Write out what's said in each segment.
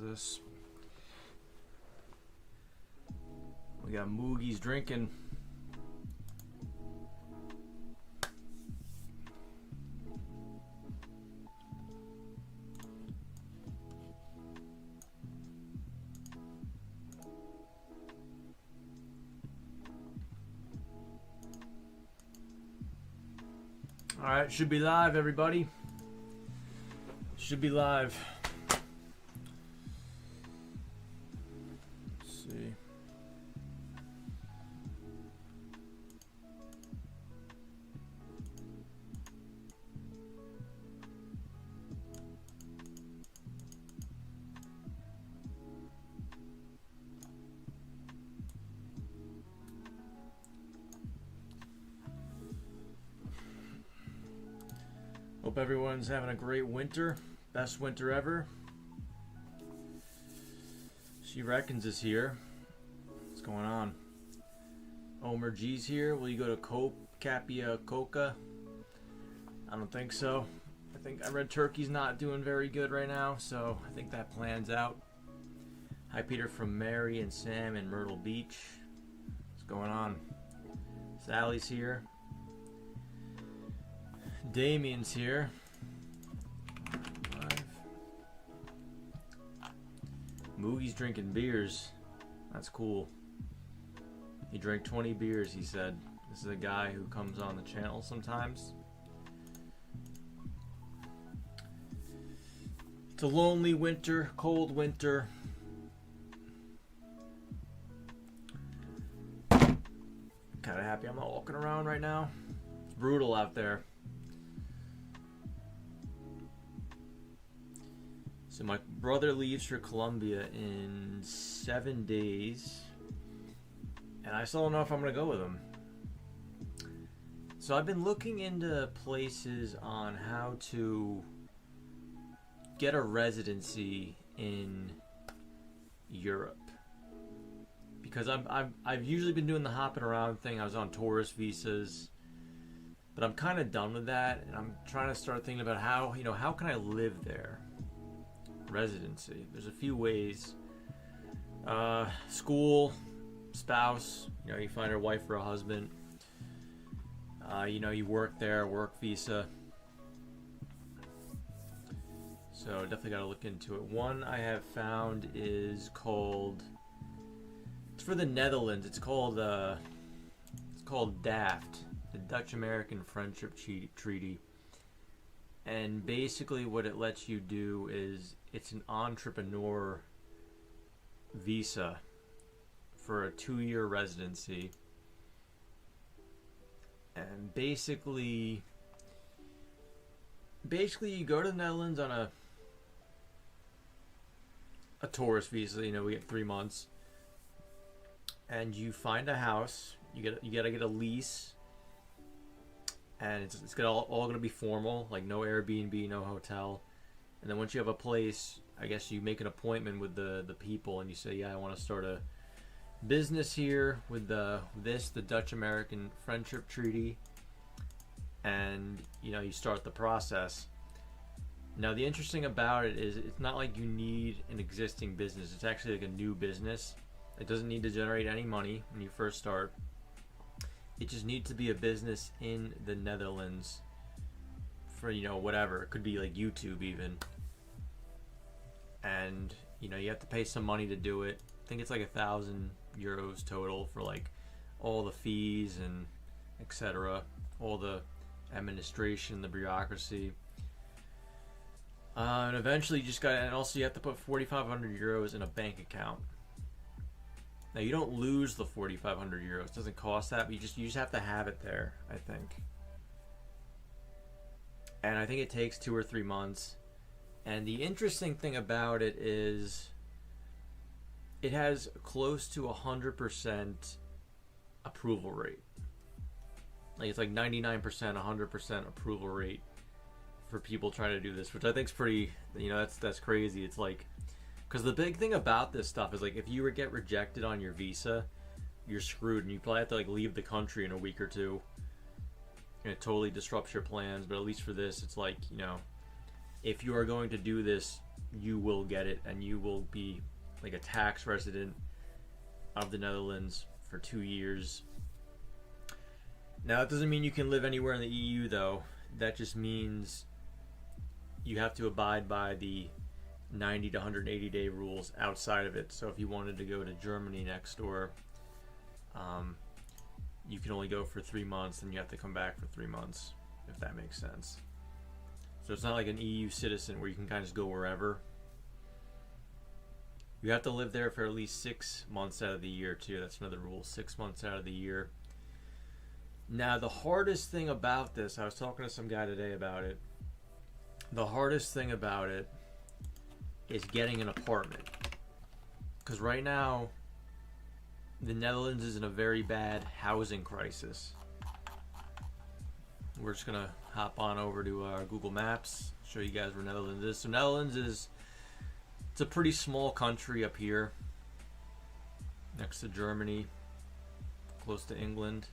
this? We got Moogie's drinking. All right, should be live, everybody. Should be live. Let's see. Hope everyone's having a great winter. Best winter ever. She Reckons is here. What's going on? Omer G's here. Will you go to Capia Coca? I don't think so. I read Turkey's not doing very good right now, so I think that plan's out. Hi Peter from Mary and Sam in Myrtle Beach. What's going on? Sally's here. Damien's here. Moogie's drinking beers. That's cool. He drank 20 beers, he said. This is a guy who comes on the channel sometimes. It's a lonely winter, cold winter. Kind of happy I'm not walking around right now. It's brutal out there. So my brother leaves for Colombia in 7 days, and I still don't know if I'm going to go with him. So I've been looking into places on how to get a residency in Europe. Because I've usually been doing the hopping around thing. I was on tourist visas, but I'm kind of done with that, and I'm trying to start thinking about how can I live there? Residency. There's a few ways. School, spouse, you find a wife or a husband. You work there, work visa. So definitely got to look into it. One I have found is called, it's for the Netherlands. It's called DAFT, the Dutch American Friendship Treaty. And basically what it lets you do is it's an entrepreneur visa for a 2-year residency. And basically you go to the Netherlands on a tourist visa, we get 3 months. And you find a house, you gotta get a lease. And it's all going to be formal, like no Airbnb, no hotel. And then once you have a place, I guess you make an appointment with the people and you say, yeah, I want to start a business here with the Dutch American Friendship Treaty. And, you start the process. Now, the interesting about it is it's not like you need an existing business. It's actually like a new business. It doesn't need to generate any money when you first start. It just needs to be a business in the Netherlands for, whatever. It could be like YouTube even. And, you have to pay some money to do it. I think it's like €1,000 total for like all the fees and etc. All the administration, the bureaucracy. And eventually and also you have to put €4,500 in a bank account. Now you don't lose the €4,500. It doesn't cost that, but you just have to have it there, I think. And I think it takes 2 or 3 months. And the interesting thing about it is it has close to 100% approval rate. Like it's like 99%, 100% approval rate for people trying to do this, which I think is pretty, that's crazy. It's like, because the big thing about this stuff is like if you get rejected on your visa, you're screwed, and you probably have to like leave the country in a week or two. And it totally disrupts your plans. But at least for this, it's like if you are going to do this, you will get it, and you will be like a tax resident of the Netherlands for 2 years. Now, that doesn't mean you can live anywhere in the EU, though. That just means you have to abide by the 90 to 180 day rules outside of it. So if you wanted to go to Germany next door, you can only go for 3 months, and you have to come back for 3 months, if that makes sense. So it's not like an EU citizen where you can kind of just go wherever. You have to live there for at least 6 months out of the year, too. That's another rule, 6 months out of the year. Now, the hardest thing about this, I was talking to some guy today about it. The hardest thing about it is getting an apartment. Because right now, the Netherlands is in a very bad housing crisis. We're just going to hop on over to Google Maps, show you guys where Netherlands is. So Netherlands is, it's a pretty small country up here, next to Germany, close to England.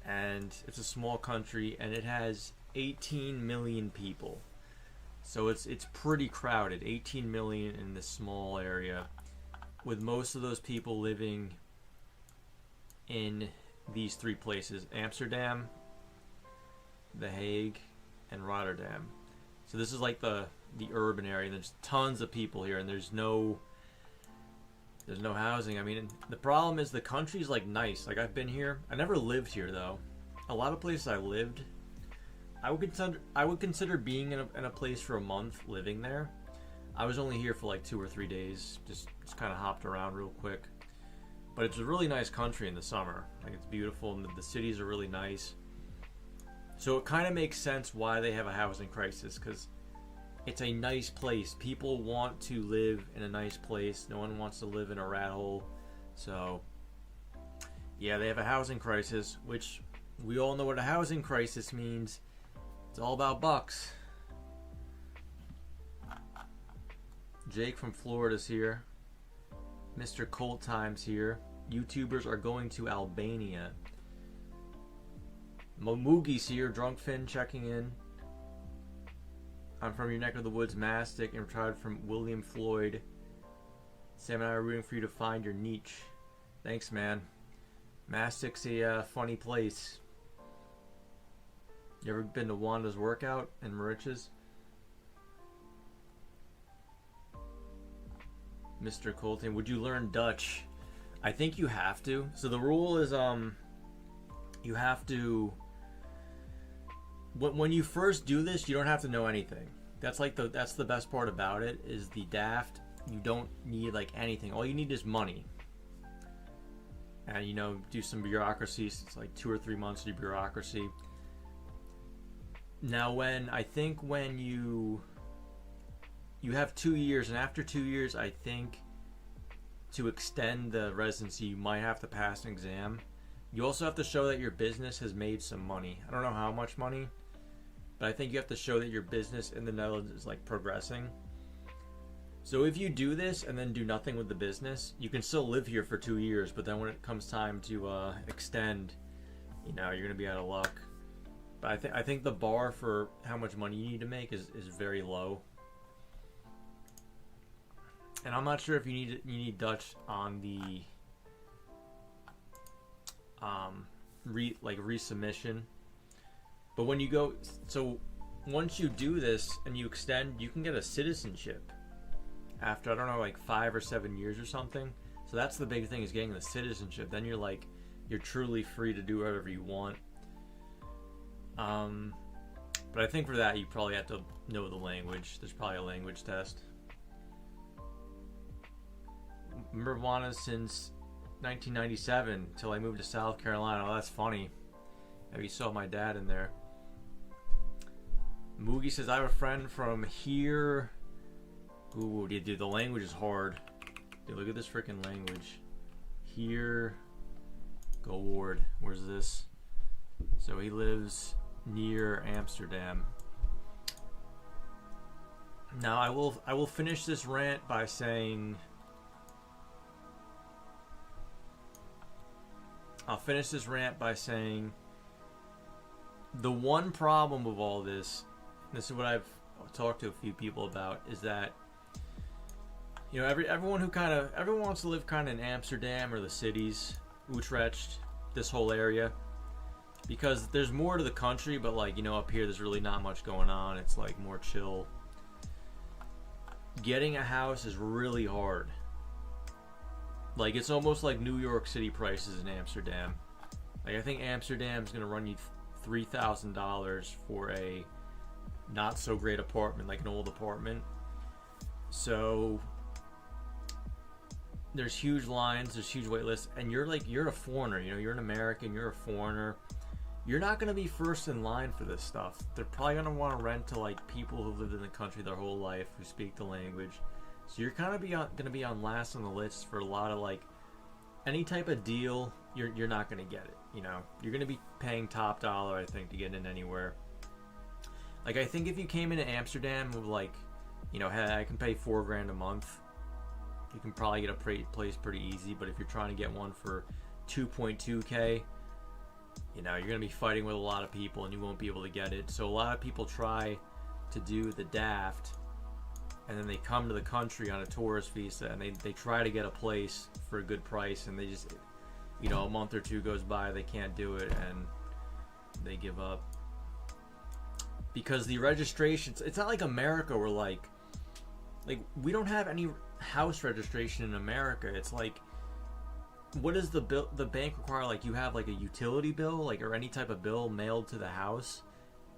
And it's a small country, and it has 18 million people. So it's pretty crowded, 18 million in this small area, with most of those people living in these 3 places: Amsterdam, The Hague, and Rotterdam. So this is like the urban area. There's tons of people here, and there's no housing. I mean, the problem is the country's like nice. Like, I've been here. I never lived here though. A lot of places I lived, I would consider being in a place for a month, living there. I was only here for like 2 or 3 days, just kind of hopped around real quick. But it's a really nice country in the summer. Like, it's beautiful, and the cities are really nice. So it kind of makes sense why they have a housing crisis, because it's a nice place. People want to live in a nice place. No one wants to live in a rat hole. So, yeah, they have a housing crisis, which we all know what a housing crisis means. It's all about bucks. Jake from Florida's here. Mr. Cold Time's here. YouTubers are going to Albania. Moogi's here. Drunkfin checking in. I'm from your neck of the woods, Mastic, and retired from William Floyd. Sam and I are rooting for you to find your niche. Thanks, man. Mastic's a funny place. You ever been to Wanda's Workout in Mauritius? Mr. Colton, would you learn Dutch? I think you have to. So the rule is, you have to. When you first do this, you don't have to know anything. That's the best part about it, is the daft. You don't need like anything. All you need is money. And do some bureaucracy. It's like 2 or 3 months of bureaucracy. Now, when you have 2 years, and after 2 years, I think to extend the residency, you might have to pass an exam. You also have to show that your business has made some money. I don't know how much money, but I think you have to show that your business in the Netherlands is like progressing. So if you do this and then do nothing with the business, you can still live here for 2 years, but then when it comes time to extend, you're going to be out of luck. But I think the bar for how much money you need to make is very low. And I'm not sure if you need Dutch on the resubmission. But when you go, so once you do this and you extend, you can get a citizenship after, I don't know, like 5 or 7 years or something. So that's the big thing, is getting the citizenship. Then you're truly free to do whatever you want. But I think for that you probably have to know the language. There's probably a language test. Marijuana since 1997 until I moved to South Carolina. Oh, that's funny. Maybe you saw my dad in there. Moogie says, I have a friend from here. Ooh, dude, the language is hard. Dude, look at this freaking language. Here. Go Ward. Where's this? So he lives near Amsterdam. Now I will finish this rant by saying, the one problem with all this is what talked to a few people about is that, you know, everyone wants to live kind of in Amsterdam or the cities, Utrecht, this whole area, because there's more to the country, but like, you know, up here there's really not much going on. It's like more chill. Getting a house is really hard. Like, it's almost like New York City prices in Amsterdam. Like, I think Amsterdam's gonna run you $3,000 for a not so great apartment, like an old apartment. So there's huge lines, there's huge wait lists, and you're a foreigner, you know, you're an American, you're a foreigner. You're not going to be first in line for this stuff. They're probably going to want to rent to like people who've lived in the country their whole life, who speak the language. So you're kind of going to be on last on the list for a lot of like any type of deal. You're not going to get it, you know. You're going to be paying top dollar, I think, to get in anywhere. Like, I think if you came into Amsterdam with like, you know, hey, I can pay $4,000 a month, you can probably get a place pretty easy. But if you're trying to get one for 2.2K, you know, you're going to be fighting with a lot of people and you won't be able to get it. So a lot of people try to do the daft, and then they come to the country on a tourist visa, and they try to get a place for a good price, and they just, you know, a month or two goes by, they can't do it, and they give up. Because the registrations, it's not like America where like we don't have any house registration in America. It's like, what does the bank require? Like, you have like a utility bill, like, or any type of bill mailed to the house.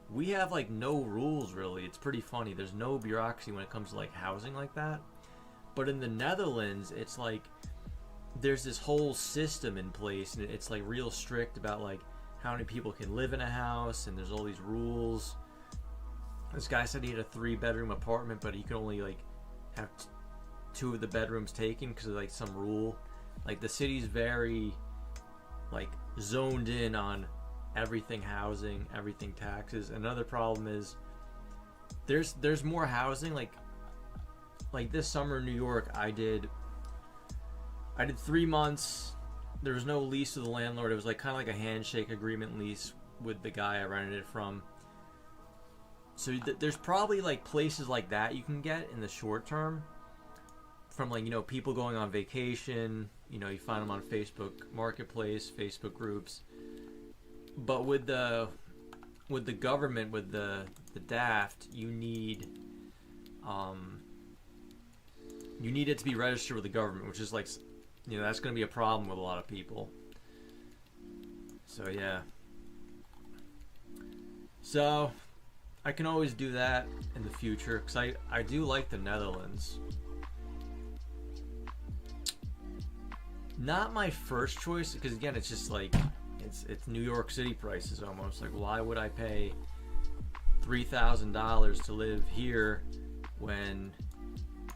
We have like no rules really. It's pretty funny. There's no bureaucracy when it comes to like housing like that. But in the Netherlands, it's like there's this whole system in place, and it's like real strict about like how many people can live in a house, and there's all these rules. This guy said he had a 3-bedroom apartment, but he could only like have 2 of the bedrooms taken because of like some rule. Like, the city's very like zoned in on everything housing, everything taxes. Another problem is there's more housing. Like this summer in New York, I did 3 months. There was no lease with the landlord. It was like kind of like a handshake agreement lease with the guy I rented it from. So there's probably like places like that you can get in the short term from, like, you know, people going on vacation. You know, you find them on Facebook Marketplace, Facebook groups. But with the government, with the DAFT, you need it to be registered with the government, which is like, you know, that's going to be a problem with a lot of people. So yeah. So I can always do that in the future, because I do like the Netherlands. Not my first choice, because again, it's just like it's New York City prices almost. Like, why would I pay $3,000 to live here when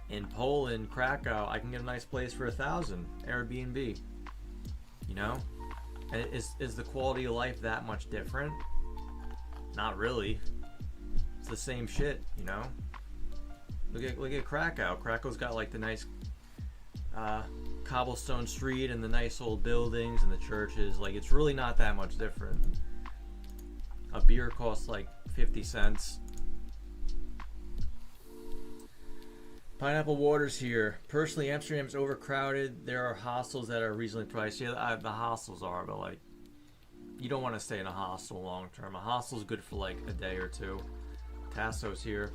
in Poland, Krakow, I can get a nice place for $1,000 Airbnb? You know, and is the quality of life that much different? Not really. It's the same shit, you know. Look at Krakow. Krakow's got like the nice cobblestone street and the nice old buildings and the churches. Like, it's really not that much different. A beer costs like 50 cents. Pineapple Waters here. Personally, Amsterdam's overcrowded. There are hostels that are reasonably priced. Yeah, the hostels are, but like, you don't want to stay in a hostel long term. A hostel's good for like a day or two. Tasso's here.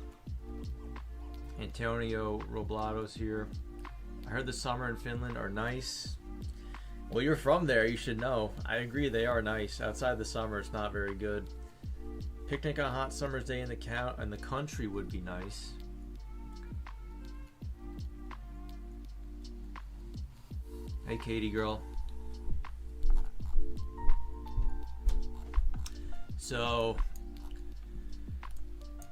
Antonio Roblato's here. I heard the summer in Finland are nice. Well, you're from there, you should know. I agree, they are nice. Outside the summer, it's not very good. Picnic on a hot summer's day in the country would be nice. Hey, Katie girl. So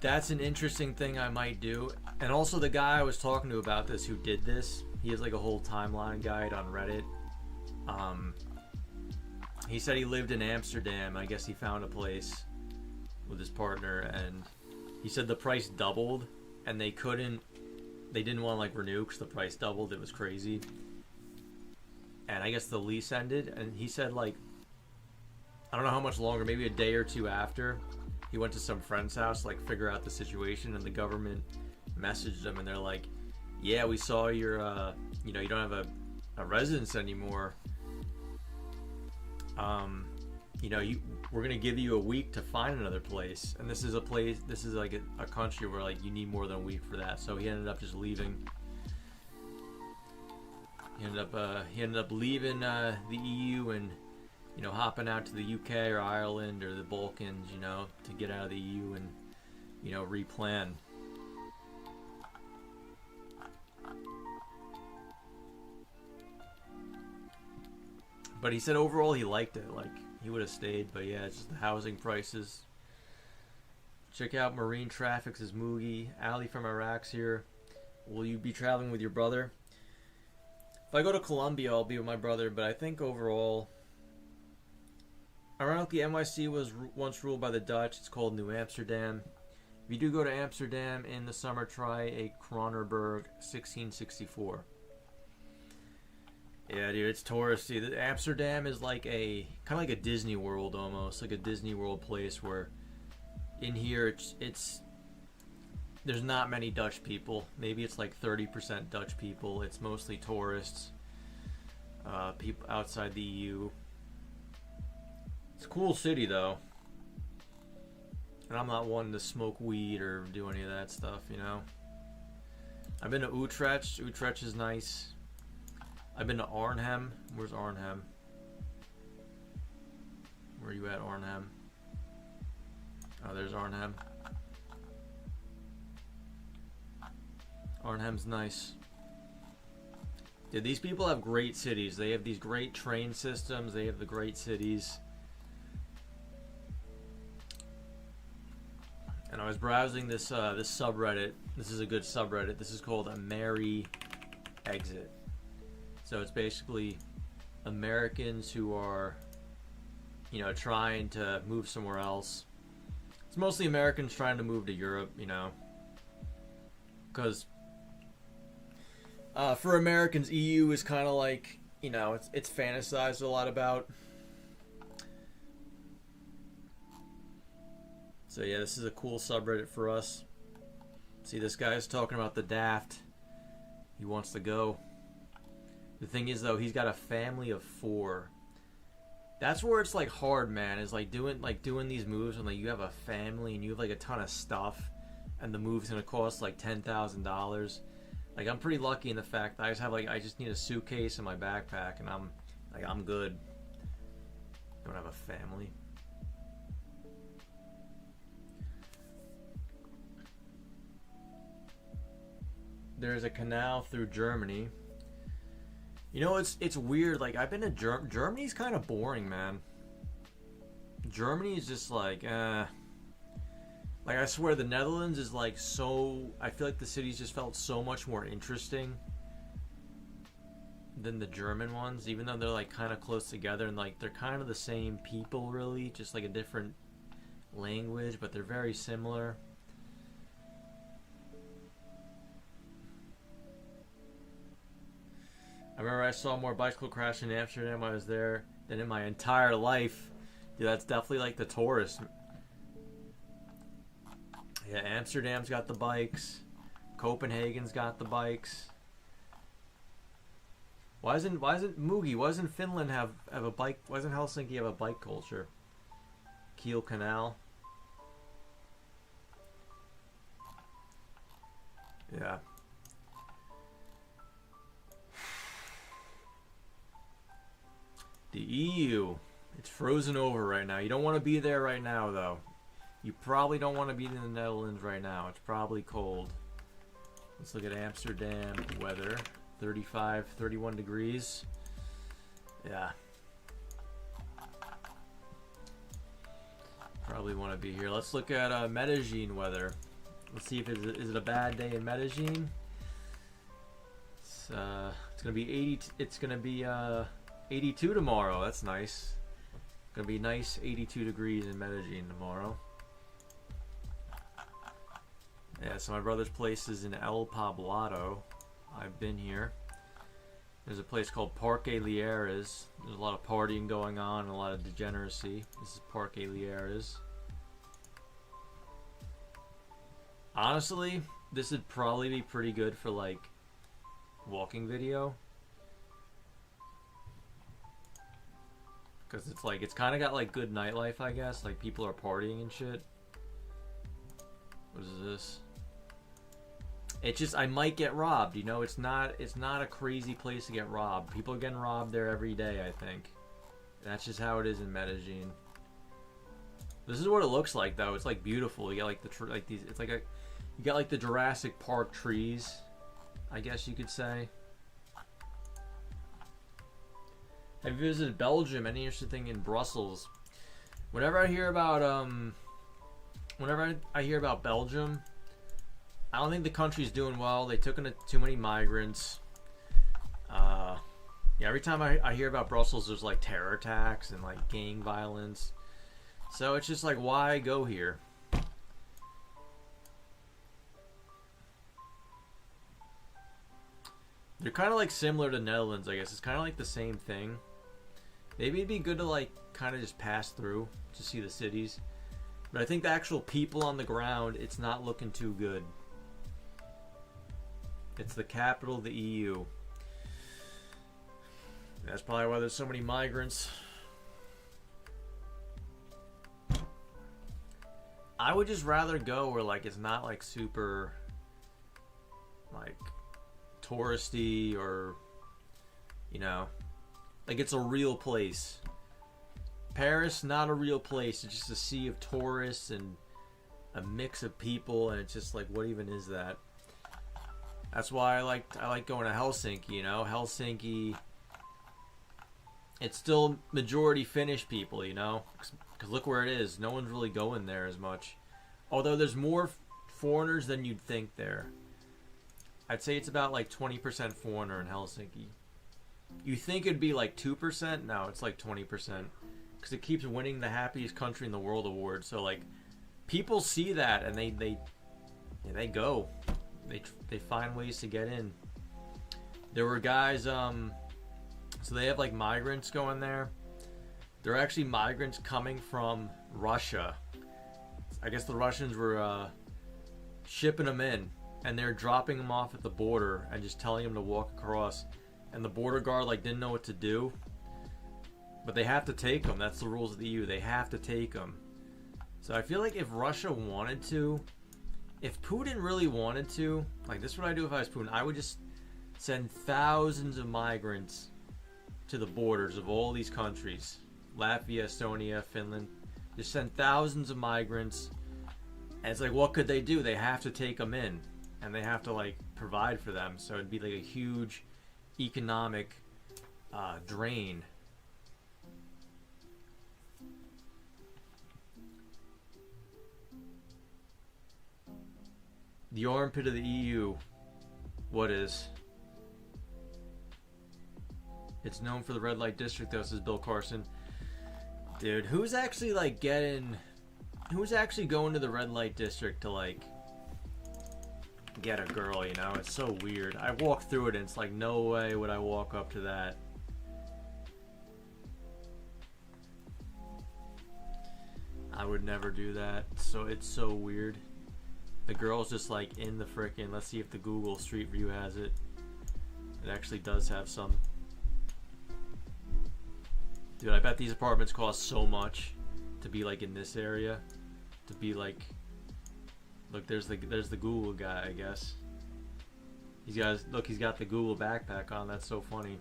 that's an interesting thing I might do. And also, the guy I was talking to about this, who did this, he has like a whole timeline guide on Reddit. He said he lived in Amsterdam. I guess he found a place with his partner, and he said the price doubled, and they didn't want to like renew because the price doubled. It was crazy. And I guess the lease ended, and he said, like, I don't know how much longer, maybe a day or two after, he went to some friend's house to, like, figure out the situation, and the government messaged him, and they're like, yeah, we saw your you know, you don't have a residence anymore. You know, we're gonna give you a week to find another place, and this is like a country where, like, you need more than a week for that. So he ended up just leaving. He ended up leaving the EU and, you know, hopping out to the UK or Ireland or the Balkans, you know, to get out of the EU and, you know, replan. But he said overall he liked it. Like, he would have stayed, but yeah, it's just the housing prices. Check out Marine Traffics is Moogie. Ali from Iraq's here. Will you be traveling with your brother? If I go to Colombia, I'll be with my brother, but I think overall, ironically, NYC was once ruled by the Dutch. It's called New Amsterdam. If you do go to Amsterdam in the summer, try a Kronenberg 1664. Yeah, dude, it's touristy. Amsterdam is like kind of like a Disney World almost, like a Disney World place where in here it's there's not many Dutch people. Maybe it's like 30% Dutch people. It's mostly tourists, people outside the EU. It's a cool city though, and I'm not one to smoke weed or do any of that stuff, you know. I've been to Utrecht. Utrecht is nice. I've been to Arnhem. Where's Arnhem? Where are you at, Arnhem? Oh, there's Arnhem. Arnhem's nice. Dude, these people have great cities. They have these great train systems. They have the great cities. And I was browsing this subreddit. This is a good subreddit. This is called a Merry Exit. So it's basically Americans who are, you know, trying to move somewhere else. It's mostly Americans trying to move to Europe, you know, because for Americans, EU is kind of like, you know, it's fantasized a lot about. So yeah, this is a cool subreddit for us. See, this guy's talking about the daft. He wants to go. The thing is, though, he's got a family of 4. That's where it's like hard, man. Is like doing these moves when like you have a family and you have like a ton of stuff, and the move's gonna cost like $10,000. Like, I'm pretty lucky in the fact that I just need a suitcase and my backpack, and I'm good. Don't have a family. There's a canal through Germany. You know, it's weird. Like, I've been to Germany's kind of boring, man. Germany is just like, like, I swear the Netherlands is like so. I feel like the cities just felt so much more interesting than the German ones, even though they're like kind of close together and like they're kind of the same people, really, just like a different language, but they're very similar. I remember I saw more bicycle crash in Amsterdam when I was there than in my entire life. Dude, that's definitely like the tourist. Yeah, Amsterdam's got the bikes. Copenhagen's got the bikes. Why isn't Moogie? Why doesn't Finland have a bike? Why doesn't Helsinki have a bike culture? Kiel Canal. Yeah. The EU, it's frozen over right now. You don't want to be there right now, though. You probably don't want to be in the Netherlands right now. It's probably cold. Let's look at Amsterdam weather. 35, 31 degrees. Yeah. Probably want to be here. Let's look at Medellin weather. Let's see if is it a bad day in Medellin. It's gonna be 80. It's gonna be 82 tomorrow. That's nice. Gonna be nice 82 degrees in Medellin tomorrow. Yeah, so my brother's place is in El Poblado. I've been here. There's a place called Parque Lieres. There's a lot of partying going on and a lot of degeneracy. This is Parque Lieres. Honestly, this would probably be pretty good for like walking video. Because it's like, it's kind of got like good nightlife, I guess. Like people are partying and shit. What is this? It just, I might get robbed, you know? It's not a crazy place to get robbed. People are getting robbed there every day, I think. That's just how it is in Medellin. This is what it looks like, though. It's like beautiful. You got like like these. It's like a, you got like the Jurassic Park trees, I guess you could say. Have you visited Belgium? Any interesting thing in Brussels? Whenever I hear about Belgium, I don't think the country's doing well. They took in too many migrants. Yeah, every time I hear about Brussels, there's like terror attacks and like gang violence. So it's just like, why go here? They're kind of like similar to Netherlands, I guess. It's kind of like the same thing. Maybe it'd be good to like kind of just pass through to see the cities. But I think the actual people on the ground, it's not looking too good. It's the capital of the EU. That's probably why there's so many migrants. I would just rather go where like it's not like super like touristy, or you know, like it's a real place. Paris, not a real place. It's just a sea of tourists and a mix of people, and it's just like, what even is that? That's why I like going to Helsinki, you know? Helsinki, it's still majority Finnish people, you know? Because look where it is. No one's really going there as much. Although there's more foreigners than you'd think there. I'd say it's about like 20% foreigner in Helsinki. You think it'd be like 2%? No, it's like 20%. Because it keeps winning the happiest country in the world award. So like, people see that and they go. They find ways to get in. There were guys, so they have like migrants going there. They're actually migrants coming from Russia. I guess the Russians were shipping them in, and they're dropping them off at the border and just telling them to walk across. And the border guard like didn't know what to do, but they have to take them. That's the rules of the EU. They have to take them. So I feel like if Russia wanted to, if Putin really wanted to, like this is what I do if I was Putin, I would just send thousands of migrants to the borders of all these countries. Latvia, Estonia, Finland. Just send thousands of migrants. And it's like, what could they do? They have to take them in. And they have to like provide for them. So it'd be like a huge economic drain. The armpit of the EU. What is? It's known for the red light district, though, says Bill Carson. Dude, who's actually like who's actually going to the red light district to like get a girl, you know? It's so weird. I walked through it and it's like, no way would I walk up to that. I would never do that. So it's so weird. The girl's just like in the frickin', let's see if the Google Street View has it. It actually does have some. Dude, I bet these apartments cost so much to be like in this area. To be like, look, there's the Google guy, I guess. He's got the Google backpack on. That's so funny.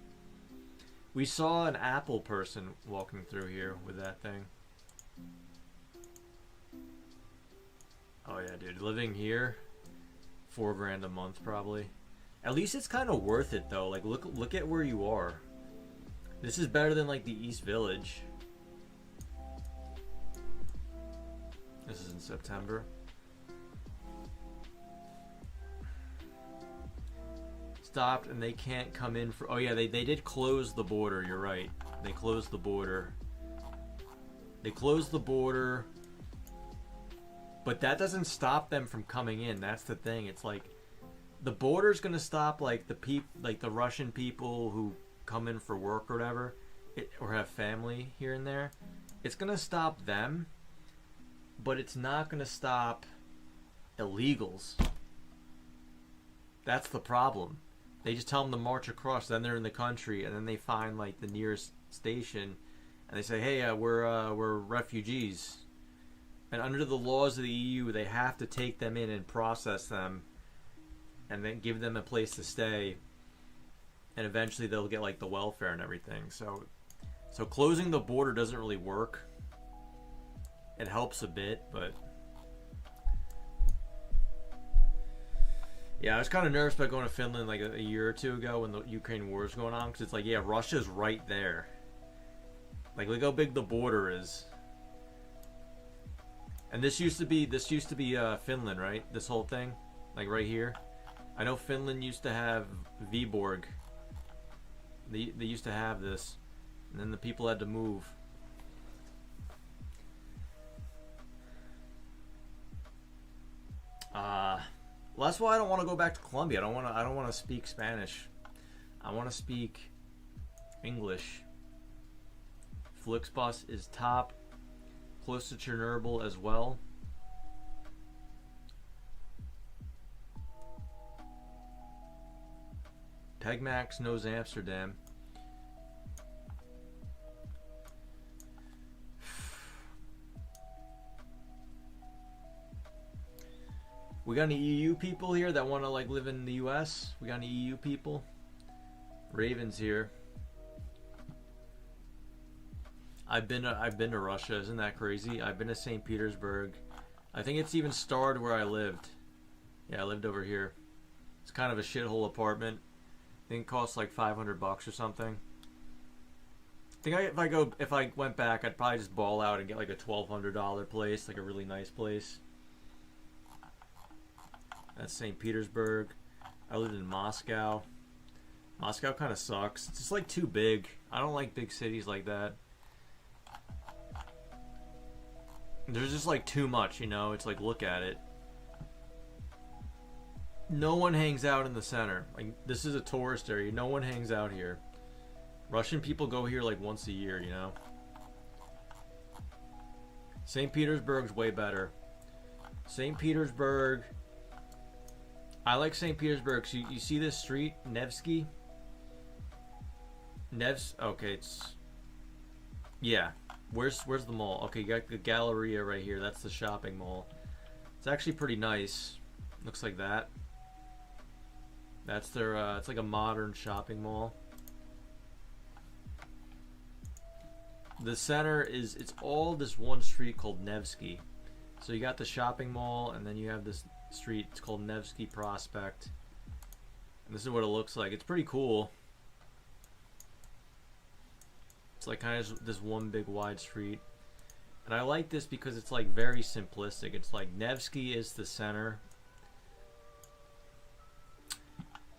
We saw an Apple person walking through here with that thing. Oh yeah, dude, living here, $4,000 a month probably. At least it's kind of worth it though. Like look at where you are. This is better than like the East Village. This is in September. Stopped and they can't come in for. Oh yeah, they did close the border. You're right. They closed the border. They closed the border. But that doesn't stop them from coming in. That's the thing. It's like the border's gonna stop like the Russian people who come in for work or whatever, or have family here and there. It's gonna stop them, but it's not gonna stop illegals. That's the problem. They just tell them to march across, then they're in the country, and then they find like the nearest station, and they say, "Hey, we're refugees." And under the laws of the EU, they have to take them in and process them, and then give them a place to stay. And eventually, they'll get like the welfare and everything. So closing the border doesn't really work. It helps a bit, but yeah, I was kind of nervous about going to Finland like a year or two ago when the Ukraine war was going on, because it's like, yeah, Russia's right there. Like, look how big the border is. And this used to be Finland, right? This whole thing, like right here. I know Finland used to have Viborg. They used to have this, and then the people had to move. Well, that's why I don't want to go back to Colombia. I don't want to speak Spanish. I want to speak English. Flixbus is top, close to Chernobyl as well. Pegmax knows Amsterdam. We got any EU people here that want to like live in the US? We got any EU people? Raven's here. I've been to Russia. Isn't that crazy? I've been to St. Petersburg. I think it's even starred where I lived. Yeah, I lived over here. It's kind of a shithole apartment. I think it costs like $500 or something. I think if I went back, I'd probably just ball out and get like a $1,200 place, like a really nice place. That's St. Petersburg. I lived in Moscow. Moscow kind of sucks. It's just like too big. I don't like big cities like that. There's just like too much, you know? It's like, look at it. No one hangs out in the center. Like, this is a tourist area. No one hangs out here. Russian people go here like once a year, you know? St. Petersburg's way better. St. Petersburg... I like St. Petersburg. So you see this street, Nevsky? Okay, it's... Yeah. Where's the mall? Okay, you got the Galleria right here. That's the shopping mall. It's actually pretty nice. Looks like that. That's their, it's like a modern shopping mall. The center is, it's all this one street called Nevsky. So you got the shopping mall, and then you have this street. It's called Nevsky Prospect. And this is what it looks like. It's pretty cool. It's like kind of this one big wide street. And I like this because it's like very simplistic. It's like Nevsky is the center.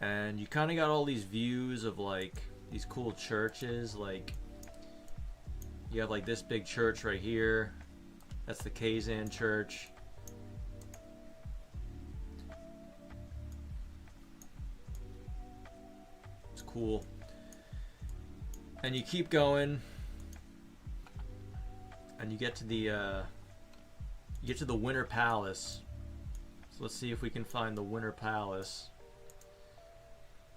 And you kind of got all these views of like these cool churches. Like you have like this big church right here. That's the Kazan Church. It's cool. And you keep going, and you get to the Winter Palace. So let's see if we can find the Winter Palace.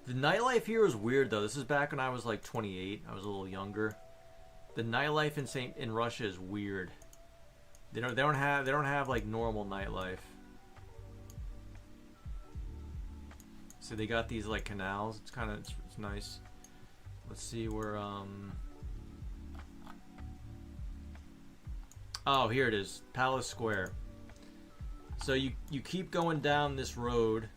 The nightlife here is weird though. This is back when I was like 28. I was a little younger. The nightlife in Russia is weird. They don't have like normal nightlife. So they got these like canals. It's kind of it's nice. Let's see where oh, here it is. Palace Square. So you keep going down this road.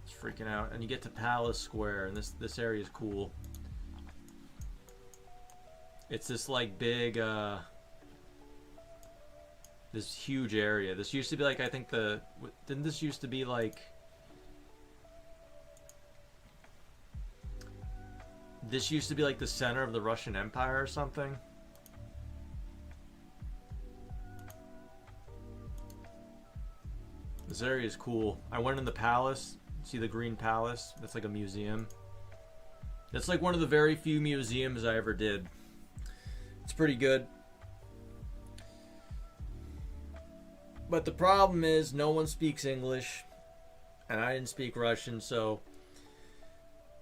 It's freaking out, and you get to Palace Square, and this area is cool. It's this like big this huge area. This used to be like, I think didn't this used to be like, this used to be like the center of the Russian Empire or something? This area is cool. I went in the palace. See the Green Palace? That's like a museum. That's like one of the very few museums I ever did. It's pretty good. But the problem is no one speaks English, and I didn't speak Russian, so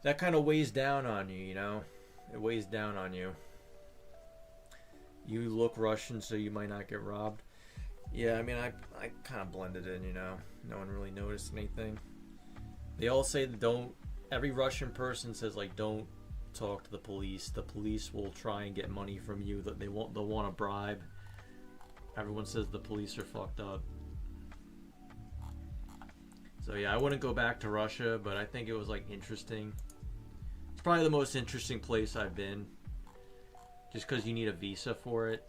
that kind of weighs down on you, you know? It weighs down on you. You look Russian, so you might not get robbed. Yeah, I mean, I kind of blended in, you know? No one really noticed anything. They all say that don't... Every Russian person says, like, don't talk to the police. The police will try and get money from you. That they'll want a bribe. Everyone says the police are fucked up. So yeah, I wouldn't go back to Russia, but I think it was like interesting. It's probably the most interesting place I've been. Just because you need a visa for it.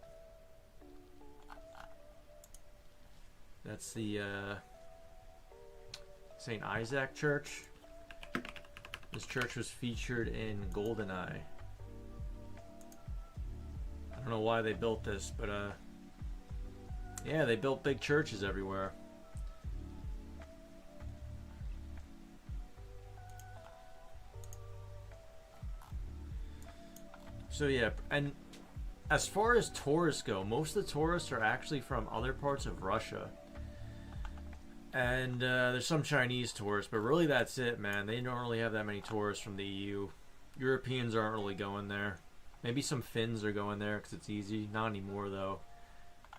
That's the St. Isaac Church. This church was featured in GoldenEye. I don't know why they built this, but yeah, they built big churches everywhere. So yeah, and as far as tourists go, most of the tourists are actually from other parts of Russia. And there's some Chinese tourists, but really that's it, man. They don't really have that many tourists from the EU. Europeans aren't really going there. Maybe some Finns are going there because it's easy. Not anymore, though.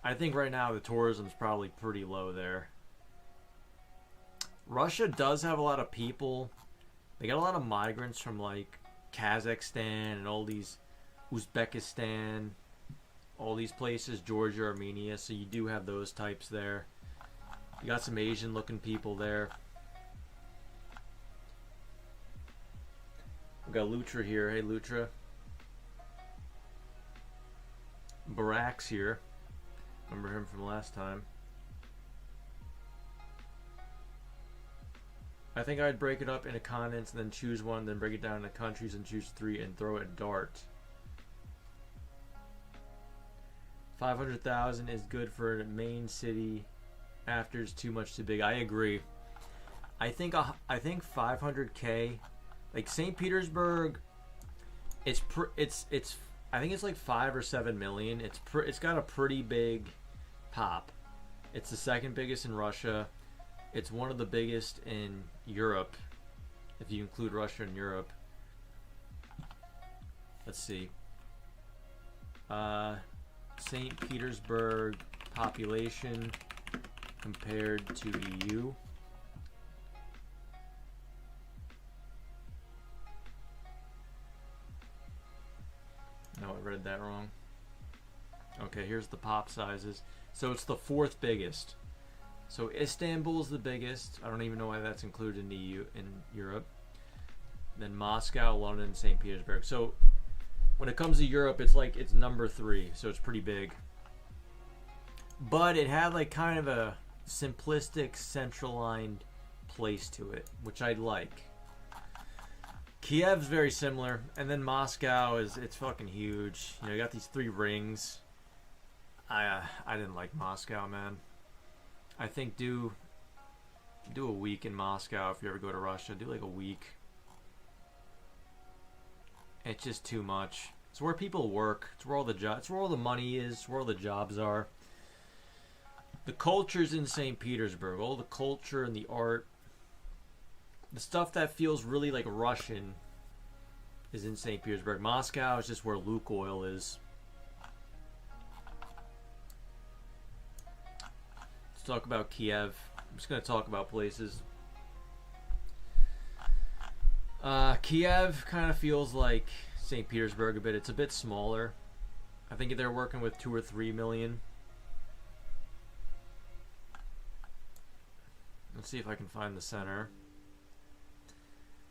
I think right now the tourism's probably pretty low there. Russia does have a lot of people. They got a lot of migrants from like Kazakhstan and all these Uzbekistan, all these places, Georgia, Armenia. So you do have those types there. You got some Asian looking people there. We got Lutra here. Hey Lutra. Barak's here. Remember him from last time. I think I'd break it up into continents and then choose one, then break it down into countries and choose 3 and throw a dart. 500,000 is good for a main city. After it's too much too big. I agree. I think 500K, like St. Petersburg, it's I think it's like 5 or 7 million. It's got a pretty big pop. It's the second biggest in Russia. It's one of the biggest in Europe, if you include Russia and Europe. Let's see. St. Petersburg population compared to EU. No, I read that wrong. Okay, here's the pop sizes. So it's the 4th biggest. So Istanbul's the biggest. I don't even know why that's included in EU in Europe. Then Moscow, London, St. Petersburg. So when it comes to Europe, it's like it's number 3, so it's pretty big. But it had like kind of a simplistic, centralized place to it, which I like. Kiev's very similar, and then Moscow it's fucking huge. You know, you got these 3 rings. I didn't like Moscow, man. I think do a week in Moscow if you ever go to Russia. Do like a week. It's just too much. It's where people work. It's where all the it's where all the money is. It's where all the jobs are. The culture's in St. Petersburg. All the culture and the art. The stuff that feels really like Russian is in St. Petersburg. Moscow is just where Lukoil is. Let's talk about Kiev. I'm just going to talk about places. Kiev kind of feels like St. Petersburg a bit. It's a bit smaller. I think they're working with 2 or 3 million. Let's see if I can find the center.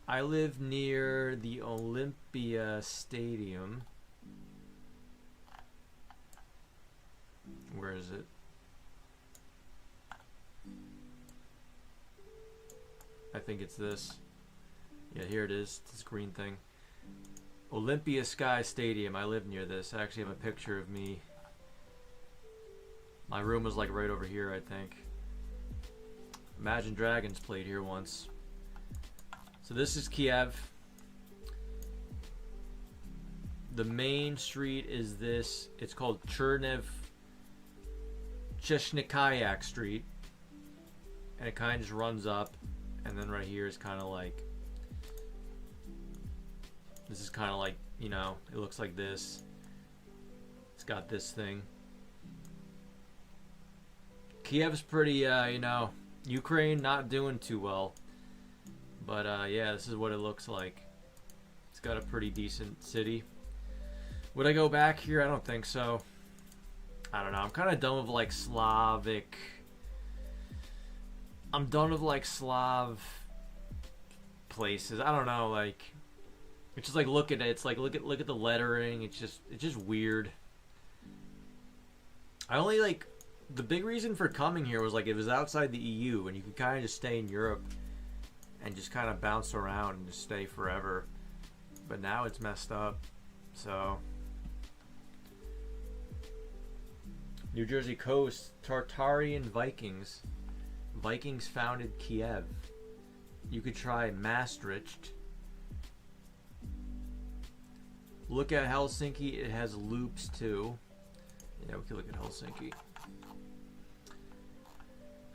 I live near the Olympia Stadium. Where is it? I think it's this. Yeah, here it is. This green thing. Olympia Sky Stadium. I live near this. I actually have a picture of me. My room was like right over here, I think. Imagine Dragons played here once. So this is Kiev. The main street is this. It's called Chernivtsi Street. and it kind of just runs up, and then right here is kind of like, this is kind of like, you know, it looks like this. It's got this thing. Kiev's pretty, you know, Ukraine not doing too well. But yeah, this is what it looks like. It's got a pretty decent city. Would I go back here? I don't think so. I don't know. I'm kind of done with like Slavic. I'm done with like Slav places. I don't know. Like, it's just like, look at it. It's like, look at the lettering. It's just weird. I only like, the big reason for coming here was like it was outside the EU and you could kind of just stay in Europe and just kind of bounce around and just stay forever. But now it's messed up. So, New Jersey coast, Tartarian Vikings. Vikings founded Kiev. You could try Maastricht. Look at Helsinki. It has loops too. Yeah, we could look at Helsinki.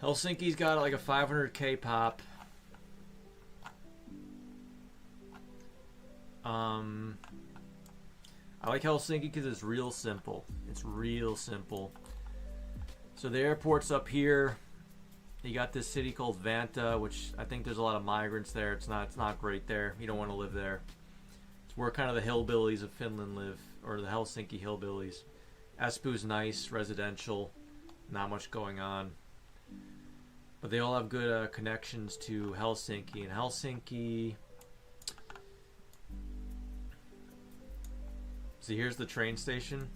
Helsinki's got like a 500k pop. I like Helsinki because it's real simple. It's real simple. So the airport's up here. You got this city called Vanta, which I think there's a lot of migrants there. It's not great there. You don't want to live there. It's where kind of the hillbillies of Finland live, or the Helsinki hillbillies. Espo's nice, residential, not much going on. But they all have good connections to Helsinki. And Helsinki... See, here's the train station.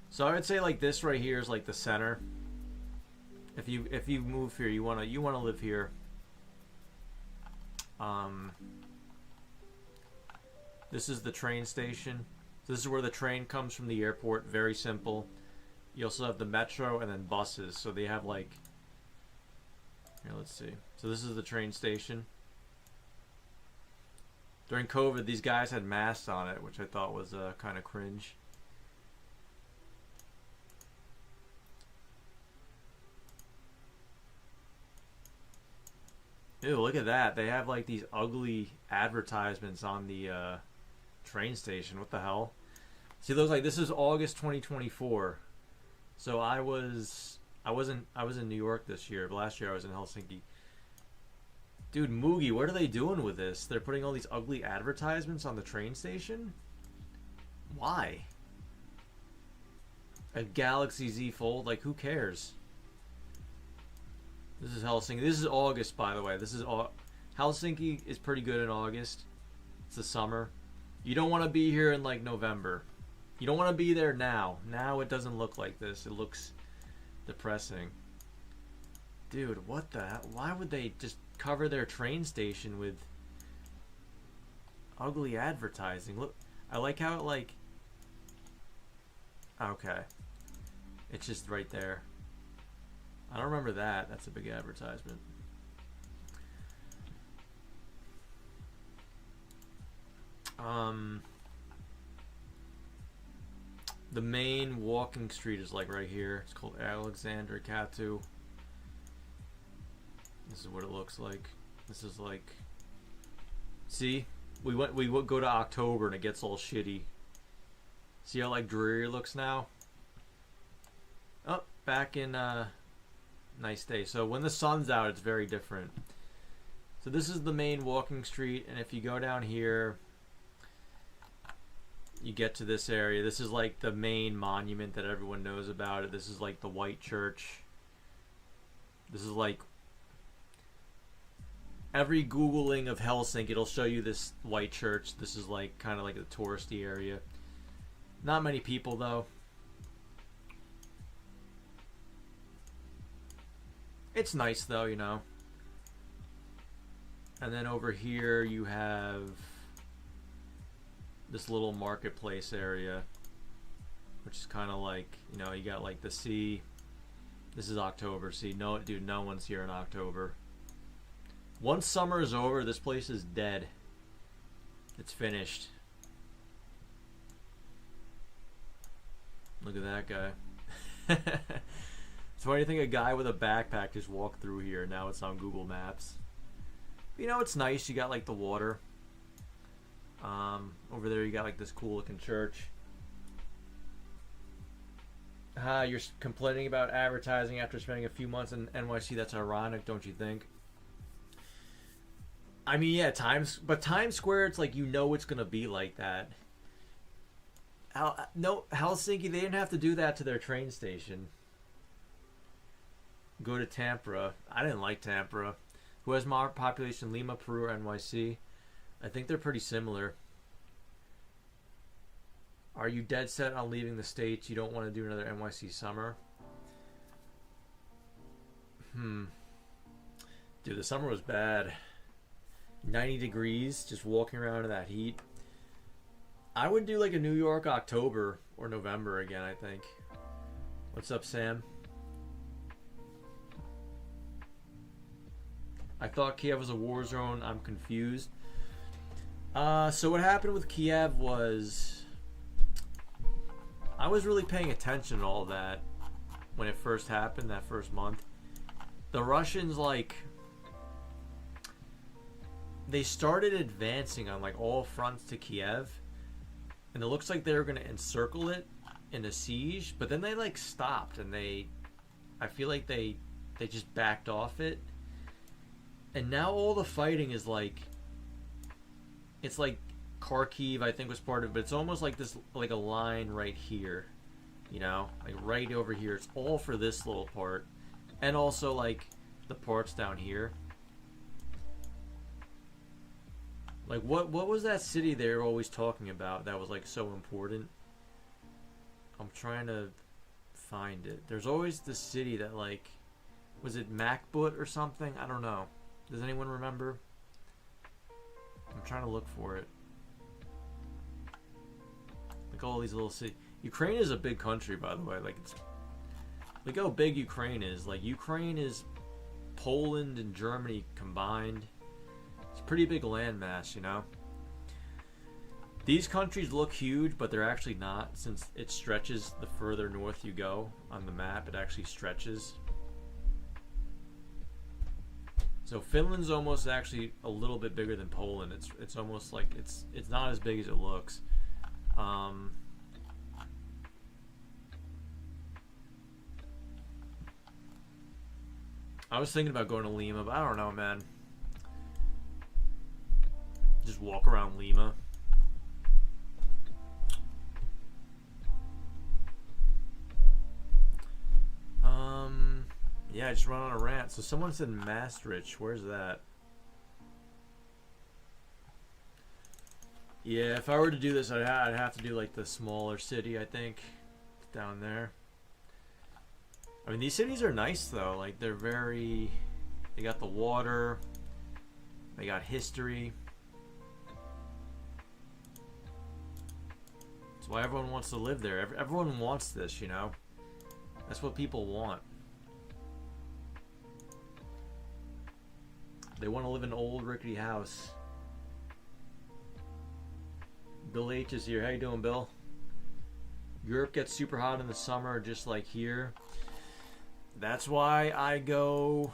So I would say like this right here is like the center. If you move here, you wanna live here. This is the train station. This is where the train comes from the airport. Very simple. You also have the metro and then buses. So they have like, here, let's see. So this is the train station. During COVID, these guys had masks on it, which I thought was kind of cringe. Ew, look at that. They have like these ugly advertisements on the train station. What the hell? See, those like, this is August 2024. So I was in New York this year, but last year I was in Helsinki. Dude, Mugi, what are they doing with this? They're putting all these ugly advertisements on the train station? Why? A Galaxy Z Fold? Like, who cares? This is Helsinki. This is August, by the way. This is Helsinki is pretty good in August. It's the summer. You don't want to be here in, like, November. You don't want to be there now. Now it doesn't look like this. It looks depressing. Dude, what the hell? Why would they just cover their train station with ugly advertising? Look, I like how it like, okay, it's just right there. I don't remember that. That's a big advertisement. The main walking street is like right here. It's called Alexander Katu. This is what it looks like. This is like, see, we would go to October and it gets all shitty. See how like dreary it looks now? Oh, back in nice day. So when the sun's out, it's very different. So this is the main walking street, and if you go down here, you get to this area. This is like the main monument that everyone knows about it. This is like the White Church. This is like, every Googling of Helsinki, it'll show you this white church. This is like kind of like a touristy area. Not many people though. It's nice though, you know. And then over here you have this little marketplace area, which is kind of like, you know, you got like the sea. This is October. See, no, dude, no one's here in October. Once summer is over, this place is dead. It's finished. Look at that guy. It's funny to think a guy with a backpack just walked through here. Now it's on Google Maps. You know, it's nice. You got like the water. Over there you got like this cool looking church. You're complaining about advertising after spending a few months in NYC. That's ironic, don't you think? I mean, yeah, Times Square, it's like, you know, it's gonna be like that. No, Helsinki, they didn't have to do that to their train station. Go to Tampere. I didn't like Tampere. Who has more population, Lima, Peru, or NYC? I think they're pretty similar. Are you dead set on leaving the States? You don't want to do another NYC summer? Dude, the summer was bad. 90 degrees, just walking around in that heat. I would do like a New York October or November again, I think. What's up, Sam? I thought Kiev was a war zone. I'm confused. So what happened with Kiev was, I was really paying attention to all that when it first happened, that first month. The Russians, like, they started advancing on like all fronts to Kiev, and it looks like they were going to encircle it in a siege, but then they like stopped, and I feel like they just backed off it. And now all the fighting is like, it's like Kharkiv, I think, was part of it, but it's almost like this, like a line right here, you know, like right over here. It's all for this little part, and also like the parts down here. Like, what was that city they were always talking about that was like so important? I'm trying to find it. There's always the city that, like, was it Makbut or something? I don't know. Does anyone remember? I'm trying to look for it. Like all these little cities. Ukraine is a big country, by the way. Like, it's, look how big Ukraine is. Like, Ukraine is Poland and Germany combined. It's a pretty big landmass, you know? These countries look huge, but they're actually not, since it stretches the further north you go on the map. It actually stretches. So Finland's almost actually a little bit bigger than Poland. It's almost like it's not as big as it looks. I was thinking about going to Lima, but I don't know, man. Just walk around Lima. Yeah, I just run on a rant. So someone said Maastricht. Where's that? Yeah, if I were to do this, I'd have to do like the smaller city, I think. Down there. I mean, these cities are nice though. Like, they're very... They got the water. They got history. That's why everyone wants to live there. Everyone wants this, you know? That's what people want. They want to live in an old rickety house. Bill H is here. How you doing, Bill? Europe gets super hot in the summer, just like here. That's why I go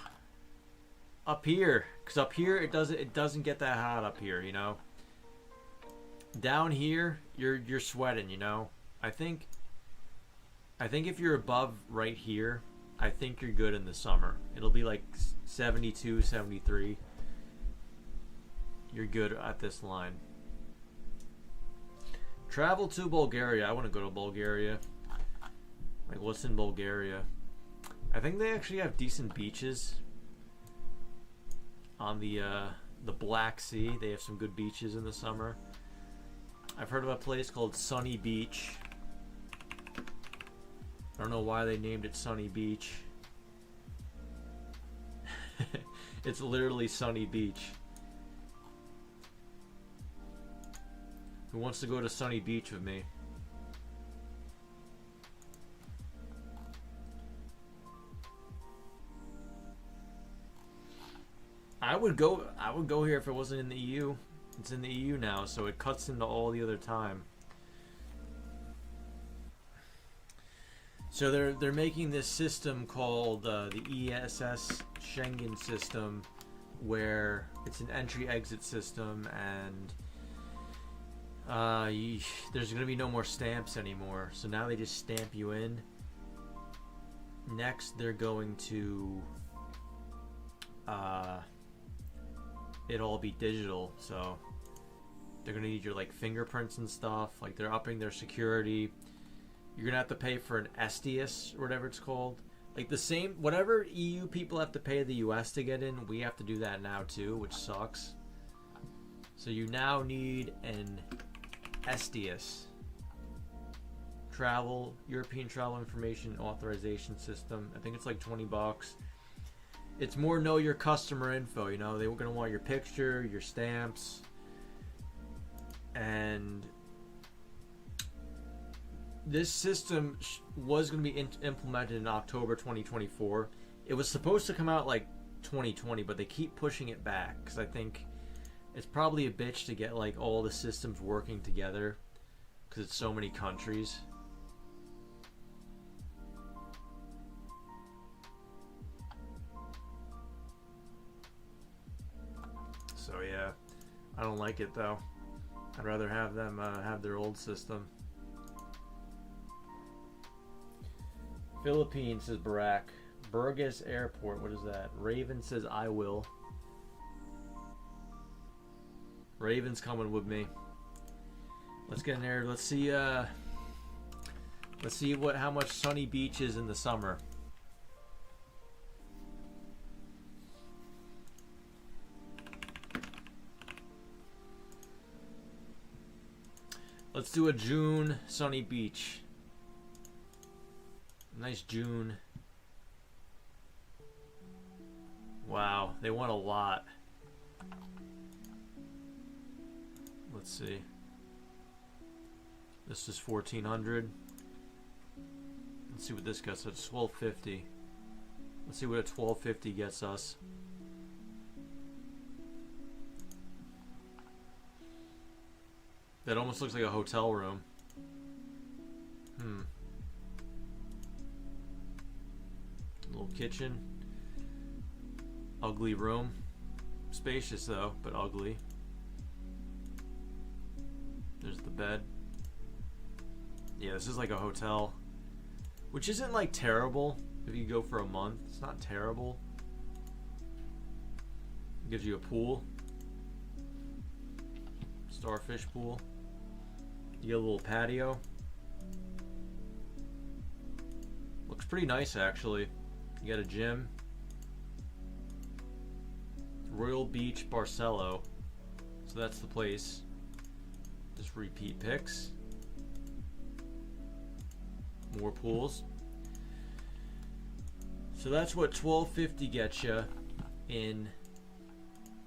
up here, because up here it doesn't get that hot up here, you know. Down here you're sweating, you know. I think if you're above right here, I think you're good in the summer. It'll be like 72, 73. You're good at this line. Travel to Bulgaria. I want to go to Bulgaria. Like, what's in Bulgaria? I think they actually have decent beaches. On the Black Sea, they have some good beaches in the summer. I've heard of a place called Sunny Beach. I don't know why they named it Sunny Beach. It's literally Sunny Beach. Who wants to go to Sunny Beach with me? I would go here if it wasn't in the EU. It's in the EU now, so it cuts into all the other time. So they're making this system called the ESS Schengen system, where it's an entry-exit system, and there's going to be no more stamps anymore. So now they just stamp you in. Next, they're going to it all be digital. So they're going to need your like fingerprints and stuff. Like they're upping their security. You're going to have to pay for an SDS or whatever it's called. Like the same, whatever EU people have to pay the US to get in, we have to do that now too, which sucks. So you now need an SDS. European Travel Information Authorization System. I think it's like $20. It's more know your customer info, you know. They were going to want your picture, your stamps, and this system was going to be implemented in October 2024. It was supposed to come out like 2020, but they keep pushing it back because I think it's probably a bitch to get like all the systems working together because it's so many countries. So yeah, I don't like it though. I'd rather have them have their old system. Philippines, says Barack. Burgess Airport, what is that? Raven says I will. Raven's coming with me. Let's get in there. Let's see how much sunny beach is in the summer. Let's do a June sunny beach. Nice June. Wow, they want a lot. Let's see. This is 1400. Let's see what this gets. It's 1250. Let's see what a 1250 gets us. That almost looks like a hotel room. Little kitchen. Ugly room. Spacious though, but ugly. There's the bed. Yeah, this is like a hotel. Which isn't like terrible if you go for a month. It's not terrible. It gives you a pool. Starfish pool. You get a little patio. Looks pretty nice actually. You got a gym. Royal Beach, Barcelo. So that's the place. Just repeat pics. More pools. So that's what 1250 gets you in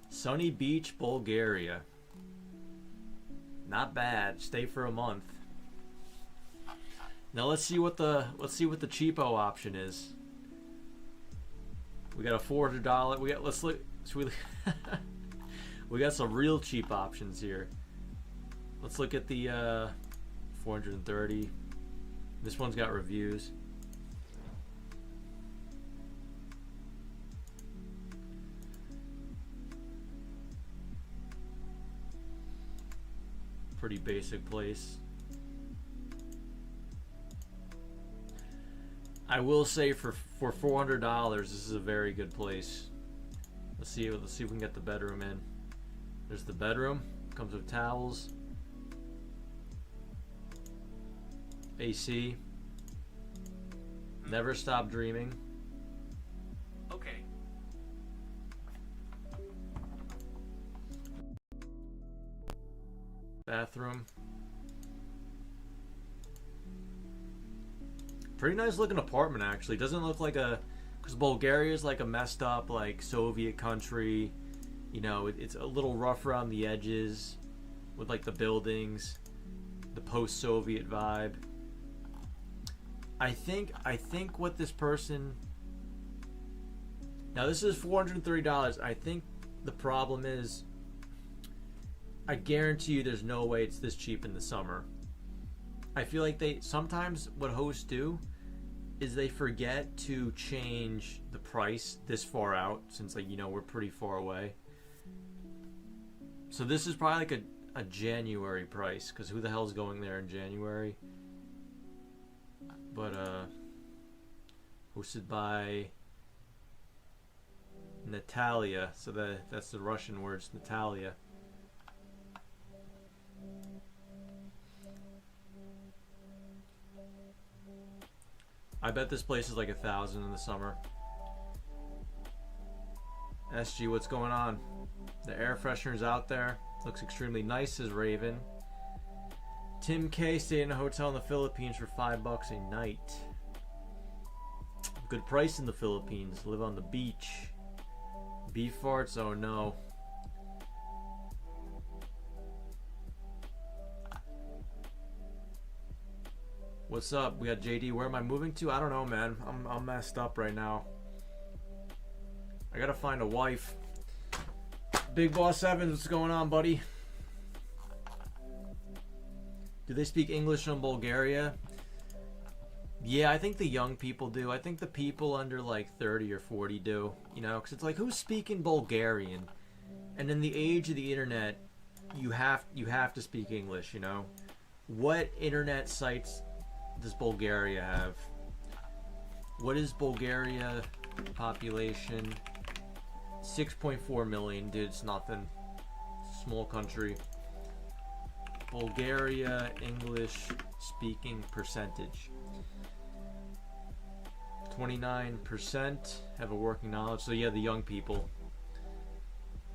sunny beach, Bulgaria. Not bad. Stay for a month. Now let's see what the cheapo option is. We got a $400. We got some real cheap options here. Let's look at the 430. This one's got reviews. Pretty basic place. I will say for $400, this is a very good place. Let's see if we can get the bedroom in. There's the bedroom. Comes with towels. AC. Never stop dreaming. Okay. Bathroom. Pretty nice looking apartment actually. Doesn't look like a, because Bulgaria is like a messed up like Soviet country. You know, it's a little rough around the edges with like the buildings, the post-Soviet vibe. I think what this person, now this is $430. I think the problem is, I guarantee you there's no way it's this cheap in the summer. I feel like sometimes what hosts do is they forget to change the price this far out, since, like, you know, we're pretty far away. So this is probably like a January price, because who the hell's going there in January? But hosted by Natalia, so that's the Russian words, Natalia. I bet this place is like 1,000 in the summer. SG, what's going on? The air freshener's out there. Looks extremely nice, says Raven. Tim K stayed in a hotel in the Philippines for $5 a night. Good price in the Philippines. Live on the beach. Beef farts? Oh no. What's up? We got JD. Where am I moving to? I don't know, man. I'm messed up right now. I gotta find a wife. Big Boss Evans, what's going on, buddy? Do they speak English in Bulgaria? Yeah, I think the young people do. I think the people under like 30 or 40 do. You know, because it's like, who's speaking Bulgarian? And in the age of the internet, you have to speak English. You know, what internet sites does Bulgaria have? What is Bulgaria population? 6.4 million, dude. It's nothing. Small country. Bulgaria English speaking percentage. 29% have a working knowledge. So yeah, the young people.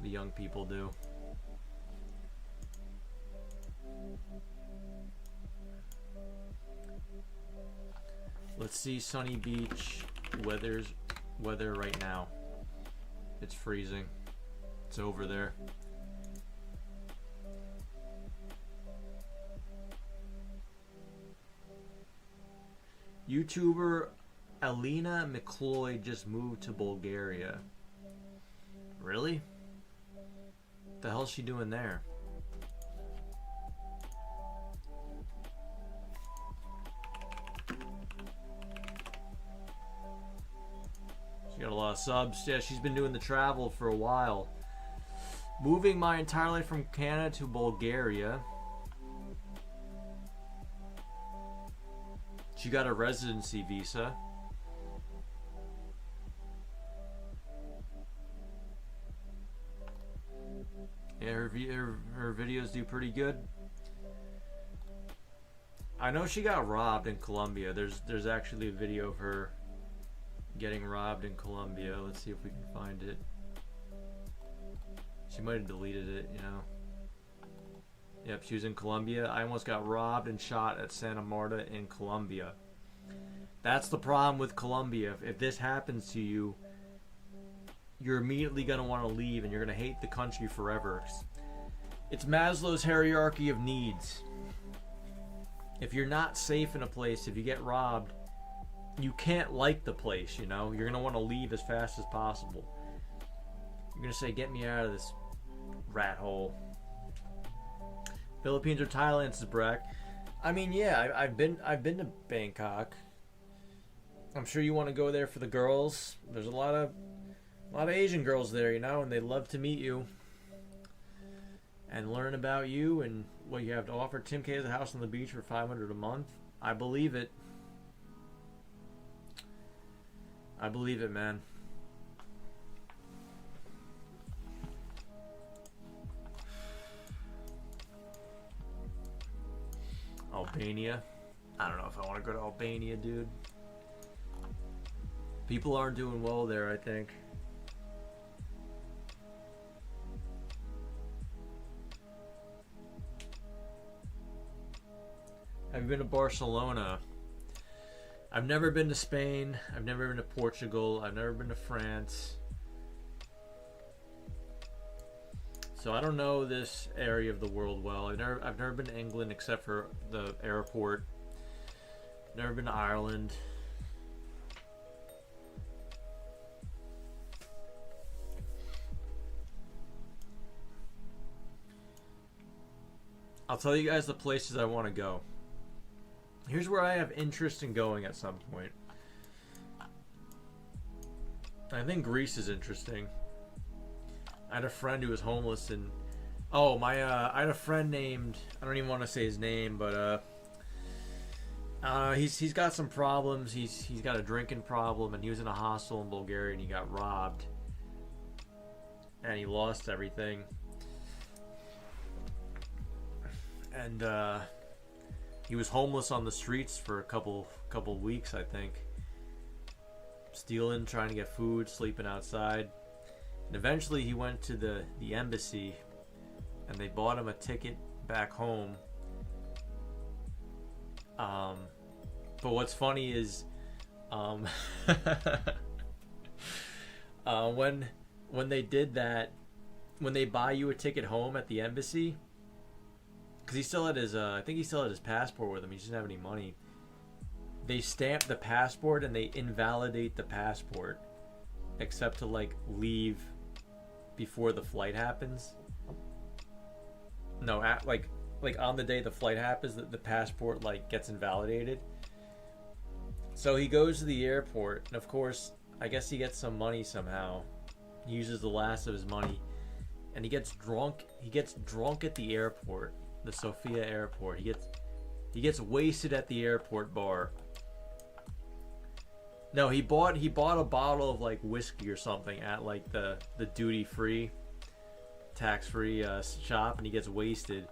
The young people do. Let's see Sunny Beach weather right now. It's freezing. It's over there. YouTuber Alina McCloy just moved to Bulgaria. Really? What the hell's she doing there? She got a lot of subs. Yeah, she's been doing the travel for a while. Moving my entire life from Canada to Bulgaria. She got a residency visa. Yeah, her videos do pretty good. I know she got robbed in Colombia. There's actually a video of her getting robbed in Colombia. Let's see if we can find it. She might have deleted it, you know. Yep, she was in Colombia. I almost got robbed and shot at Santa Marta in Colombia. That's the problem with Colombia. If this happens to you, you're immediately going to want to leave and you're going to hate the country forever. It's Maslow's hierarchy of needs. If you're not safe in a place, if you get robbed, you can't like the place, you know? You're going to want to leave as fast as possible. You're going to say, get me out of this rat hole. Philippines or Thailand, says Brack. I mean, yeah, I've been to Bangkok. I'm sure you want to go there for the girls. There's a lot of Asian girls there, you know, and they love to meet you and learn about you and what you have to offer. Tim K has a house on the beach for $500 a month. I believe it. I believe it, man. Albania. I don't know if I want to go to Albania, dude. People aren't doing well there, I think. Have you been to Barcelona? I've never been to Spain. I've never been to Portugal. I've never been to France. So I don't know this area of the world well. I've never been to England except for the airport. Never been to Ireland. I'll tell you guys the places I want to go. Here's where I have interest in going at some point. I think Greece is interesting. I had a friend who was homeless and oh my I had a friend named, I don't even want to say his name, but he's got some problems. He's got a drinking problem, and he was in a hostel in Bulgaria, and he got robbed, and he lost everything. And he was homeless on the streets for a couple weeks, I think. Stealing, trying to get food, sleeping outside. And eventually he went to the embassy, and they bought him a ticket back home. But what's funny is when they did that, when they buy you a ticket home at the embassy, because he still had his I think he still had his passport with him, he just didn't have any money. They stamp the passport and they invalidate the passport, except to like leave before the flight happens. No, like on the day the flight happens, the passport like gets invalidated. So he goes to the airport, and of course, I guess he gets some money somehow. He uses the last of his money, and he gets drunk. He gets drunk at the airport, the Sofia airport. He gets wasted at the airport bar. No, he bought a bottle of like whiskey or something at like the duty free, tax free shop, and he gets wasted,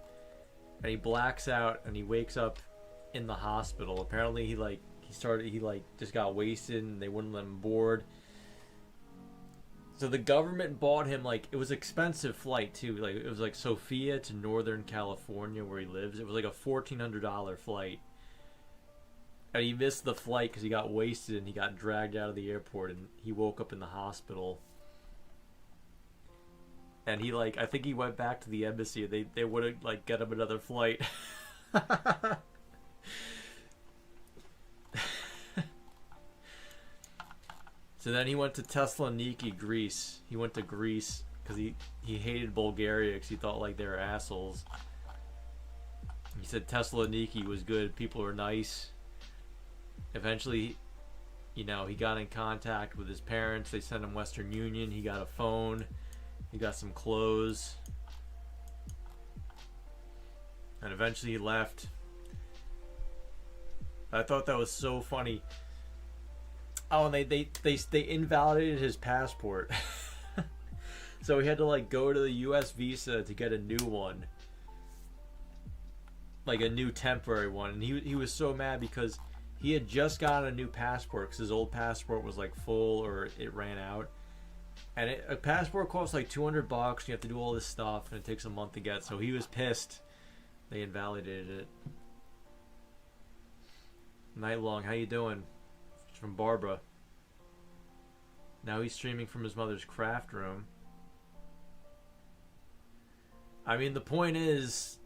and he blacks out, and he wakes up in the hospital. Apparently, he just got wasted, and they wouldn't let him board. So the government bought him, like, it was an expensive flight too. Like, it was like Sofia to Northern California where he lives. It was like a $1,400 flight. And he missed the flight because he got wasted, and he got dragged out of the airport, and he woke up in the hospital. And he, like, I think he went back to the embassy. They would have, like, get him another flight. So then he went to Thessaloniki, Greece. He went to Greece because he hated Bulgaria because he thought like they were assholes. He said Thessaloniki was good. People were nice. Eventually, he got in contact with his parents. They sent him Western Union. He got a phone. He got some clothes. And eventually he left. I thought that was so funny. Oh, and they invalidated his passport. So he had to like go to the US visa to get a new one. Like a new temporary one. And he was so mad because he had just gotten a new passport because his old passport was like full or it ran out. And a passport costs like $200. You have to do all this stuff, and it takes a month to get. So he was pissed. They invalidated it. Night long, how you doing? From Barbara. Now he's streaming from his mother's craft room. I mean, the point is,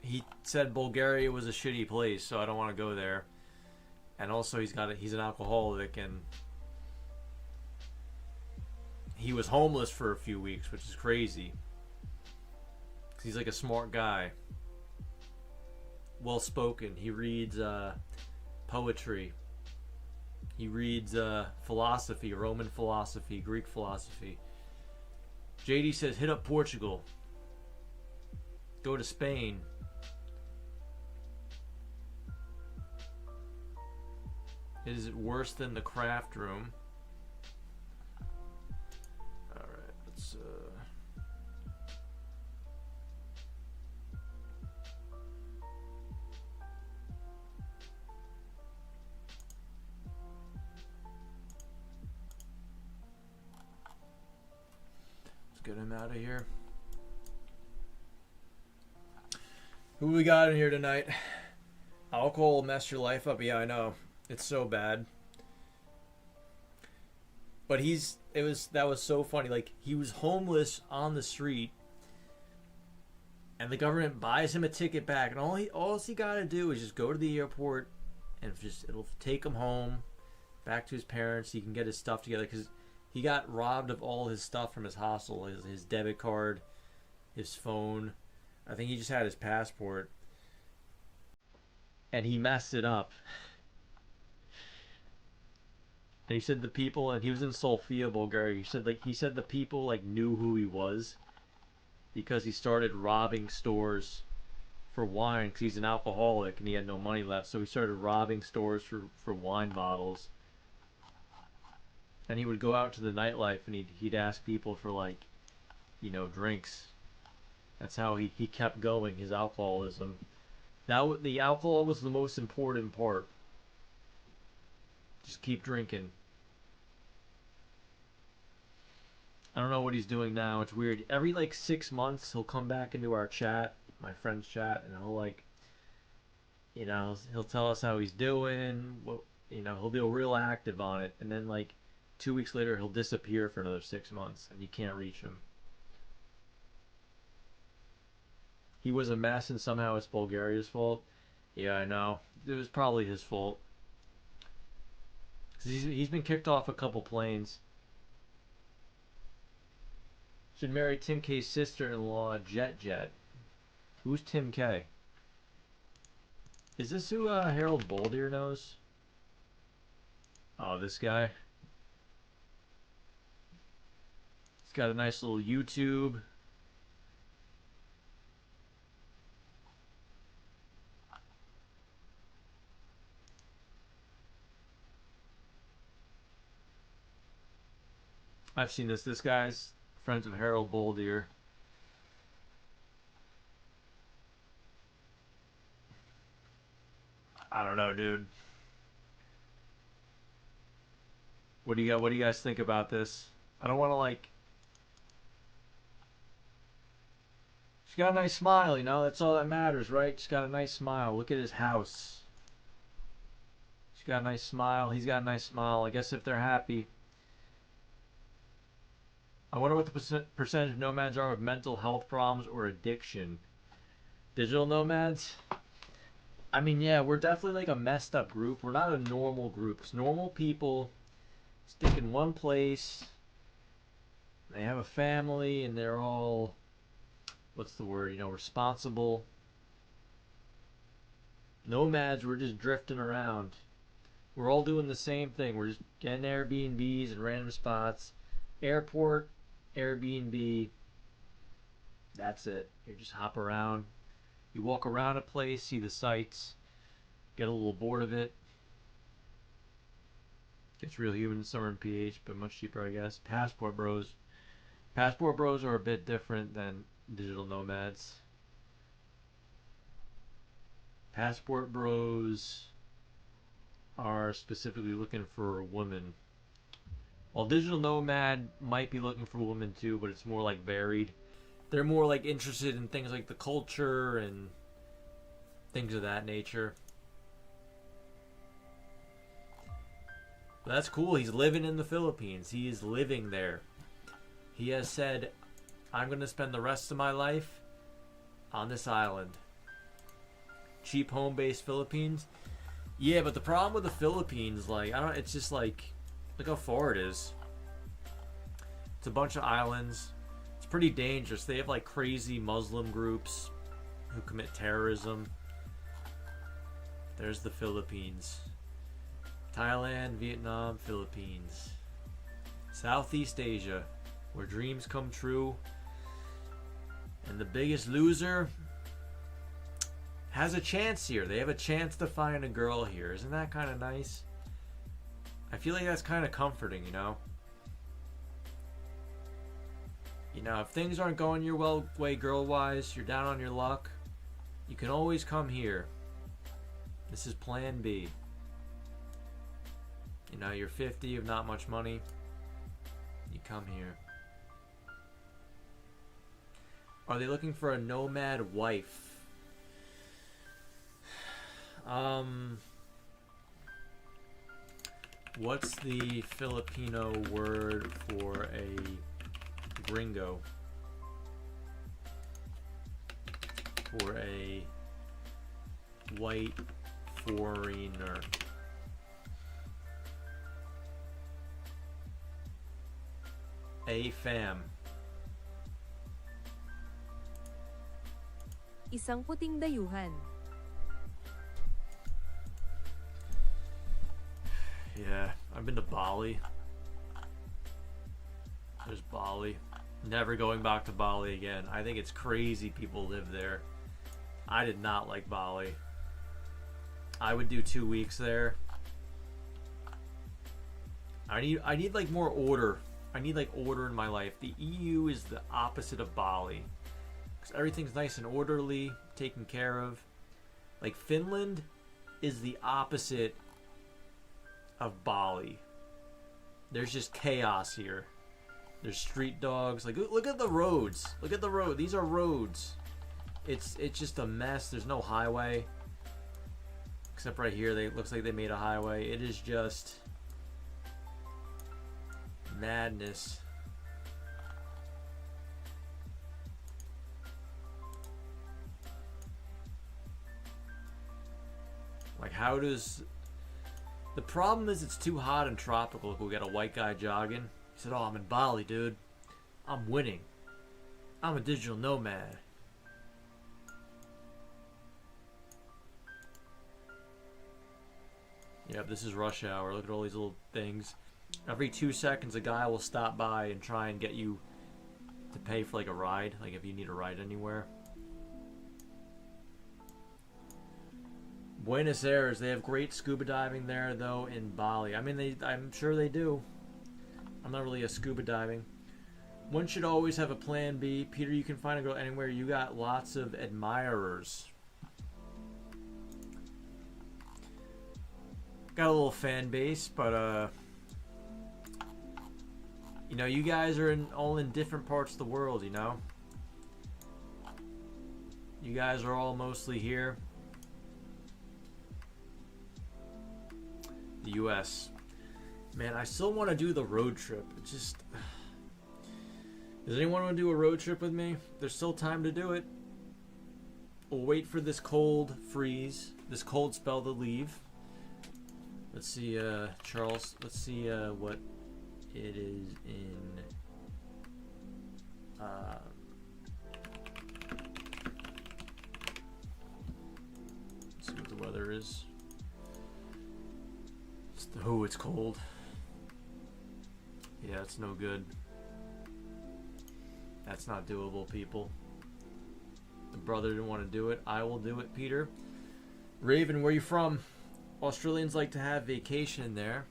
he said Bulgaria was a shitty place, so I don't want to go there. And also, he's an alcoholic, and he was homeless for a few weeks, which is crazy. 'Cause he's like a smart guy, well spoken. He reads poetry. He reads philosophy, Roman philosophy, Greek philosophy. JD says, hit up Portugal. Go to Spain. Is it worse than the craft room? Alright, let's get him out of here. Who we got in here tonight? Alcohol will mess your life up. Yeah, I know. It's so bad. But that was so funny. Like, he was homeless on the street, and the government buys him a ticket back, and all he got to do is just go to the airport, and it'll take him home, back to his parents. He can get his stuff together because he got robbed of all his stuff from his hostel, his debit card, his phone. I think he just had his passport. And he messed it up. And he said the people, and he was in Sofia, Bulgaria. He said the people like knew who he was because he started robbing stores for wine because he's an alcoholic and he had no money left. So he started robbing stores for wine bottles. And he would go out to the nightlife and he'd ask people for like, drinks. That's how he kept going, his alcoholism. The alcohol was the most important part. Just keep drinking. I don't know what he's doing now. It's weird. Every like 6 months, he'll come back into our chat, my friend's chat, and he'll like, he'll tell us how he's doing. He'll be real active on it, and then like 2 weeks later, he'll disappear for another 6 months, and you can't reach him. He was a mess, and somehow it's Bulgaria's fault. Yeah, I know. It was probably his fault. He's been kicked off a couple planes. Should marry Tim K's sister-in-law, Jet. Who's Tim K? Is this who Harold Baldier knows? Oh, this guy. He's got a nice little YouTube. I've seen this. This guy's friends with Harold Baldier. I don't know, dude. What do you guys think about this? I don't want to like. She's got a nice smile, That's all that matters, right? She's got a nice smile. Look at his house. She's got a nice smile. He's got a nice smile. I guess if they're happy. I wonder what the percentage of nomads are with mental health problems or addiction. Digital nomads? I mean, yeah, we're definitely like a messed up group. We're not a normal group. It's normal people stick in one place. They have a family and they're all, what's the word, responsible. Nomads, we're just drifting around. We're all doing the same thing. We're just getting Airbnbs and random spots. Airport, Airbnb. That's it. You just hop around. You walk around a place, see the sights, get a little bored of it. Gets real human in summer and PH, but much cheaper, I guess. Passport bros. Passport bros are a bit different than digital nomads. Passport bros are specifically looking for a woman. While digital nomad might be looking for a woman too, but it's more like varied. They're more like interested in things like the culture and things of that nature. But that's cool. He's living in the Philippines. He is living there. He has said, I'm going to spend the rest of my life on this island. Cheap home-based Philippines. Yeah, but the problem with the Philippines, it's just like, look how far it is. It's a bunch of islands. It's pretty dangerous. They have like crazy Muslim groups who commit terrorism. There's the Philippines. Thailand, Vietnam, Philippines. Southeast Asia, where dreams come true. And the Biggest Loser has a chance here. They have a chance to find a girl here. Isn't that kind of nice? I feel like that's kind of comforting, if things aren't going your way girl-wise, you're down on your luck, you can always come here. This is plan B. You're 50, you have not much money. You come here. Are they looking for a nomad wife? What's the Filipino word for a gringo? For a white foreigner. A fam. Isang puting dayuhan. Yeah, I've been to Bali. There's Bali. Never going back to Bali again. I think it's crazy people live there. I did not like Bali. I would do 2 weeks there. I need like more order. I need like order in my life. The EU is the opposite of Bali. Because everything's nice and orderly, taken care of. Like Finland is the opposite of Bali. There's just chaos here. There's street dogs. Like look at the roads. Look at the road. These are roads. It's just a mess. There's no highway. Except right here, looks like they made a highway. It is just madness. Like, how does... The problem is it's too hot and tropical. We'll get a white guy jogging. He said, oh, I'm in Bali, dude. I'm winning. I'm a digital nomad. Yep, this is rush hour. Look at all these little things. Every 2 seconds, a guy will stop by and try and get you to pay for like a ride. Like if you need a ride anywhere. Buenos Aires, they have great scuba diving there, though, in Bali. I mean, I'm sure they do. I'm not really a scuba diving. One should always have a plan B. Peter, you can find a girl anywhere. You got lots of admirers. Got a little fan base, but, you know, you guys are all in different parts of the world, you know? You guys are all mostly here. The U.S. Man, I still want to do the road trip. It just... Does anyone want to do a road trip with me? There's still time to do it. We'll wait for this cold freeze, this cold spell to leave. Let's see, Charles. Let's see what it is in... let's see what the weather is. Oh, it's cold. Yeah, it's no good. That's not doable, people. The brother didn't want to do it. I will do it, Peter. Raven, where are you from? Australians like to have vacation there.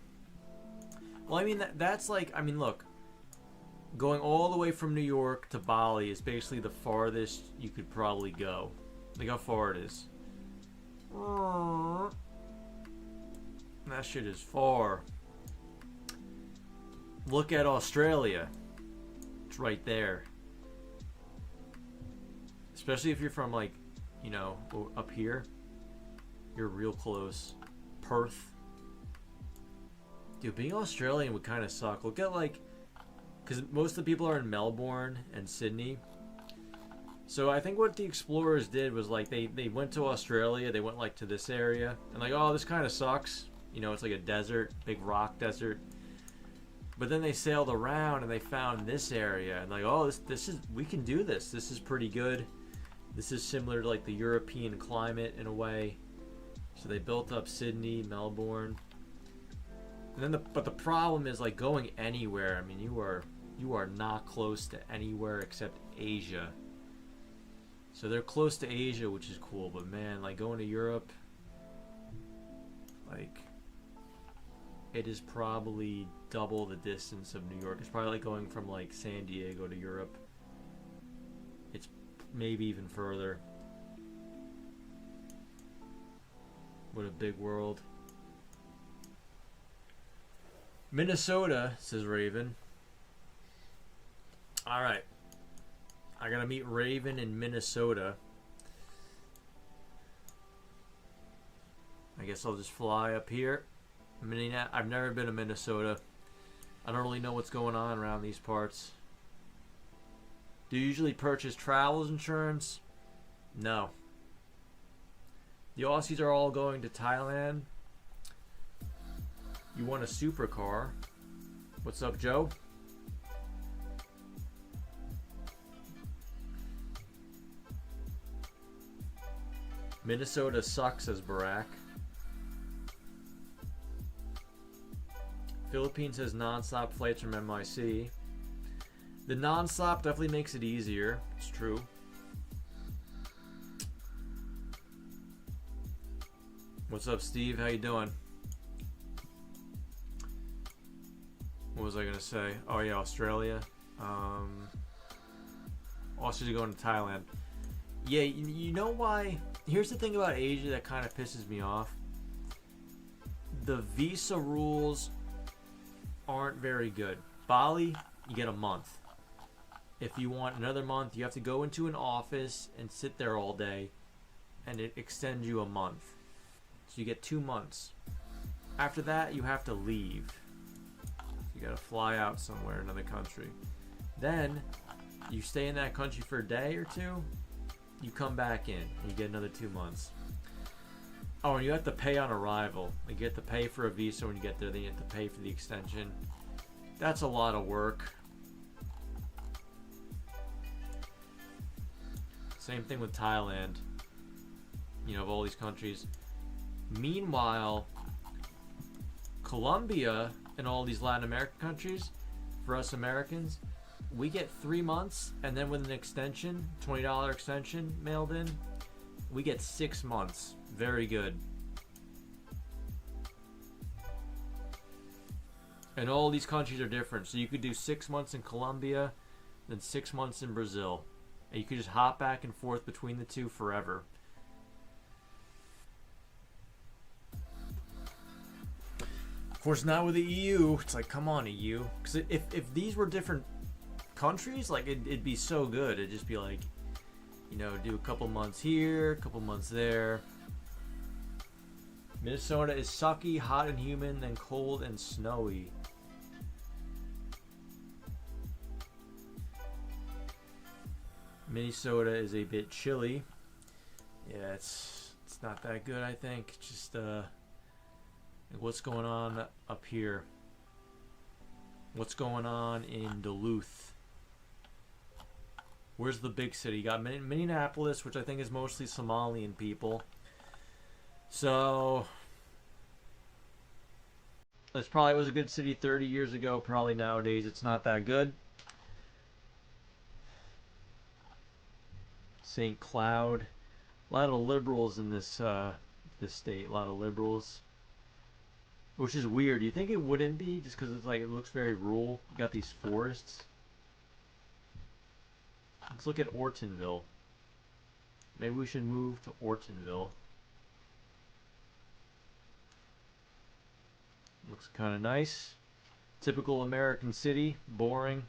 Well, I mean, that's like... I mean, look. Going all the way from New York to Bali is basically the farthest you could probably go. Look how far it is. That shit is far. Look at Australia. It's right there. Especially if you're from, like, you know, up here. You're real close. Perth. Dude, being Australian would kind of suck. Look at, like... Because most of the people are in Melbourne and Sydney. So I think what the explorers did was, like, they went to Australia. They went, like, to this area. And, like, oh, this kind of sucks. You know, it's like a desert, big rock desert. But then they sailed around and they found this area. And like, oh, this is, we can do this. This is pretty good. This is similar to like the European climate in a way. So they built up Sydney, Melbourne. And then but the problem is like going anywhere. I mean, you are not close to anywhere except Asia. So they're close to Asia, which is cool. But man, like going to Europe, like... It is probably double the distance of New York. It's probably like going from like San Diego to Europe. It's maybe even further. What a big world. Minnesota, says Raven. Alright. I gotta meet Raven in Minnesota. I guess I'll just fly up here. I've never been to Minnesota. I don't really know what's going on around these parts. Do you usually purchase travel insurance? No. The Aussies are all going to Thailand. You want a supercar? What's up, Joe? Minnesota sucks, says Barack. Philippines has non-stop flights from NYC. The non-stop definitely makes it easier. It's true. What's up, Steve? How you doing? What was I gonna say? Oh yeah, Australia. Australia going to Thailand. Yeah, you know why? Here's the thing about Asia that kind of pisses me off. The visa rules aren't very good. Bali, you get a month. If you want another month, you have to go into an office and sit there all day, and it extends you a month. So you get 2 months. After that, you have to leave. You gotta fly out somewhere, another country. Then, you stay in that country for a day or two, you come back in, and you get another 2 months. Oh, and you have to pay on arrival. Like, you have to pay for a visa when you get there, then you have to pay for the extension. That's a lot of work. Same thing with Thailand. You know, of all these countries. Meanwhile, Colombia and all these Latin American countries, for us Americans, we get 3 months, and then with an extension, $20 extension mailed in, we get 6 months. Very good. And all these countries are different. So you could do 6 months in Colombia, then 6 months in Brazil. And you could just hop back and forth between the two forever. Of course, not with the EU. It's like, come on, EU. Because if these were different countries, like, it'd be so good. It'd just be like, you know, do a couple months here, a couple months there. Minnesota is sucky, hot and humid, then cold and snowy. Minnesota is a bit chilly. Yeah, it's not that good, I think. Just what's going on up here? What's going on in Duluth? Where's the big city? You got Minneapolis, which I think is mostly Somalian people. So this probably was a good city 30 years ago. Probably nowadays it's not that good. St. Cloud. A lot of liberals in this state. A lot of liberals. Which is weird. You think it wouldn't be just because it's like it looks very rural. You got these forests. Let's look at Ortonville. Maybe we should move to Ortonville. Looks kind of nice. Typical American city. Boring.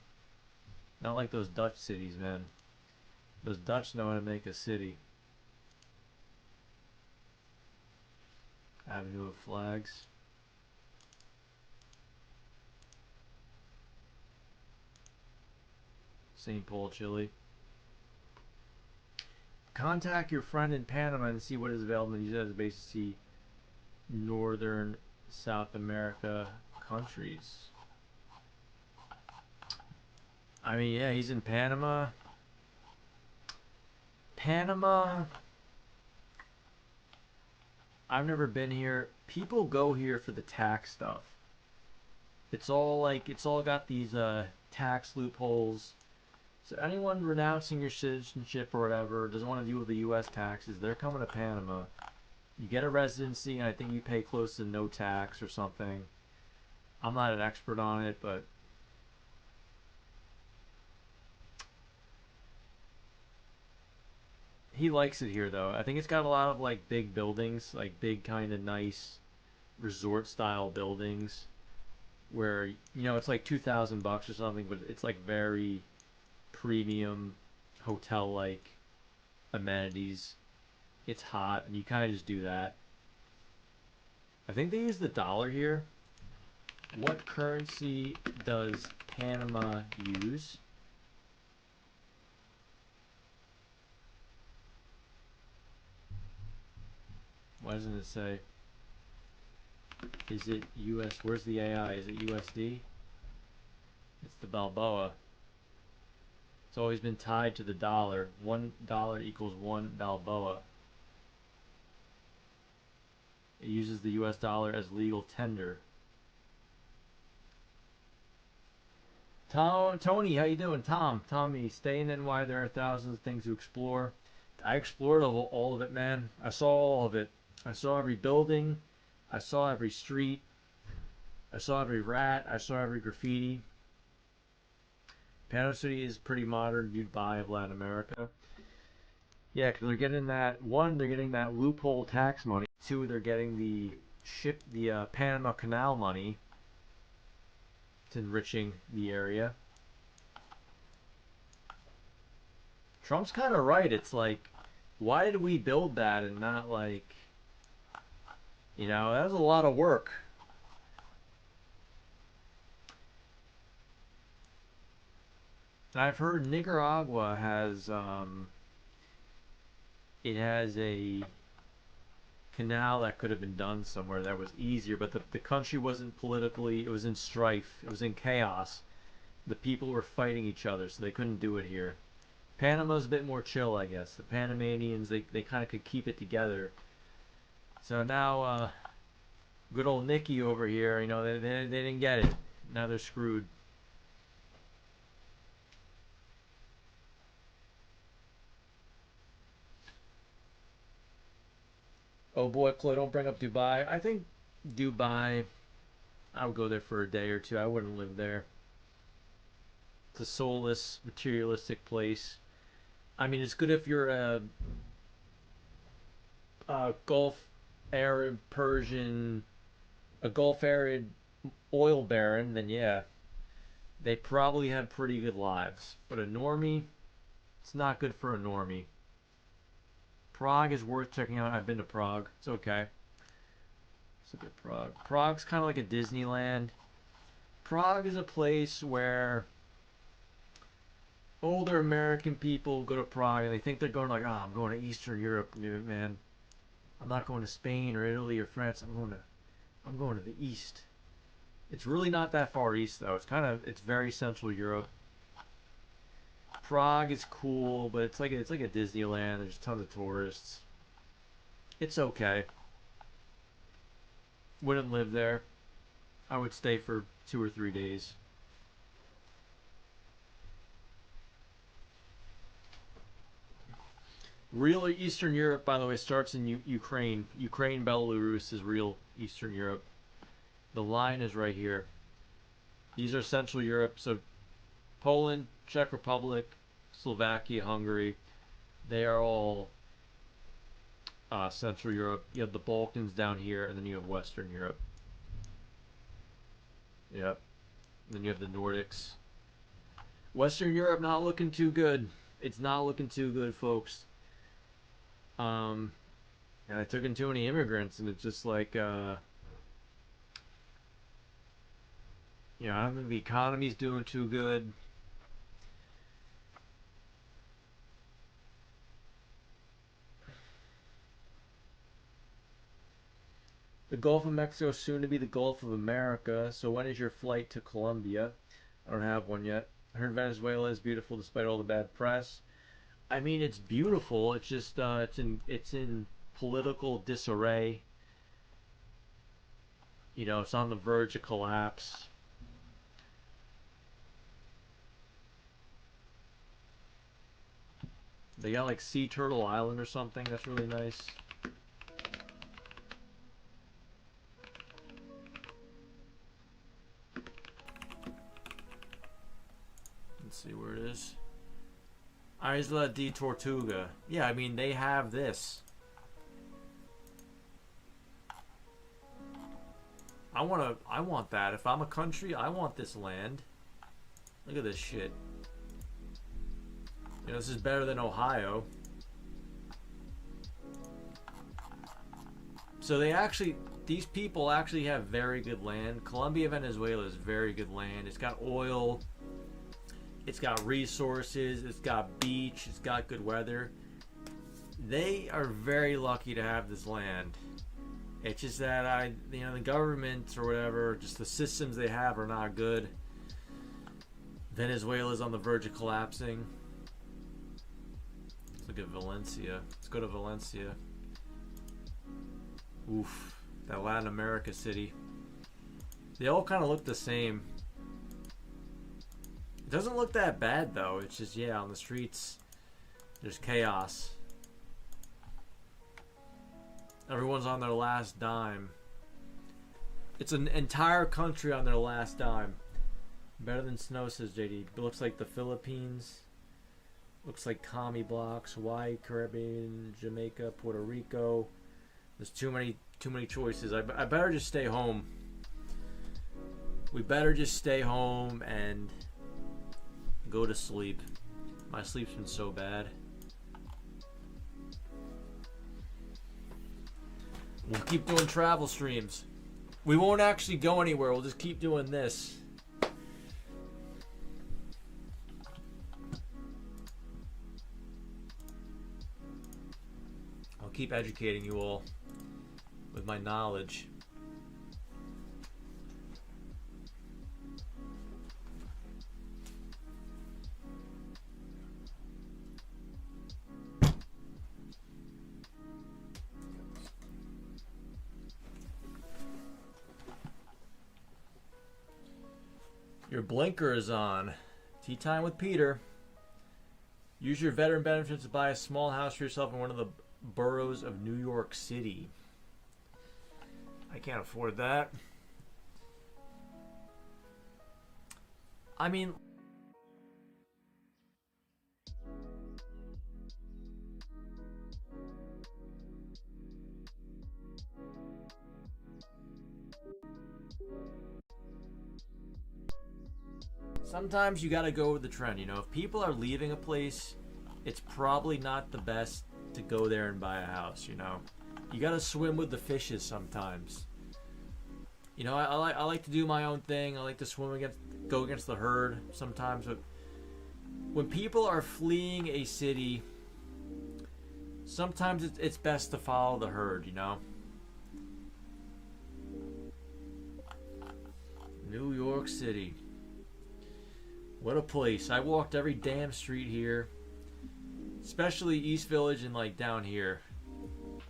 Not like those Dutch cities, man. Those Dutch know how to make a city. Avenue of Flags. St. Paul, Chile. Contact your friend in Panama and see what is available. Use that as a basis to see Northern South America countries. I mean, yeah, he's in Panama. Panama. I've never been here. People go here for the tax stuff. It's all got these tax loopholes. So anyone renouncing your citizenship or whatever, doesn't want to deal with the U.S. taxes, they're coming to Panama. You get a residency, and I think you pay close to no tax or something. I'm not an expert on it, but he likes it here, though. I think it's got a lot of like big buildings, like big kind of nice resort-style buildings, where it's like $2,000 or something, but it's like very premium hotel-like amenities. It's hot, and you kind of just do that. I think they use the dollar here. What currency does Panama use? Why doesn't it say? Is it US? Where's the AI? Is it USD? It's the Balboa. It's always been tied to the dollar. $1 equals 1 Balboa. It uses the US dollar as legal tender. Tony, how you doing? Tommy, stay in NY. There are thousands of things to explore. I explored all of it, man. I saw all of it. I saw every building. I saw every street. I saw every rat. I saw every graffiti. Panama City is pretty modern Dubai of Latin America. Yeah, because they're getting that one. They're getting that loophole tax money. Two, they're getting the Panama Canal money. It's enriching the area. Trump's kind of right. It's like, why did we build that and not like, that was a lot of work. And I've heard Nicaragua has it has a canal that could have been done somewhere that was easier, but the country wasn't politically, it was in strife, it was in chaos. The people were fighting each other, so they couldn't do it here. Panama's a bit more chill, I guess. The Panamanians, they kind of could keep it together. So now, good old Nicky over here, they didn't get it. Now they're screwed. Oh boy, Chloe, don't bring up Dubai. I think Dubai, I would go there for a day or two. I wouldn't live there. It's a soulless, materialistic place. I mean, it's good if you're a Gulf Arab, Persian, a Gulf Arab oil baron, then yeah, they probably had pretty good lives. But a normie, it's not good for a normie. Prague is worth checking out. I've been to Prague. It's okay. Let's look at Prague. Prague's kind of like a Disneyland. Prague is a place where older American people go to Prague and they think they're going like, I'm going to Eastern Europe, man. I'm not going to Spain or Italy or France. I'm going to the East. It's really not that far east though. It's very Central Europe. Prague is cool, but it's like a Disneyland. There's tons of tourists. It's okay. Wouldn't live there. I would stay for 2 or 3 days. Real Eastern Europe, by the way, starts in Ukraine. Ukraine, Belarus is real Eastern Europe. The line is right here. These are Central Europe. So Poland, Czech Republic, Slovakia, Hungary, they are all Central Europe. You have the Balkans down here, and then you have Western Europe. Yep. And then you have the Nordics. Western Europe not looking too good. It's not looking too good, folks. And I took in too many immigrants, and it's just like, I don't think the economy's doing too good. The Gulf of Mexico is soon to be the Gulf of America. So when is your flight to Colombia? I don't have one yet. I heard Venezuela is beautiful despite all the bad press. I mean, it's beautiful. It's just it's in political disarray. It's on the verge of collapse. They got like Sea Turtle Island or something. That's really nice. Let's see where it is. Isla de Tortuga. Yeah, I mean, they have this. I want that. If I'm a country, I want this land. Look at this shit. This is better than Ohio. So these people actually have very good land. Colombia, Venezuela is very good land. It's got oil. It's got resources. It's got beach. It's got good weather. They are very lucky to have this land. It's just that the government or whatever, just the systems they have are not good. Venezuela's on the verge of collapsing. Let's look at Valencia. Let's go to Valencia. Oof, that Latin America city. They all kind of look the same. It doesn't look that bad though. It's just, yeah, on the streets there's chaos. Everyone's on their last dime. It's an entire country on their last dime. Better than snow, says JD. It looks like the Philippines. Looks like commie blocks. Hawaii, Caribbean, Jamaica, Puerto Rico. There's too many choices. I better just stay home. We better just stay home and go to sleep. My sleep's been so bad. We'll keep doing travel streams. We won't actually go anywhere. We'll just keep doing this. I'll keep educating you all with my knowledge. Your blinker is on. Tea time with Peter. Use your veteran benefits to buy a small house for yourself in one of the boroughs of New York City. I can't afford that. I mean, sometimes you gotta go with the trend, you know. If people are leaving a place, it's probably not the best to go there and buy a house, you know. You gotta swim with the fishes sometimes. You know, I like to do my own thing. I like to go against the herd sometimes. But when people are fleeing a city, sometimes it's best to follow the herd, you know. New York City. What a place. I walked every damn street here. Especially East Village and like down here.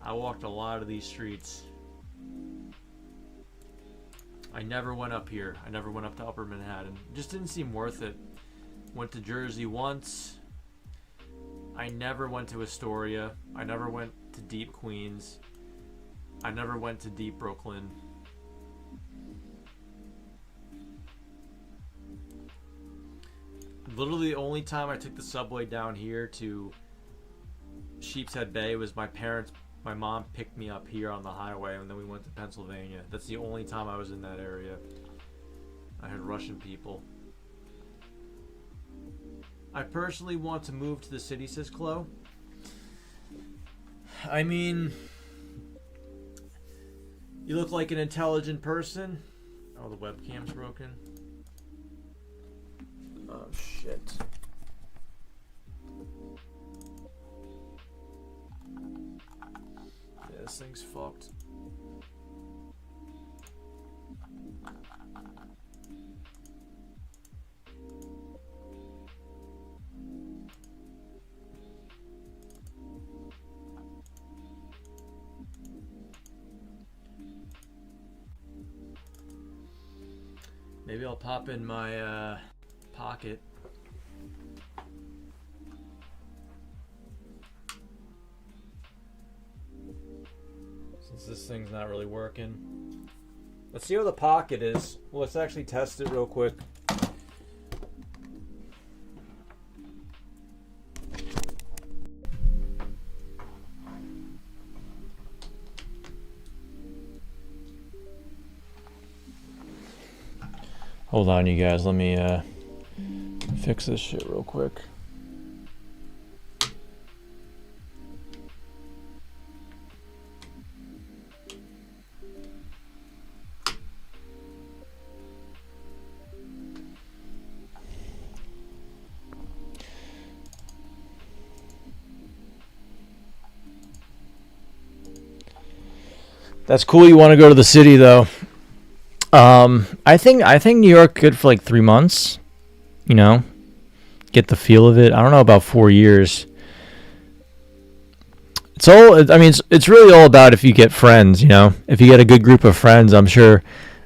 I walked a lot of these streets. I never went up here. I never went up to Upper Manhattan. It just didn't seem worth it. Went to Jersey once. I never went to Astoria. I never went to Deep Queens. I never went to Deep Brooklyn. Literally the only time I took the subway down here to Sheepshead Bay was my mom picked me up here on the highway, and then we went to Pennsylvania. That's the only time I was in that area. I had Russian people. I personally want to move to the city, says Chloe. I mean, you look like an intelligent person. Oh, the webcam's broken. Oh, shit. Yeah, this thing's fucked. Maybe I'll pop in my pocket. Since this thing's not really working. Let's see how the pocket is. Well, let's actually test it real quick. Hold on, you guys. Let me fix this shit real quick. That's cool. You want to go to the city, though. I think New York good for like 3 months. You know, get the feel of it. I don't know about 4 years. It's all. I mean, it's really all about if you get friends. You know, if you get a good group of friends, I'm sure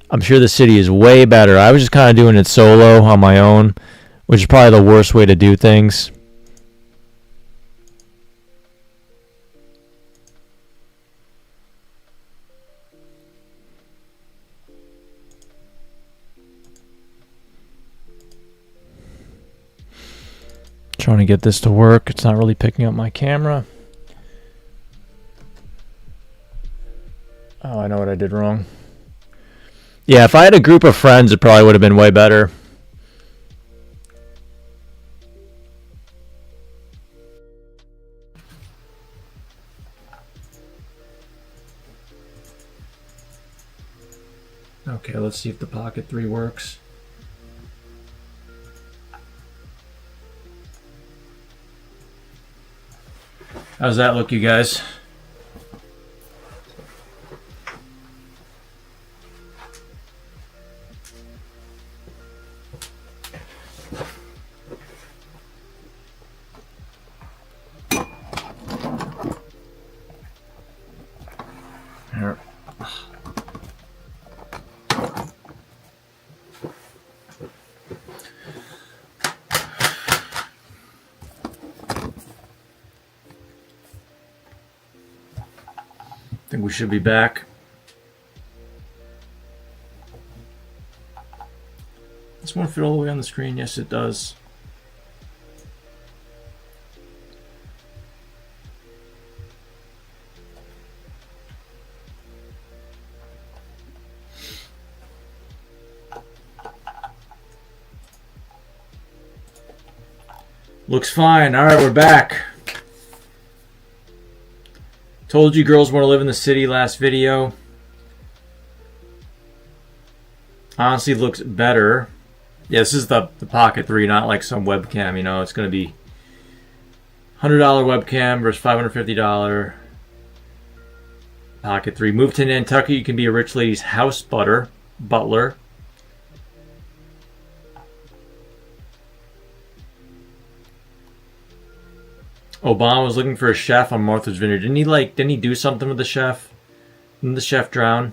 the city is way better. I was just kind of doing it solo on my own which is probably the worst way to do things. Trying to get this to work. It's not really picking up my camera. Oh, I know what I did wrong. Yeah, if I had a group of friends, it probably would have been way better. Okay, let's see if the Pocket 3 works. How's that look, you guys? Here. I think we should be back. This won't fit all the way on the screen. Yes, it does. Looks fine. All right, we're back. Told you girls want to live in the city last video. Honestly, looks better. Yeah, this is the Pocket 3, not like some webcam, you know. It's going to be $100 webcam versus $550 Pocket 3. Move to Nantucket, you can be a rich lady's house butler. Obama was looking for a chef on Martha's Vineyard. Didn't he do something with the chef? Didn't the chef drown?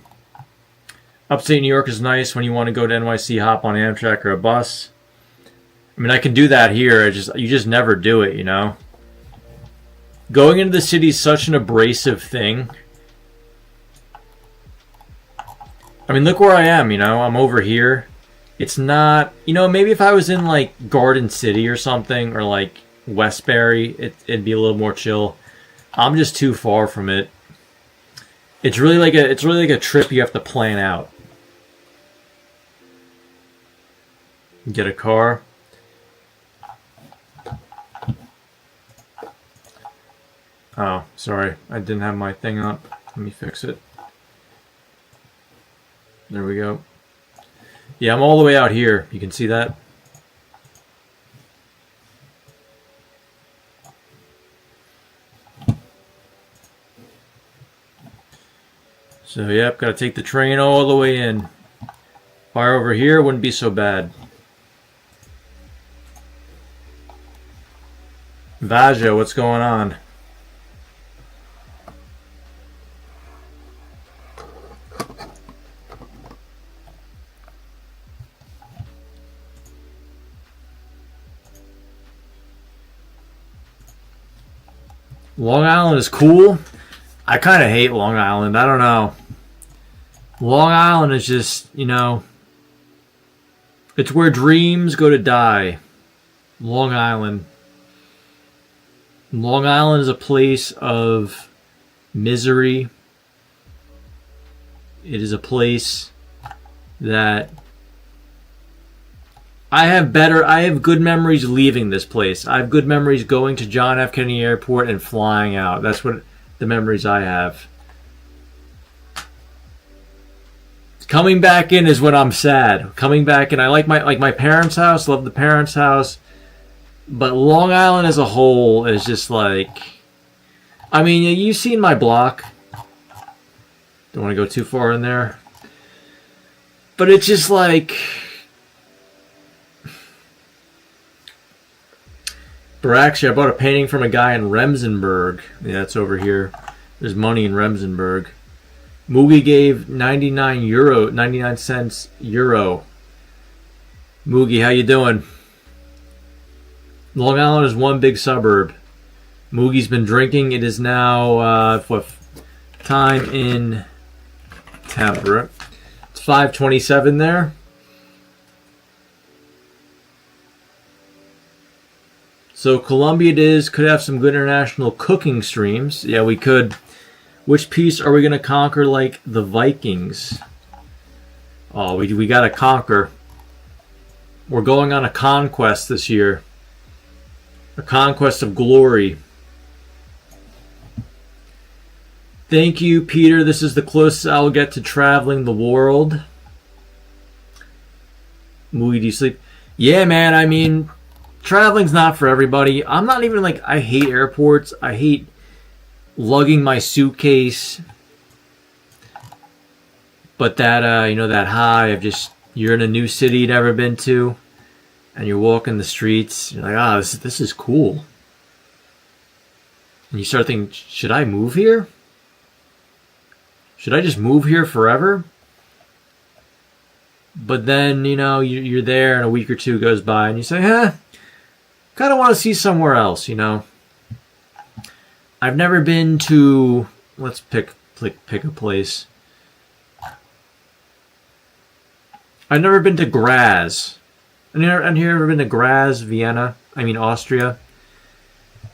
Upstate New York is nice when you want to go to NYC, hop on Amtrak or a bus. I mean, I can do that here. You just never do it, you know? Going into the city is such an abrasive thing. I mean, look where I am, you know? I'm over here. It's not... You know, maybe if I was in, like, Garden City or something, or, like, Westbury, it'd be a little more chill. I'm just too far from it. It's really like a trip you have to plan out. Get a car. Oh, sorry. I didn't have my thing up. Let me fix it. There we go. Yeah, I'm all the way out here. You can see that? So, yep, got to take the train all the way in. Fire over here wouldn't be so bad. Vaja, what's going on? Long Island is cool. I kind of hate Long Island. I don't know. Long Island is just, you know, it's where dreams go to die. Long Island. Long Island is a place of misery. It is a place that I have good memories leaving this place. I have good memories going to John F. Kennedy Airport and flying out. That's what the memories I have. Coming back in is when I'm sad. Coming back in, I like my parents' house, love the parents' house. But Long Island as a whole is just like... I mean, you've seen my block. Don't want to go too far in there. But it's just like... Actually, I bought a painting from a guy in Remsenburg. Yeah, that's over here. There's money in Remsenburg. Moogie gave 99 cents euro. Moogie, how you doing? Long Island is one big suburb. Moogie's been drinking. It is now what time in temperate? It's 5:27 there. So Colombia it is. Could have some good international cooking streams. Yeah, we could. Which piece are we going to conquer like the Vikings? Oh, we got to conquer. We're going on a conquest this year. A conquest of glory. Thank you, Peter. This is the closest I'll get to traveling the world. Movie, do you sleep? Yeah, man. I mean, traveling's not for everybody. I'm not even like, I hate airports. I hate lugging my suitcase. But that, that high of just, you're in a new city you've never been to, and you're walking the streets. You're like, this is cool. And you start thinking, should I move here? Should I just move here forever? But then, you're there and a week or two goes by and you say, kind of want to see somewhere else, I've never been to, let's pick a place. I've never been to Graz. Have you ever been to Graz, Vienna? Austria?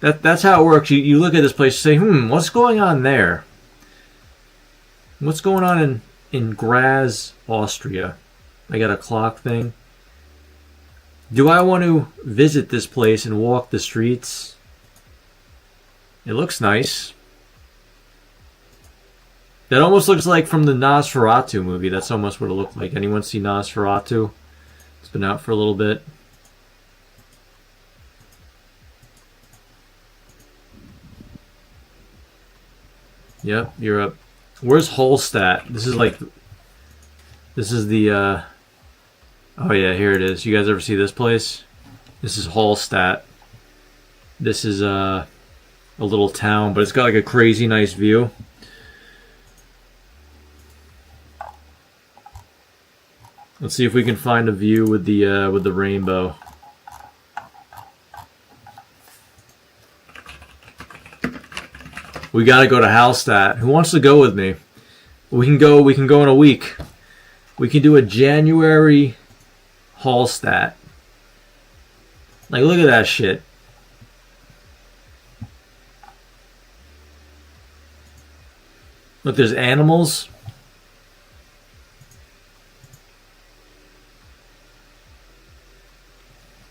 That's how it works. You look at this place and say, what's going on there? What's going on in Graz, Austria? I got a clock thing. Do I want to visit this place and walk the streets? It looks nice. That almost looks like from the Nosferatu movie. That's almost what it looked like. Anyone see Nosferatu? It's been out for a little bit. Yep, Europe. Where's Holstadt? This is the, oh yeah, here it is. You guys ever see this place? This is Holstadt. This is a little town, but it's got like a crazy nice view. Let's see if we can find a view with the rainbow. We gotta go to Hallstatt. Who wants to go with me? We can go in a week. We can do a January Hallstatt. Like, look at that shit. Look, there's animals.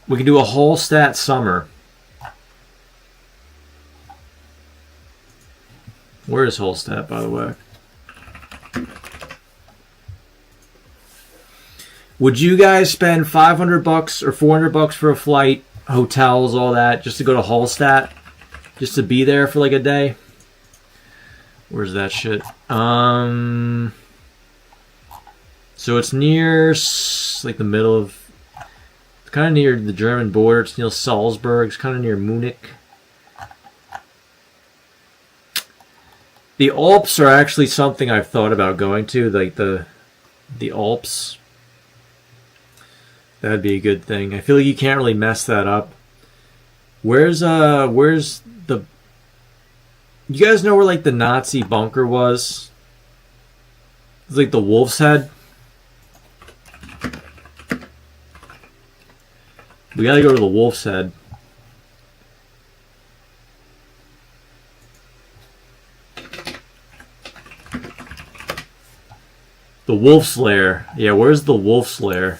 We can do a Hallstatt summer. Where is Hallstatt, by the way? Would you guys spend $500 or $400 for a flight, hotels, all that, just to go to Hallstatt? Just to be there for like a day? Where's that shit? So it's near, like the middle of, it's kind of near the German border. It's near Salzburg. It's kind of near Munich. The Alps are actually something I've thought about going to, like the Alps. That'd be a good thing. I feel like you can't really mess that up. Where's the... You guys know where like the Nazi bunker was? It's like the Wolf's Head. We gotta go to the Wolf's Head. The Wolf's Lair. Yeah, where's the Wolf's Lair?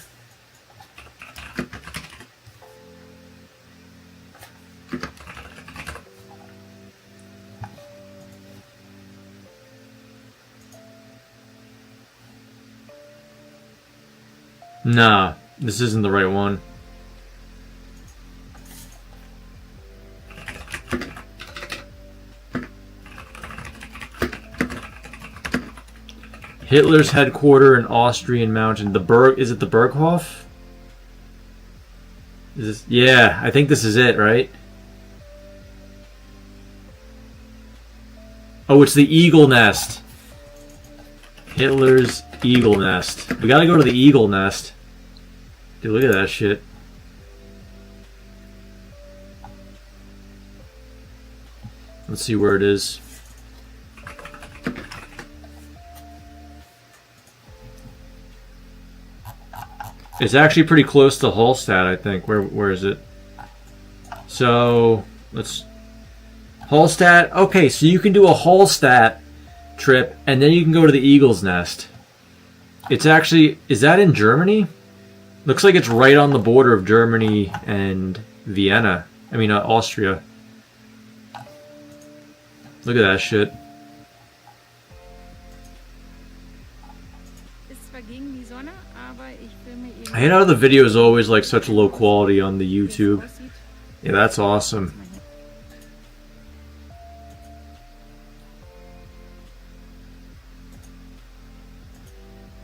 Nah, this isn't the right one. Hitler's headquarters in Austrian mountain. Is it the Berghof? Is this? Yeah, I think this is it, right? Oh, it's the Eagle Nest. Hitler's Eagle Nest. We gotta go to the Eagle Nest. Dude, look at that shit. Let's see where it is. It's actually pretty close to Hallstatt, I think. Where is it? So let's Hallstatt. Okay, so you can do a Hallstatt trip, and then you can go to the Eagle's Nest. It's actually, is that in Germany? Looks like it's right on the border of Germany and Vienna. I mean, Austria. Look at that shit. I hate how the video is always like such low quality on the YouTube. Yeah, that's awesome.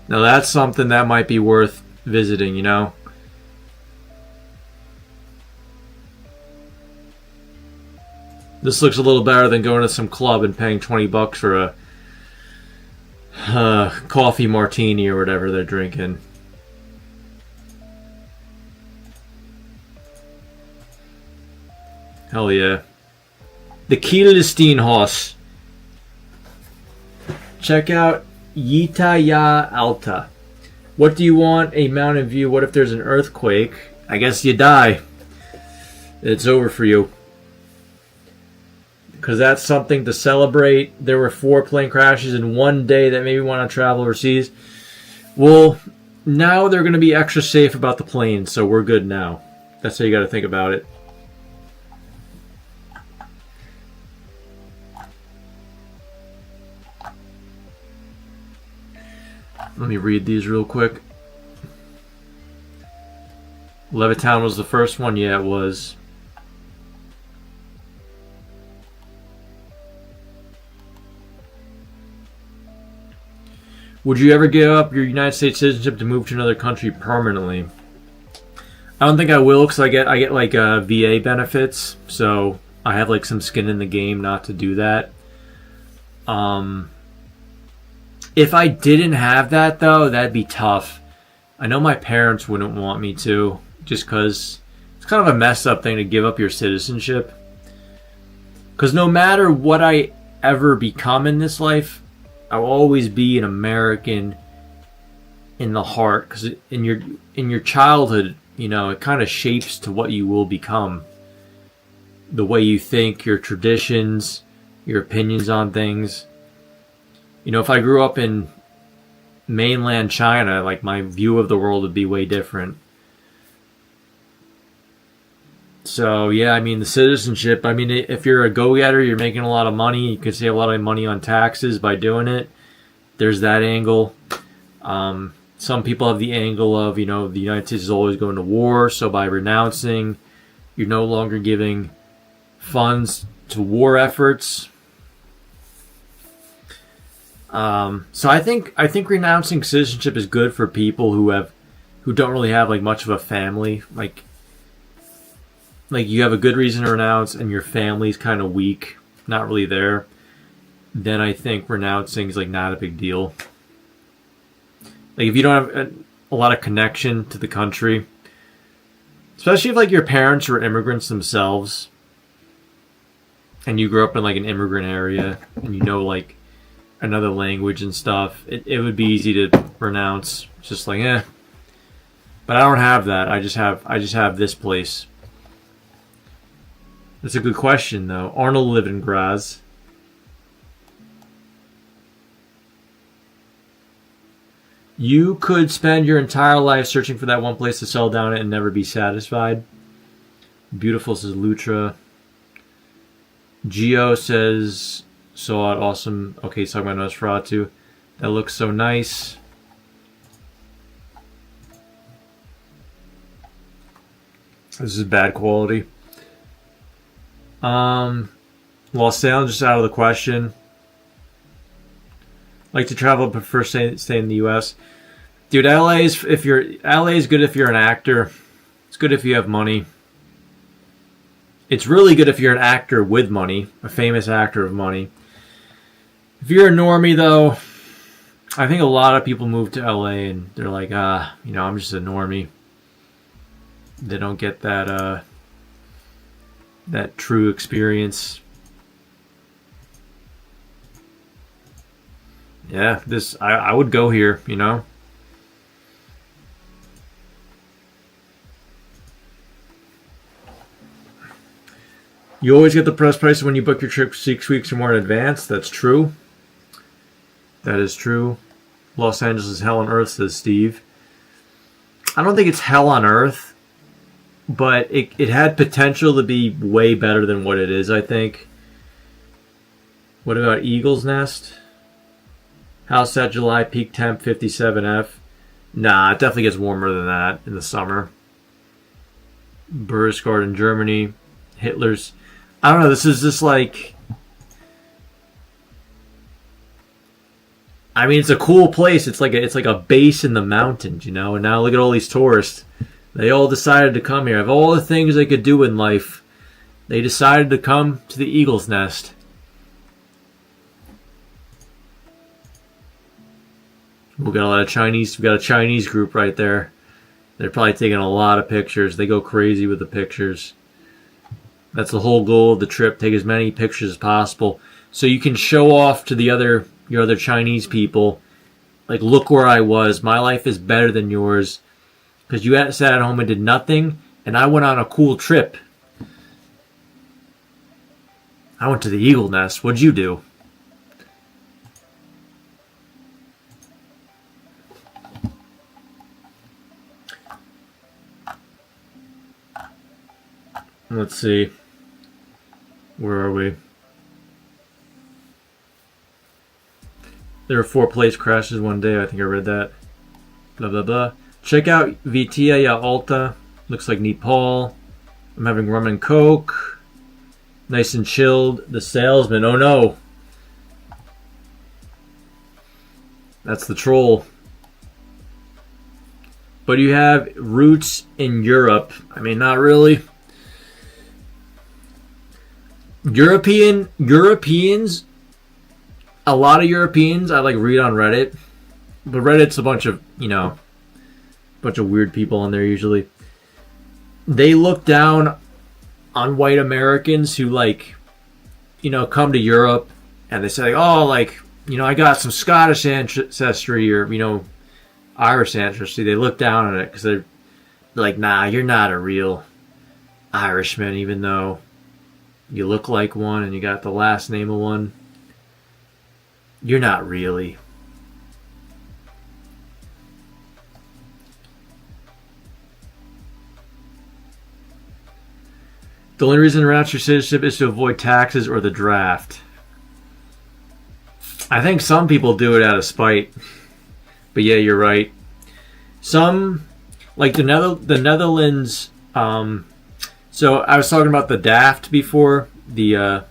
Now that's something that might be worth visiting, you know? This looks a little better than going to some club and paying $20 for a coffee martini or whatever they're drinking. Hell yeah. The Kielsteinhaus. Check out Yitaya Alta. What do you want? A mountain view. What if there's an earthquake? I guess you die. It's over for you. Because that's something to celebrate. There were 4 plane crashes in one day that made me want to travel overseas. Well, now they're going to be extra safe about the planes, so we're good now. That's how you got to think about it. Let me read these real quick. Levittown was the first one. Yeah, it was. Would you ever give up your United States citizenship to move to another country permanently? I don't think I will, because I get like VA benefits, so I have like some skin in the game not to do that. If I didn't have that, though, that'd be tough. I know my parents wouldn't want me to, just because it's kind of a messed up thing to give up your citizenship. Because no matter what I ever become in this life, I'll always be an American in the heart. Because in your childhood, you know, it kind of shapes to what you will become. The way you think, your traditions, your opinions on things. You know, if I grew up in mainland China, like my view of the world would be way different. So, yeah, I mean, the citizenship, I mean, if you're a go-getter, you're making a lot of money, you can save a lot of money on taxes by doing it. There's that angle. Some people have the angle of, you know, the United States is always going to war, so by renouncing, you're no longer giving funds to war efforts. So I think renouncing citizenship is good for people who don't really have like much of a family. Like you have a good reason to renounce and your family's kind of weak, not really there. Then I think renouncing is like not a big deal. Like if you don't have a lot of connection to the country, especially if like your parents were immigrants themselves, and you grew up in like an immigrant area, and you know like another language and stuff, it would be easy to renounce. It's just like, eh. But I don't have that. I just have this place. That's a good question, though. Arnold lived in Graz. You could spend your entire life searching for that one place to settle down at and never be satisfied. Beautiful, says Lutra. Geo says, saw it, awesome. Okay, he's talking about Nosferatu. That looks so nice. This is bad quality. Los Angeles just out of the question. Like to travel, prefer stay in the U.S. Dude, LA is good if you're an actor. It's good if you have money. It's really good if you're an actor with money, a famous actor of money. If you're a normie, though, I think a lot of people move to LA and they're like, I'm just a normie. They don't get that true experience. Yeah, I would go here, you know. You always get the best price when you book your trip 6 weeks or more in advance. That's true. That is true. Los Angeles is hell on earth, says Steve. I don't think it's hell on earth, but it had potential to be way better than what it is, I think. What about Eagle's Nest? House at July, peak temp 57F. Nah, it definitely gets warmer than that in the summer. Burrisgard in Germany. Hitler's. I don't know, this is just like... I mean, it's a cool place. It's like a base in the mountains, you know? And now look at all these tourists. They all decided to come here. Of all the things they could do in life, they decided to come to the Eagle's Nest. We got a lot of Chinese. We got a Chinese group right there. They're probably taking a lot of pictures. They go crazy with the pictures. That's the whole goal of the trip. Take as many pictures as possible, so you can show off to your other Chinese people. Like, look where I was. My life is better than yours, because you sat at home and did nothing, and I went on a cool trip. I went to the Eagle Nest. What'd you do? Let's see. Where are we? There were 4 place crashes one day. I think I read that. Blah, blah, blah. Check out Vitia Alta. Looks like Nepal. I'm having rum and coke. Nice and chilled. The salesman. Oh no. That's the troll. But you have roots in Europe. I mean, not really. Europeans, a lot of Europeans I like read on Reddit, but Reddit's a bunch of weird people on there usually. They look down on white Americans who come to Europe, and they say, oh, I got some Scottish ancestry or Irish ancestry. They look down on it because they're like, nah, you're not a real Irishman, even though you look like one and you got the last name of one. You're not really. The only reason to renounce your citizenship is to avoid taxes or the draft. I think some people do it out of spite. But yeah, you're right. Some, like the Netherlands... So I was talking about the DAFT before, the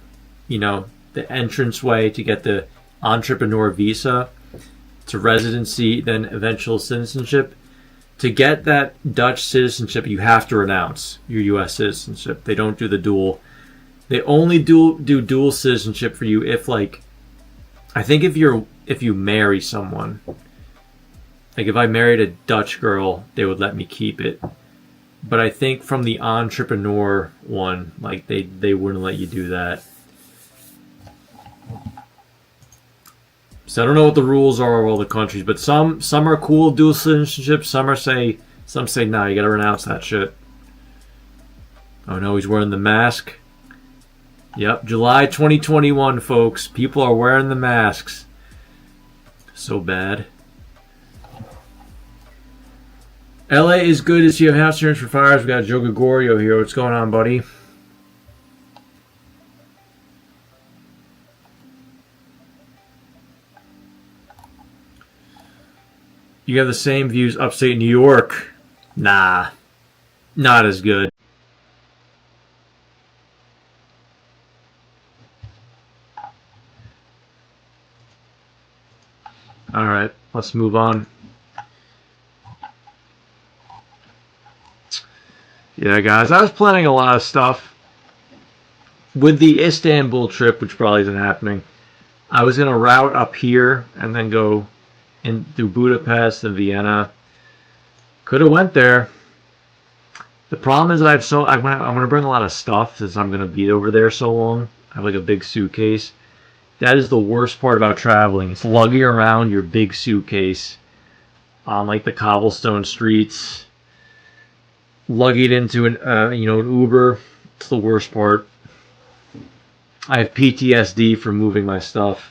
entrance way to get the entrepreneur visa to residency, then eventual citizenship. To get that Dutch citizenship, you have to renounce your U.S. citizenship. They don't do the dual. They only do dual citizenship for you if, I think if you marry someone. Like if I married a Dutch girl, they would let me keep it. But I think from the entrepreneur one, they wouldn't let you do that. So I don't know what the rules are of all the countries, but some are cool dual citizenship. Some say nah, you gotta renounce that shit. Oh no, he's wearing the mask. Yep, July 2021, folks. People are wearing the masks. So bad. LA is good as you have house insurance for fires. We got Joe Gregorio here. What's going on, buddy? You have the same views upstate New York. Nah, not as good. All right, let's move on. Yeah, guys, I was planning a lot of stuff with the Istanbul trip, which probably isn't happening. I was going to route up here and then go in through Budapest and Vienna. Could have went there. The problem is that I'm going to bring a lot of stuff since I'm going to be over there so long. I have a big suitcase. That is the worst part about traveling. It's lugging around your big suitcase on like the cobblestone streets, lug it into an an Uber. It's the worst part. I have PTSD from moving my stuff.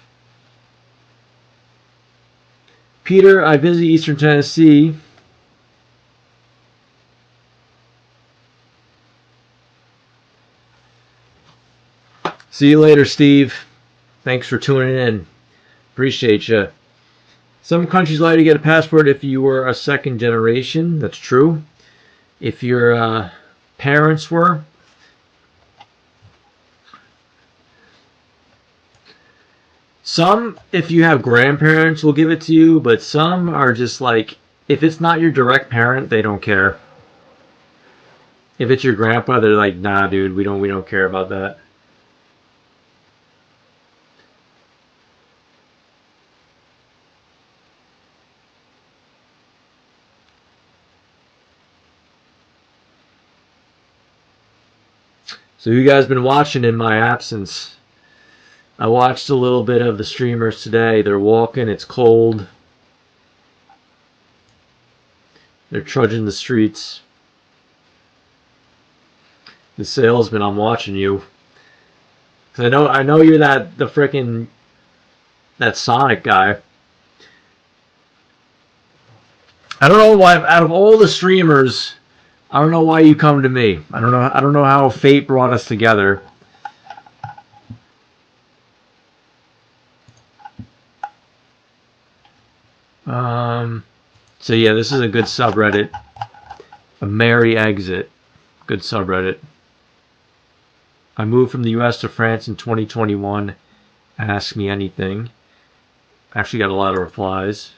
Peter, I visit Eastern Tennessee. See you later, Steve. Thanks for tuning in. Appreciate you. Some countries allow you to get a passport if you were a second generation. That's true. If your parents were. Some, if you have grandparents, will give it to you, but some are just like, if it's not your direct parent, they don't care. If it's your grandpa, they're like, nah, dude, we don't care about that. So you guys been watching in my absence. I watched a little bit of the streamers today. They're walking, it's cold. They're trudging the streets. The salesman, I'm watching you. 'Cause I know you're that Sonic guy. I don't know why out of all the streamers, I don't know why you come to me. I don't know how fate brought us together. So yeah, this is a good subreddit. A merry exit. Good subreddit. I moved from the US to France in 2021. Ask me anything. Actually got a lot of replies.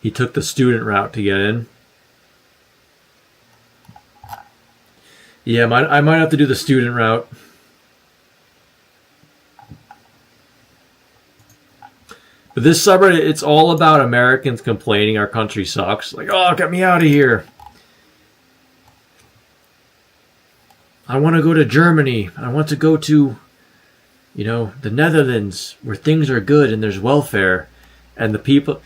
He took the student route to get in. Yeah, I might have to do the student route. But this subreddit, it's all about Americans complaining our country sucks. Like, oh, get me out of here. I want to go to Germany. I want to go to, the Netherlands where things are good and there's welfare. And the people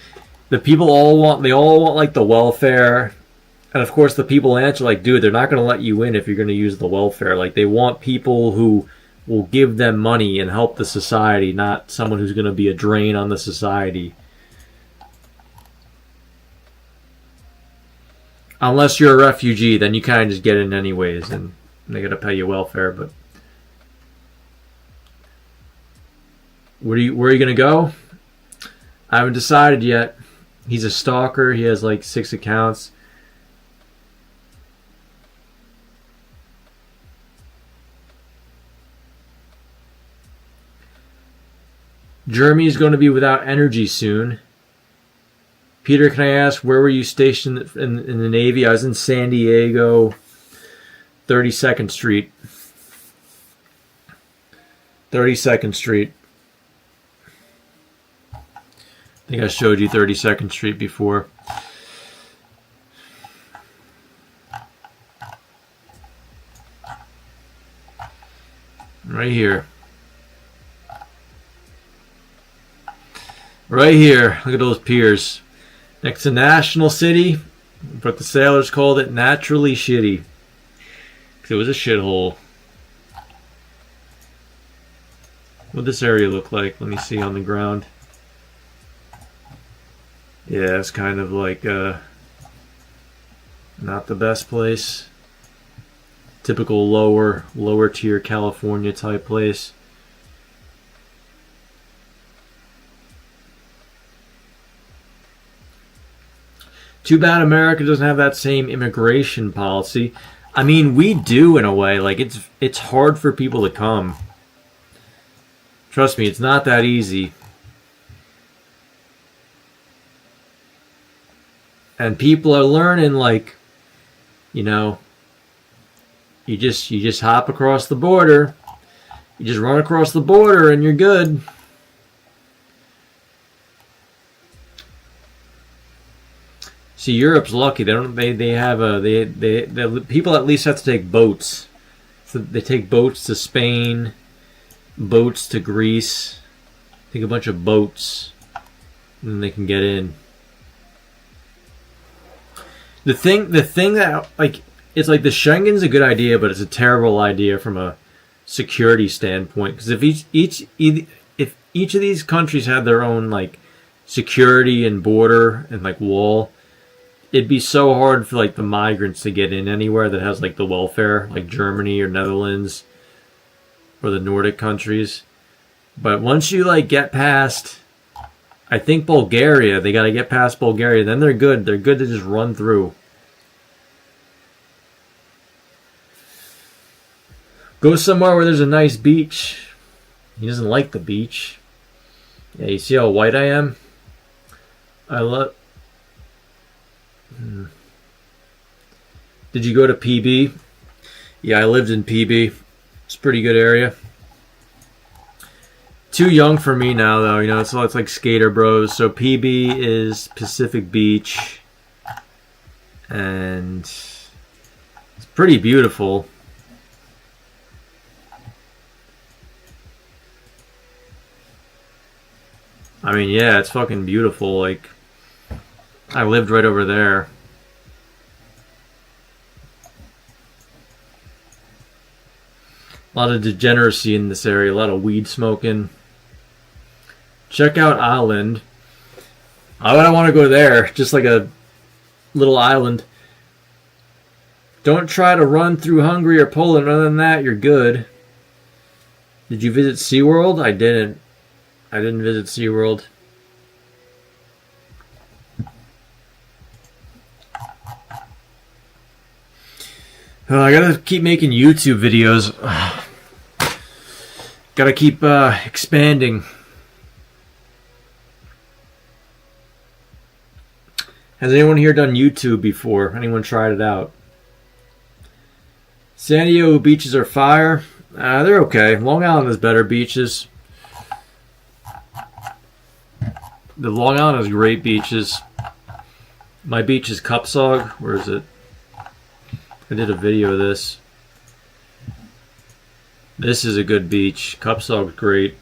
all want like the welfare. And of course the people answer like, dude, they're not going to let you in if you're going to use the welfare. Like they want people who will give them money and help the society, not someone who's going to be a drain on the society. Unless you're a refugee, then you kind of just get in anyways, and they got to pay you welfare. But where are you going to go? I haven't decided yet. He's a stalker. He has like 6 accounts. Germany is going to be without energy soon. Peter, can I ask, where were you stationed in the Navy? I was in San Diego, 32nd Street. 32nd Street. I think I showed you 32nd Street before. Right here. Right here. Look at those piers. Next to National City, but the sailors called it Naturally Shitty. Because it was a shithole. What'd this area look like? Let me see on the ground. Yeah, it's kind of like not the best place. Typical lower tier California type place. Too bad America doesn't have that same immigration policy. I mean, we do in a way. Like it's hard for people to come. Trust me, it's not that easy. And people are learning, like, you just hop across the border. You just run across the border and you're good. See, Europe's lucky. They don't. They have a the people at least have to take boats. So they take boats to Spain, boats to Greece. Take a bunch of boats, and then they can get in. The thing that like it's like the Schengen's a good idea, but it's a terrible idea from a security standpoint. Because if if each of these countries had their own like security and border and like wall, it'd be so hard for like the migrants to get in anywhere that has like the welfare, like Germany or Netherlands or the Nordic countries. But once you like get past, I think Bulgaria, they got to get past Bulgaria, then they're good. They're good to just run through. Go somewhere where there's a nice beach. He doesn't like the beach. Yeah, you see how white I am? I love... Did you go to PB? Yeah, I lived in PB. It's a pretty good area. Too young for me now, though. You know, it's like Skater Bros. So PB is Pacific Beach, and it's pretty beautiful. I mean, yeah, it's fucking beautiful. Like, I lived right over there. A lot of degeneracy in this area. A lot of weed smoking. Check out Island. Why would I want to go there? Just like a little island. Don't try to run through Hungary or Poland. Other than that, you're good. Did you visit SeaWorld? I didn't. I didn't visit SeaWorld. I gotta keep making YouTube videos. Gotta keep expanding. Has anyone here done YouTube before? Anyone tried it out? San Diego beaches are fire. They're okay. Long Island has better beaches. The Long Island has great beaches. My beach is Cupsog. Where is it? I did a video of this. This is a good beach. Cupsog's great.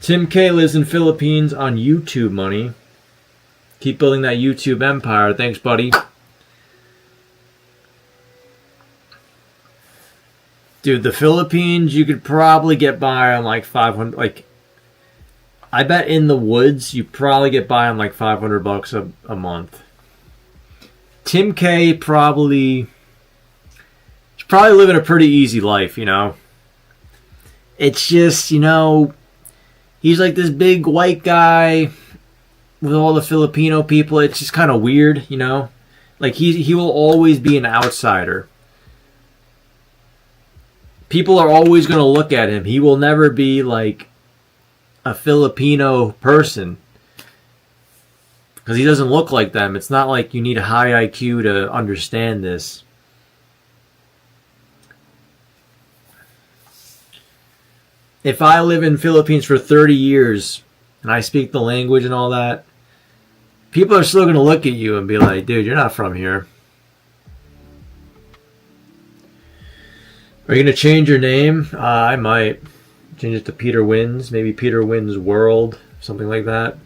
Tim K lives in Philippines on YouTube money. Keep building that YouTube empire. Thanks, buddy. Dude, the Philippines, you could probably get by on like 500. Like, I bet in the woods, you probably get by on like $500 a month. Tim K he's probably living a pretty easy life, you know. It's just, you know, he's like this big white guy with all the Filipino people. It's just kind of weird, you know. Like he will always be an outsider. People are always going to look at him. He will never be like a Filipino person because he doesn't look like them. It's not like you need a high IQ to understand this. If I live in Philippines for 30 years and I speak the language and all that, people are still going to look at you and be like, dude, you're not from here. Are you going to change your name? I might. Change it to Peter Wins. Maybe Peter Wins World. Something like that.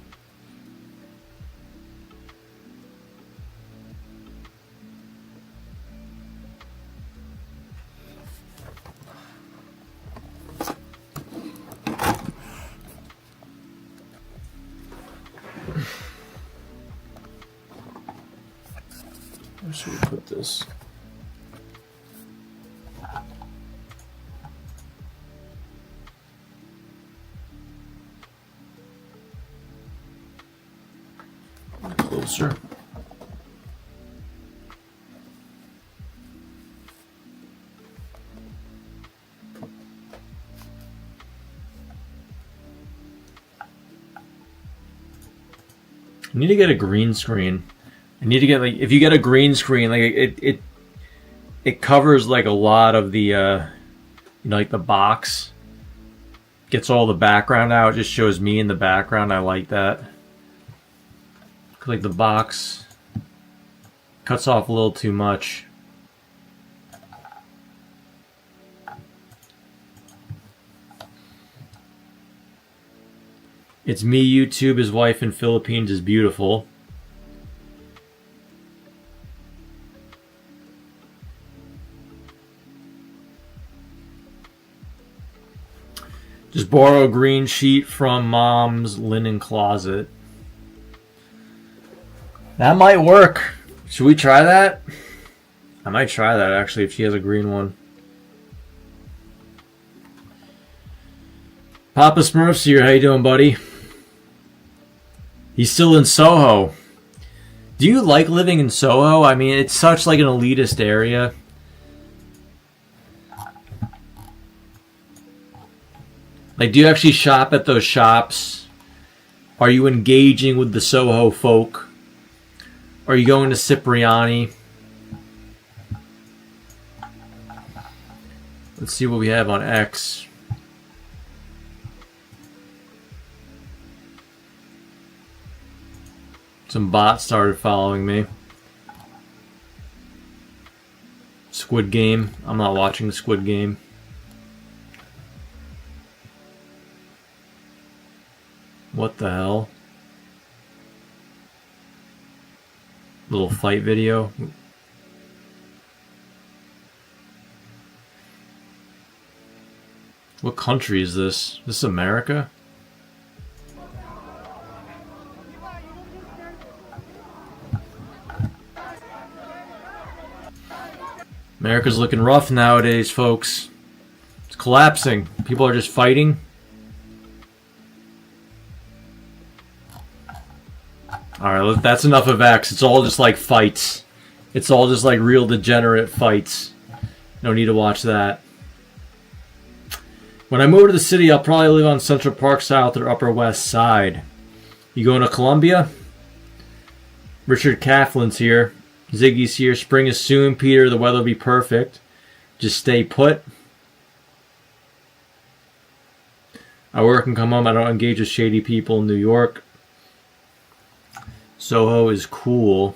Where should we put this? Closer. I need to get a green screen. I need to get, like, if you get a green screen, like it covers like a lot of the, you know, like the box. Gets all the background out. It just shows me in the background. I like that. Like the box cuts off a little too much. It's me, YouTube, his wife in Philippines is beautiful. Just borrow a green sheet from mom's linen closet. That might work. Should we try that? I might try that actually if she has a green one. Papa Smurf's here. How you doing, buddy? He's still in Soho. Do you like living in Soho? I mean, it's such like an elitist area. Like, do you actually shop at those shops? Are you engaging with the Soho folk? Are you going to Cipriani? Let's see what we have on X. Some bots started following me. Squid Game. I'm not watching the Squid Game. What the hell? Little fight video. What country is this? This is America? America's looking rough nowadays, folks. It's collapsing. People are just fighting. Alright, that's enough of X. It's all just like fights. It's all just like real degenerate fights. No need to watch that. When I move to the city, I'll probably live on Central Park South or Upper West Side. You going to Colombia? Richard Claflin's here. Ziggy's here. Spring is soon, Peter. The weather will be perfect. Just stay put. I work and come home. I don't engage with shady people in New York. Soho is cool.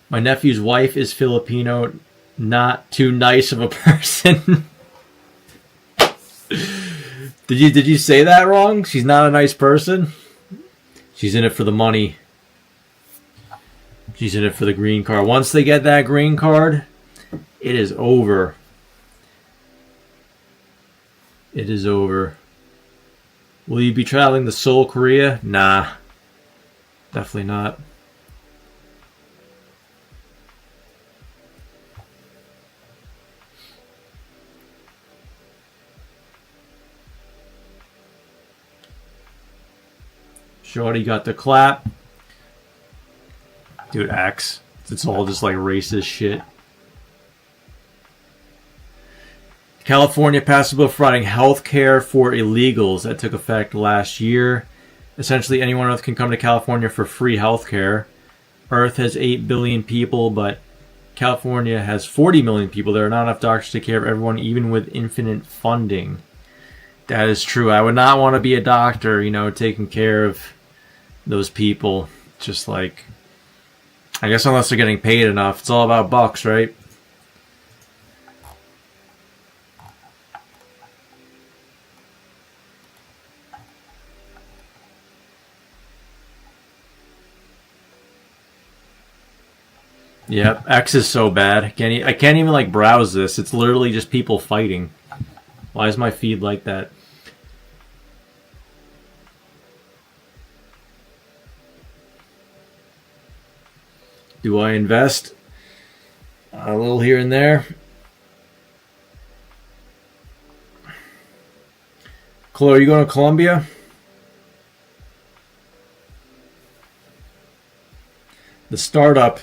My nephew's wife is Filipino. Not too nice of a person. Did you say that wrong? She's not a nice person? She's in it for the money. She's in it for the green card. Once they get that green card, it is over. It is over. Will you be traveling to Seoul, Korea? Nah. Definitely not. Shorty got the clap. Dude, X. It's all just like racist shit. California passed a bill providing health care for illegals that took effect last year. Essentially, anyone on Earth can come to California for free health care. Earth has 8 billion people, but California has 40 million people. There are not enough doctors to take care of everyone, even with infinite funding. That is true. I would not want to be a doctor, you know, taking care of those people. Just like, I guess unless they're getting paid enough. It's all about bucks, right? Yep, X is so bad. I can't even like browse this. It's literally just people fighting. Why is my feed like that? Do I invest? A little here and there. Chloe, are you going to Colombia? The startup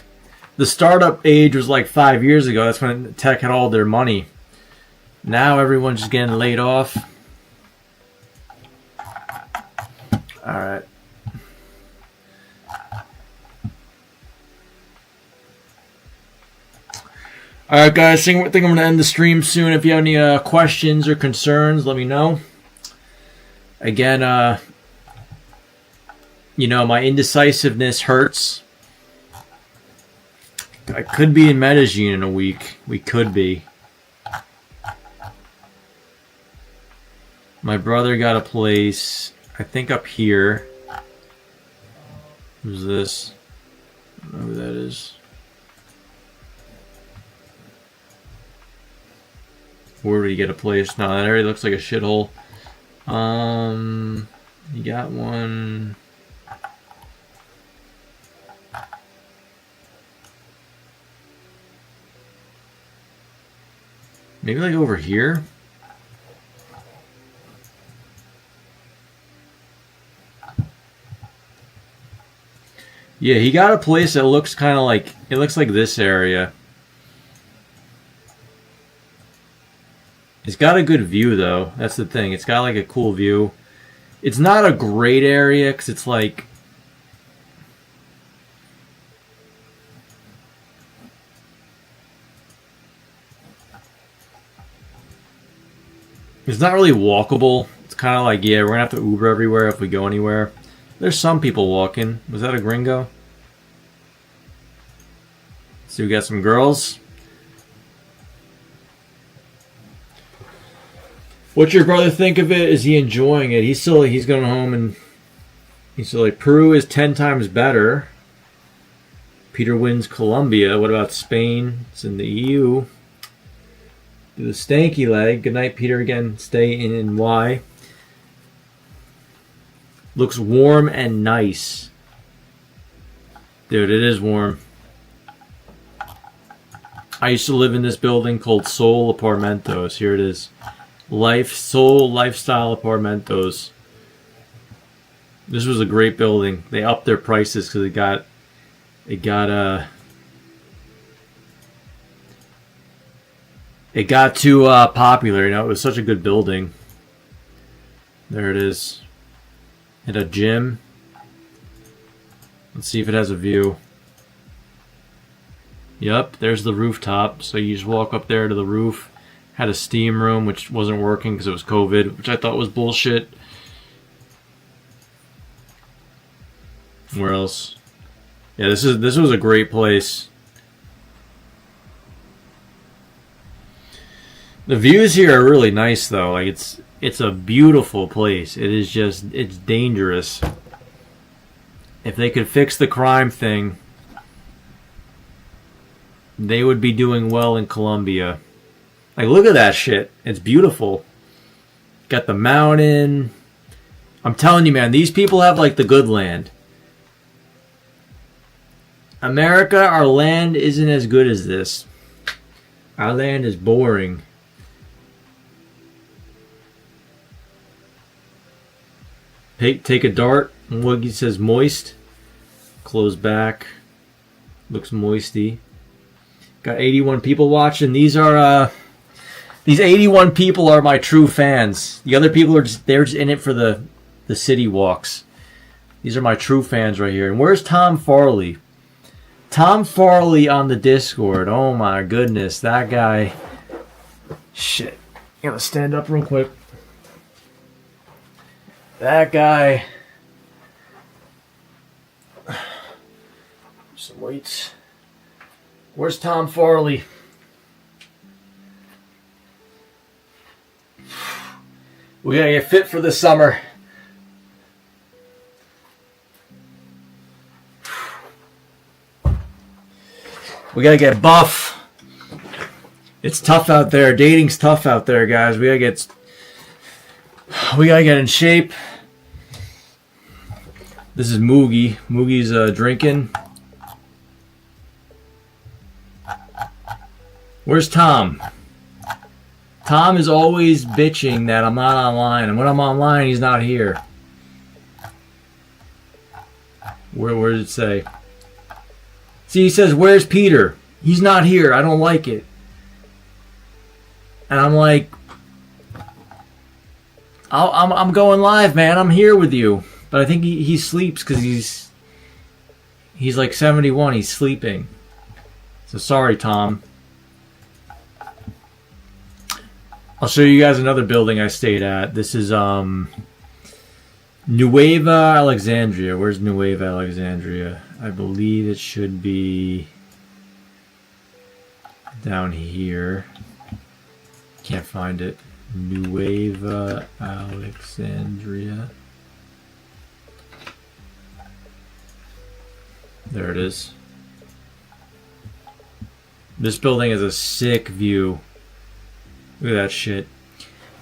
age was like 5 years ago. That's when tech had all their money. Now everyone's just getting laid off. All right. Alright guys, I think I'm going to end the stream soon. If you have any questions or concerns, let me know. Again, you know, my indecisiveness hurts. I could be in Medellin in a week. We could be. My brother got a place, I think up here. Who's this? I don't know who that is. Where would he get a place? No, that area looks like a shithole. You got one. Maybe like over here? Yeah, he got a place that looks kind of like, it looks like this area. It's got a good view though, that's the thing. It's got like a cool view. It's not a great area because it's like, it's not really walkable. It's kind of like, yeah, we're going to have to Uber everywhere if we go anywhere. There's some people walking. Was that a gringo? So we got some girls. What's your brother think of it? Is he enjoying it? He's going home and he's still like, Peru is 10 times better. Peter wins Colombia. What about Spain? It's in the EU. Do the stanky leg. Good night, Peter. Again, stay in NY. Looks warm and nice. Dude, it is warm. I used to live in this building called Soul Apartamentos. Here it is. Soul Lifestyle Apartamentos. This was a great building. They upped their prices because it got too popular. You know, it was such a good building. There it is. And a gym. Let's see if it has a view. Yep, there's the rooftop. So you just walk up there to the roof. Had a steam room, which wasn't working because it was COVID, which I thought was bullshit. Where else? Yeah, this was a great place. The views here are really nice though. Like it's a beautiful place. It is just, it's dangerous. If they could fix the crime thing, they would be doing well in Colombia. Like, look at that shit. It's beautiful. Got the mountain. I'm telling you, man, these people have like the good land. America, our land isn't as good as this. Our land is boring. Take a dart. Woogie says moist. Close back. Looks moisty. Got 81 people watching. These 81 people are my true fans. The other people they're just in it for the city walks. These are my true fans right here. And where's Tom Farley? Tom Farley on the Discord. Oh my goodness, that guy. Shit. Gotta stand up real quick. That guy. Some weights. Where's Tom Farley? We gotta get fit for the summer. We gotta get buff. It's tough out there. Dating's tough out there, guys. We gotta get in shape. This is Moogie. Moogie's drinking. Where's Tom? Tom is always bitching that I'm not online, and when I'm online, he's not here. Where did it say? See, he says, "Where's Peter? He's not here. I don't like it." And I'm like, I'm going live, man. I'm here with you, but I think he sleeps because he's like 71. He's sleeping. So sorry, Tom. I'll show you guys another building I stayed at. This is Nueva Alexandria. Where's Nueva Alexandria? I believe it should be down here. Can't find it. Nueva Alexandria. There it is. This building has a sick view. Look at that shit.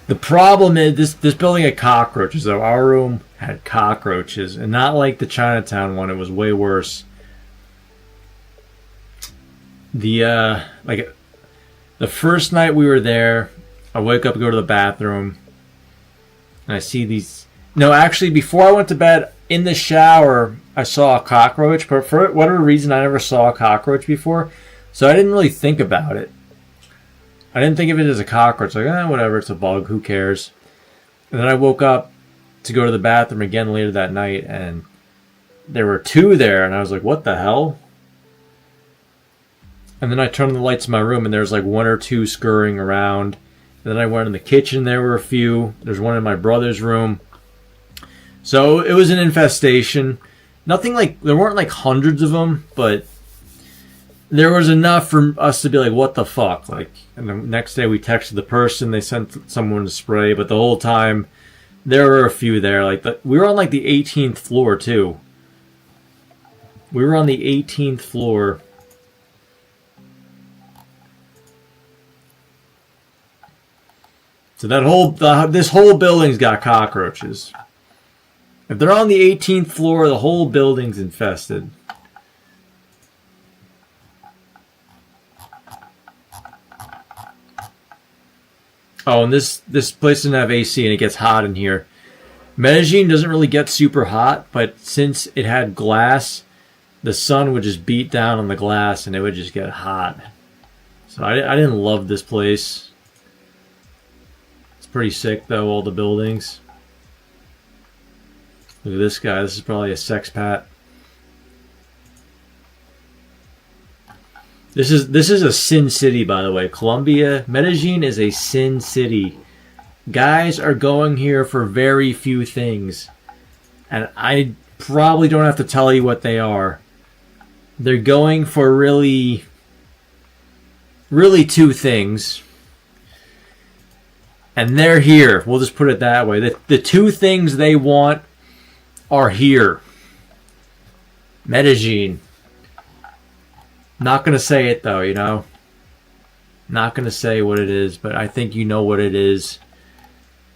The problem is this building had cockroaches. So our room had cockroaches, and not like the Chinatown one. It was way worse. The first night we were there, I wake up and go to the bathroom, and I see these. No, actually, before I went to bed, in the shower, I saw a cockroach. But for whatever reason, I never saw a cockroach before, so I didn't really think about it. I didn't think of it as a cockroach. Like, whatever, it's a bug. Who cares? And then I woke up to go to the bathroom again later that night, and there were two there, and I was like, what the hell? And then I turned on the lights in my room, and there was like one or two scurrying around. And then I went in the kitchen, there were a few. There's one in my brother's room. So it was an infestation. Nothing like, there weren't like hundreds of them, but there was enough for us to be like, what the fuck? Like, and the next day we texted the person, they sent someone to spray, but the whole time there were a few there. Like, we were on like the 18th floor too. We were on the 18th floor. So that this whole building's got cockroaches. If they're on the 18th floor, the whole building's infested. Oh, and this place doesn't have AC, and it gets hot in here. Medellin doesn't really get super hot, but since it had glass, the sun would just beat down on the glass, and it would just get hot. So I didn't love this place. It's pretty sick, though, all the buildings. Look at this guy. This is probably a sexpat. This is a sin city, by the way. Colombia, Medellin is a sin city. Guys are going here for very few things. And I probably don't have to tell you what they are. They're going for really two things. And they're here. We'll just put it that way. The two things they want are here. Medellin. Not going to say it, though, you know. Not going to say what it is, but I think you know what it is.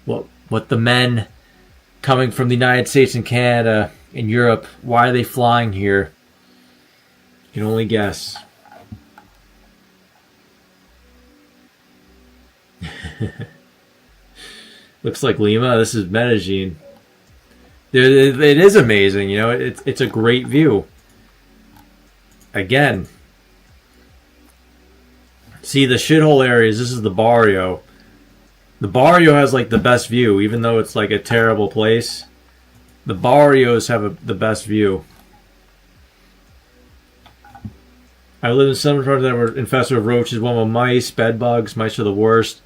What the men coming from the United States and Canada and Europe, why are they flying here? You can only guess. Looks like Lima. This is Medellin. It is amazing, you know. It's a great view. Again. See, the shithole areas, this is the barrio. The barrio has like the best view, even though it's like a terrible place. The barrios have the best view. I live in some parts that were infested with roaches, one with mice, bed bugs. Mice are the worst.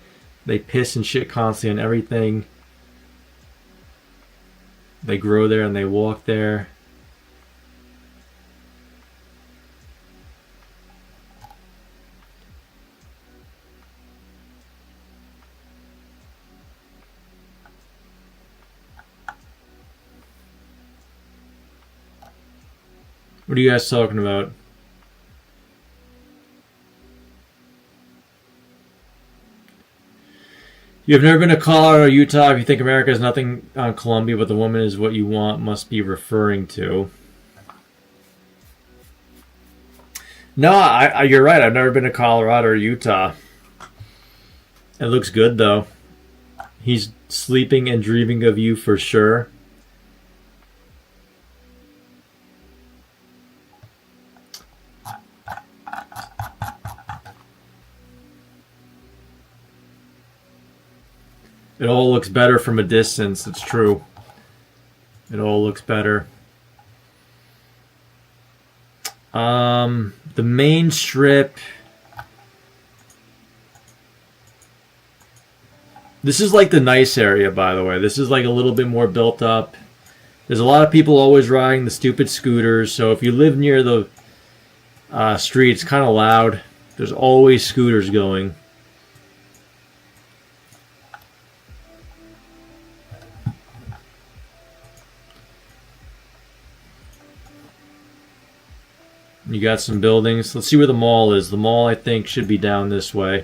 They piss and shit constantly on everything. They grow there and they walk there. What are you guys talking about? You have never been to Colorado or Utah. If you think America has nothing on Colombia, but the woman is what you want, must be referring to. No, you're right. I've never been to Colorado or Utah. It looks good, though. He's sleeping and dreaming of you for sure. It all looks better from a distance. It's true. It all looks better. The main strip. This is like the nice area, by the way. This is like a little bit more built up. There's a lot of people always riding the stupid scooters. So if you live near the street, it's kind of loud. There's always scooters going. You got some buildings. Let's see where the mall is. The mall, I think, should be down this way.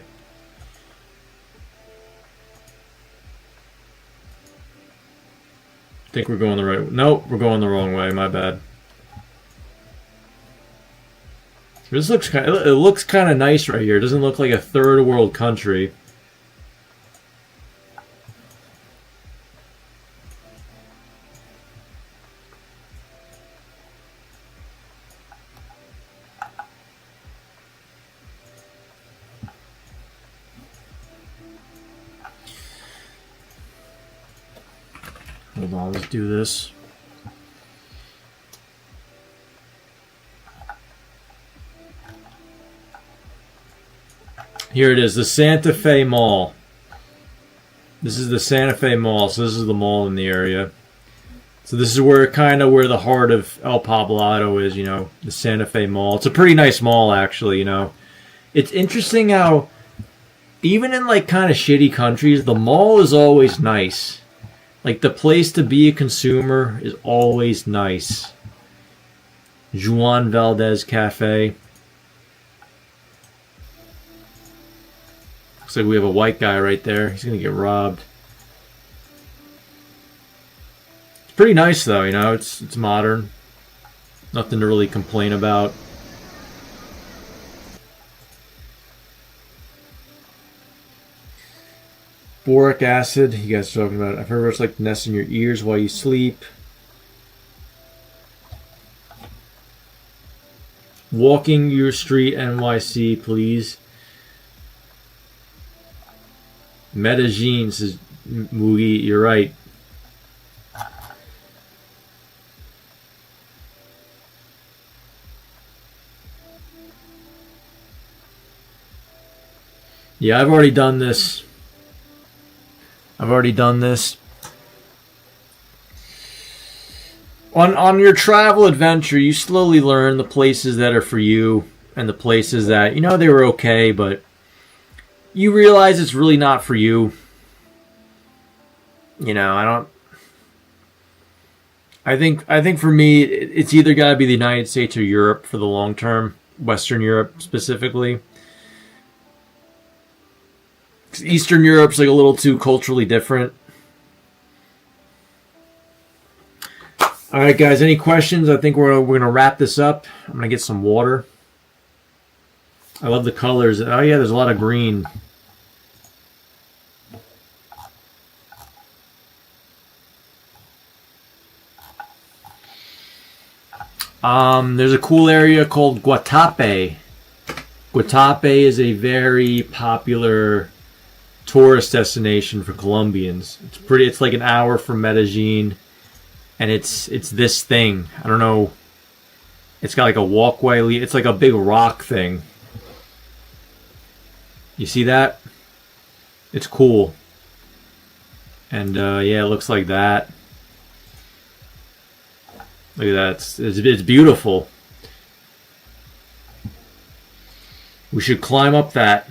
I think we're going the right way. Nope, we're going the wrong way. My bad. This looks kind of, it looks kind of nice right here. It doesn't look like a third world country. Hold on, let's do this. Here it is, the Santa Fe Mall. This is the Santa Fe Mall, so this is the mall in the area. So this is where kind of where the heart of El Poblado is, you know, the Santa Fe Mall. It's a pretty nice mall, actually, you know. It's interesting how even in like kind of shitty countries, the mall is always nice. Like, the place to be a consumer is always nice. Juan Valdez Cafe. Looks like we have a white guy right there. He's going to get robbed. It's pretty nice, though, you know. It's modern. Nothing to really complain about. Boric acid, you guys are talking about it. I've heard it's like to nest in your ears while you sleep. Walking your street, NYC, please. Medellin says, Moogie, you're right. Yeah, I've already done this. On your travel adventure, you slowly learn the places that are for you and the places that, you know, they were okay, but you realize it's really not for you. You know, I think for me, it's either got to be the United States or Europe for the long term, Western Europe specifically. Eastern Europe's like a little too culturally different. All right, guys. Any questions? I think we're gonna wrap this up. I'm gonna get some water. I love the colors. Oh yeah, there's a lot of green. There's a cool area called Guatape. Guatape is a very popular tourist destination for Colombians. It's like an hour from Medellin, and it's this thing. I don't know. It's got like a walkway. It's like a big rock thing. You see that? It's cool. And yeah, it looks like that. Look at that. It's beautiful. We should climb up that.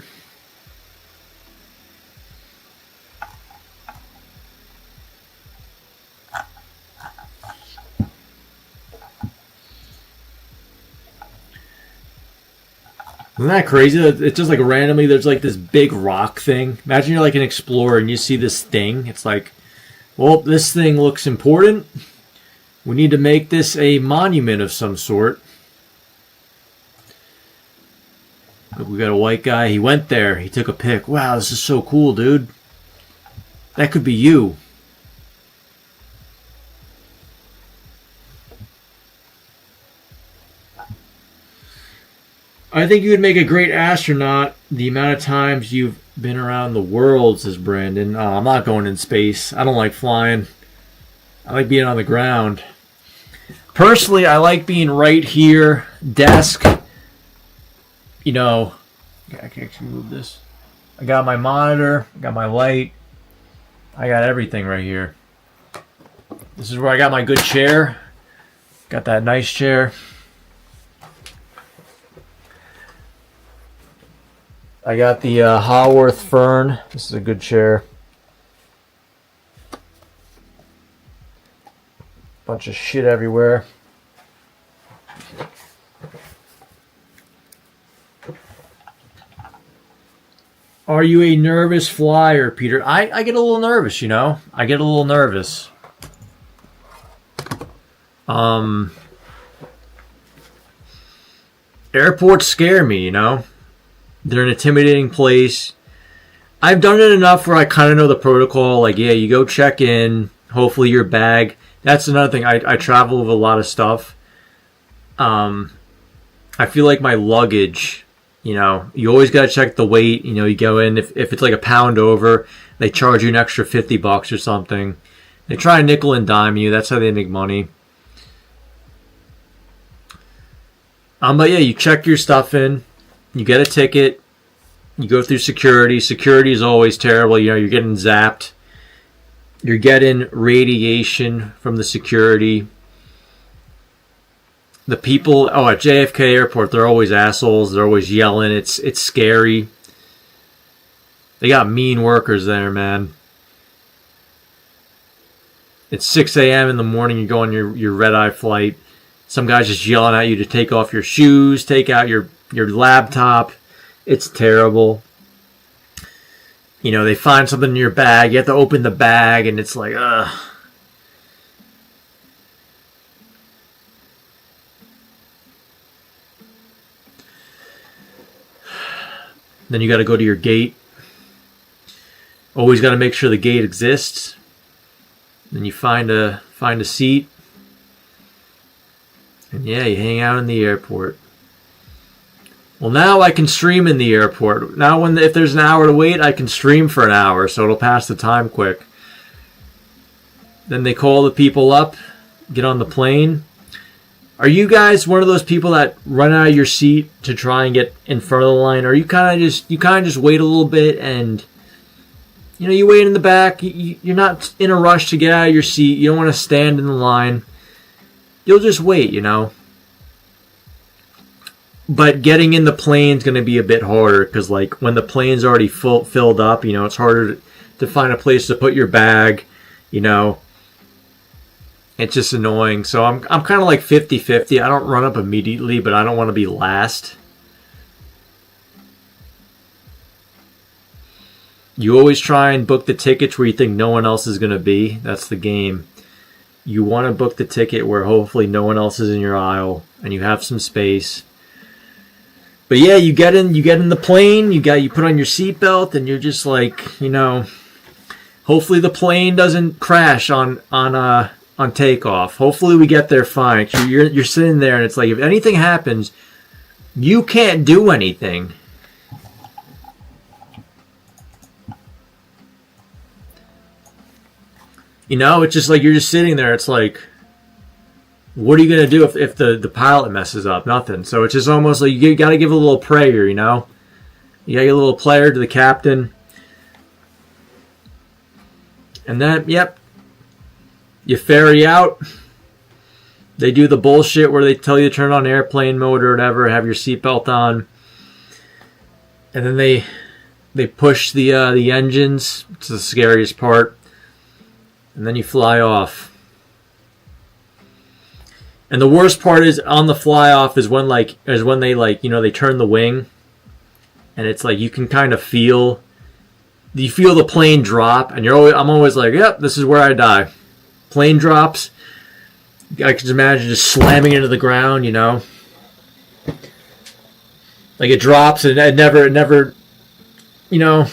Isn't that crazy? It's just like randomly there's like this big rock thing. Imagine you're like an explorer and you see this thing. It's like, well, this thing looks important. We need to make this a monument of some sort. Look, we got a white guy. He went there. He took a pic. Wow, this is so cool, dude. That could be you. I think you would make a great astronaut. The amount of times you've been around the world, says Brandon. Oh, I'm not going in space. I don't like flying. I like being on the ground. Personally, I like being right here, desk. You know, I can actually move this. I got my monitor, I got my light. I got everything right here. This is where I got my good chair. Got that nice chair. I got the Haworth Fern. This is a good chair. Bunch of shit everywhere. Are you a nervous flyer, Peter? I get a little nervous, you know? I get a little nervous. Airports scare me, you know? They're an intimidating place. I've done it enough where I kind of know the protocol. Like, yeah, you go check in. Hopefully your bag. That's another thing. I travel with a lot of stuff. I feel like my luggage, you know, you always got to check the weight. You know, you go in. If it's like a pound over, they charge you an extra $50 or something. They try and nickel and dime you. That's how they make money. But yeah, you check your stuff in. You get a ticket. You go through security. Security is always terrible. You know, you're getting zapped. You're getting radiation from the security. The people, at JFK Airport, they're always assholes. They're always yelling. It's scary. They got mean workers there, man. It's 6 a.m. in the morning. You go on your red-eye flight. Some guy's just yelling at you to take off your shoes, take out your laptop. It's terrible. You know, they find something in your bag. You have to open the bag, and it's like, ugh. Then you got to go to your gate. Always got to make sure the gate exists. Then you find a seat. And yeah, you hang out in the airport. Well, now I can stream in the airport. Now, if there's an hour to wait, I can stream for an hour, so it'll pass the time quick. Then they call the people up, get on the plane. Are you guys one of those people that run out of your seat to try and get in front of the line? Or you kind of just wait a little bit and, you know, you wait in the back. You're not in a rush to get out of your seat. You don't want to stand in the line. You'll just wait, you know. But getting in the plane's going to be a bit harder because, like, when the plane's already filled up, you know, it's harder to find a place to put your bag, you know. It's just annoying. So I'm kind of like 50-50. I don't run up immediately, but I don't want to be last. You always try and book the tickets where you think no one else is going to be. That's the game. You want to book the ticket where hopefully no one else is in your aisle and you have some space. But yeah, you get in the plane, you put on your seatbelt, and you're just like, you know, hopefully the plane doesn't crash on takeoff. Hopefully we get there fine. You're sitting there, and it's like if anything happens, you can't do anything. You know, it's just like you're just sitting there. It's like, what are you going to do if the pilot messes up? Nothing. So it's just almost like you got to give a little prayer, you know? You got to give a little prayer to the captain. And then, yep, you ferry out. They do the bullshit where they tell you to turn on airplane mode or whatever, have your seatbelt on. And then they push the engines. It's the scariest part. And then you fly off. And the worst part is on the fly off is when they they turn the wing, and it's like you can kind of feel the plane drop, and I'm always like, yep, this is where I die. Plane drops. I can imagine just slamming into the ground, you know. Like it drops and it never, you know.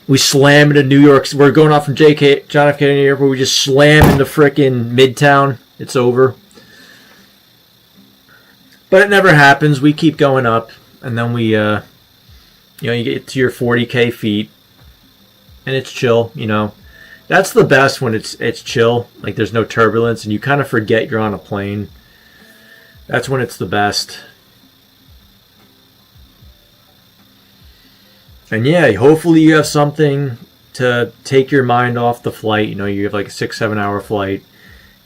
We slam into New York. We're going off from John F. Kennedy Airport. We just slam into frickin' Midtown. It's over. But it never happens. We keep going up. And then we, you get to your 40K feet. And it's chill, you know. That's the best when it's chill. Like there's no turbulence. And you kind of forget you're on a plane. That's when it's the best. And yeah, hopefully you have something to take your mind off the flight. You know, you have like a 6-7 hour flight.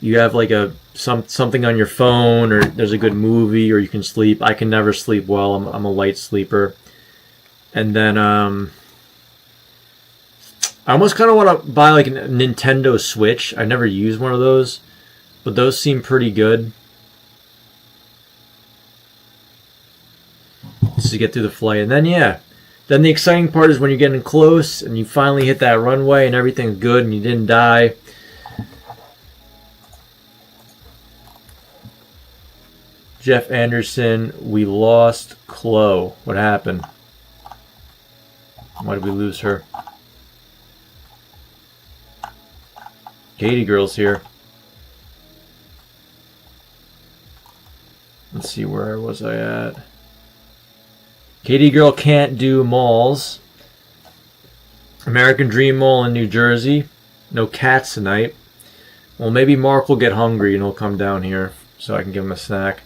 You have like something on your phone, or there's a good movie, or you can sleep. I can never sleep well. I'm a light sleeper. And then I almost kind of want to buy like a Nintendo Switch. I never used one of those, but those seem pretty good. Just to get through the flight. And then, yeah. Then the exciting part is when you're getting close and you finally hit that runway and everything's good and you didn't die. Jeff Anderson, we lost Chloe. What happened? Why did we lose her? Katie girl's here. Let's see, where was I at? Katie girl can't do malls. American Dream Mall in New Jersey. No cats tonight. Well, maybe Mark will get hungry and he'll come down here so I can give him a snack.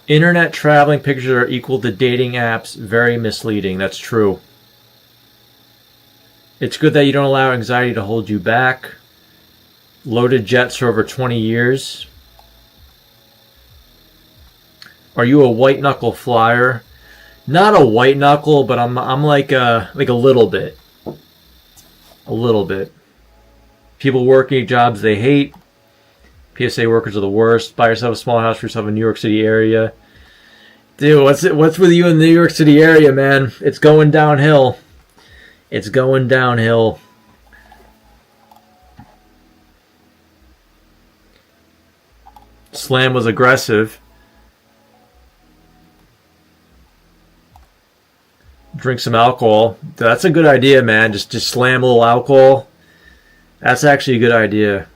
Internet traveling pictures are equal to dating apps. Very misleading. That's true. It's good that you don't allow anxiety to hold you back. Loaded jets for over 20 years. Are you a white knuckle flyer? Not a white knuckle, but I'm like a little bit. A little bit. People working jobs they hate. PSA workers are the worst. Buy yourself a small house for yourself in New York City area. Dude, what's with you in the New York City area, man? It's going downhill. It's going downhill. Slam was aggressive. Drink some alcohol. That's a good idea, man. Just slam a little alcohol. That's actually a good idea.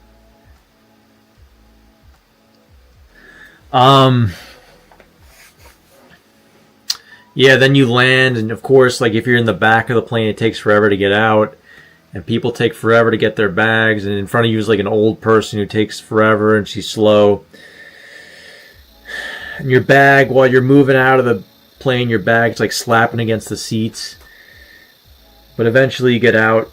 Yeah, then you land, and of course, like if you're in the back of the plane, it takes forever to get out, and people take forever to get their bags, and in front of you is like an old person who takes forever, and she's slow. And your bag, while you're moving out of the plane, your bag's like slapping against the seats. But eventually you get out.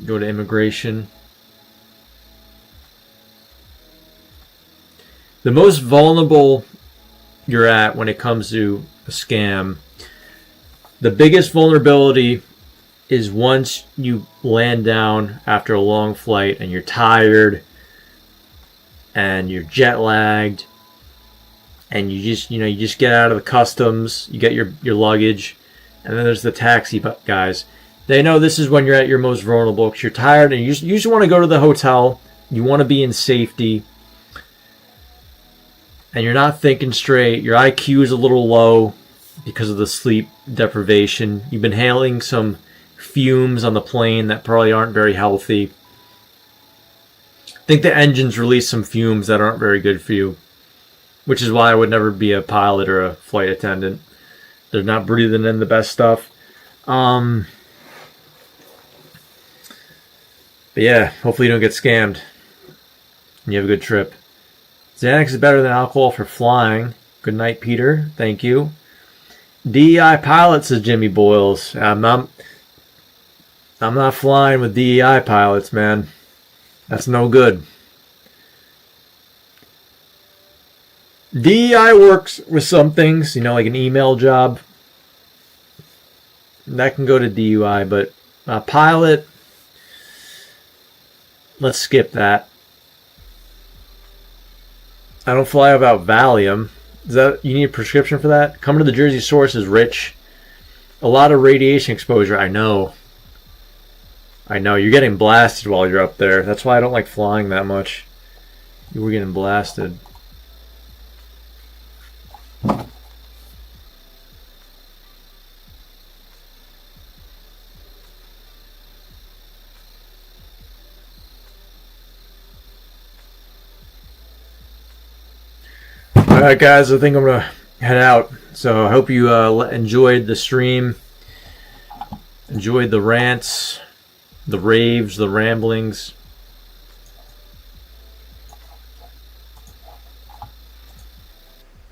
Go to immigration. The most vulnerable you're at when it comes to a scam, the biggest vulnerability is once you land down after a long flight and you're tired and you're jet lagged and you just get out of the customs, you get your luggage, and then there's the taxi guys. They know this is when you're at your most vulnerable because you're tired and you just want to go to the hotel. You want to be in safety. And you're not thinking straight. Your IQ is a little low because of the sleep deprivation. You've been inhaling some fumes on the plane that probably aren't very healthy. I think the engines release some fumes that aren't very good for you, which is why I would never be a pilot or a flight attendant. They're not breathing in the best stuff. But yeah, hopefully you don't get scammed and you have a good trip. Xanax is better than alcohol for flying. Good night, Peter. Thank you. DEI pilot, says Jimmy Boyles. I'm not flying with DEI pilots, man. That's no good. DEI works with some things, like an email job. That can go to DUI, but pilot, let's skip that. I don't fly without Valium. Is that you need a prescription for that? Coming to the Jersey source is rich. A lot of radiation exposure. I know. You're getting blasted while you're up there. That's why I don't like flying that much. You were getting blasted. Alright guys, I think I'm going to head out. So I hope you enjoyed the stream, enjoyed the rants. the raves, the ramblings.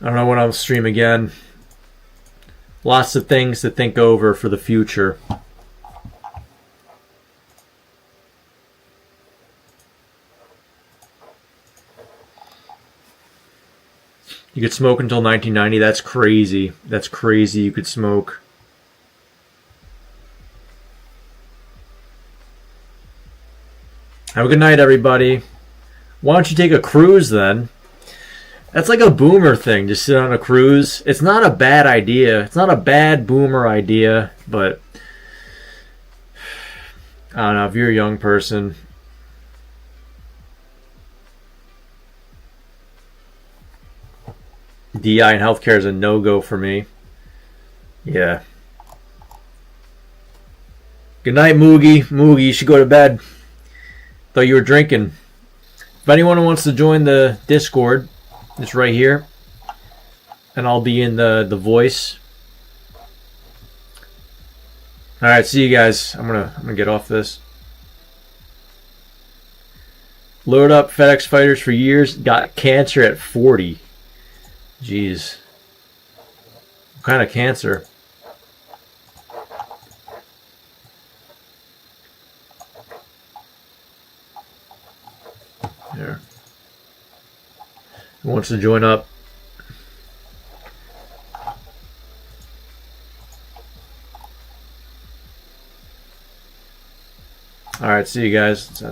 I don't know when I'll stream again. Lots of things to think over for the future. You could smoke until 1990. That's crazy. That's crazy. You could smoke. Have a good night, everybody. Why don't you take a cruise then? That's like a boomer thing. Just sit on a cruise. It's not a bad idea. It's not a bad boomer idea, but I don't know. If you're a young person, DI and healthcare is a no-go for me. Yeah. Good night, Moogie. Moogie, you should go to bed. Thought you were drinking. If anyone wants to join the Discord, it's right here. And I'll be in the voice. Alright, see you guys. I'm gonna get off this. Load up FedEx fighters for years. Got cancer at 40. Jeez. What kind of cancer? There. Who wants to join up? Alright, see you guys.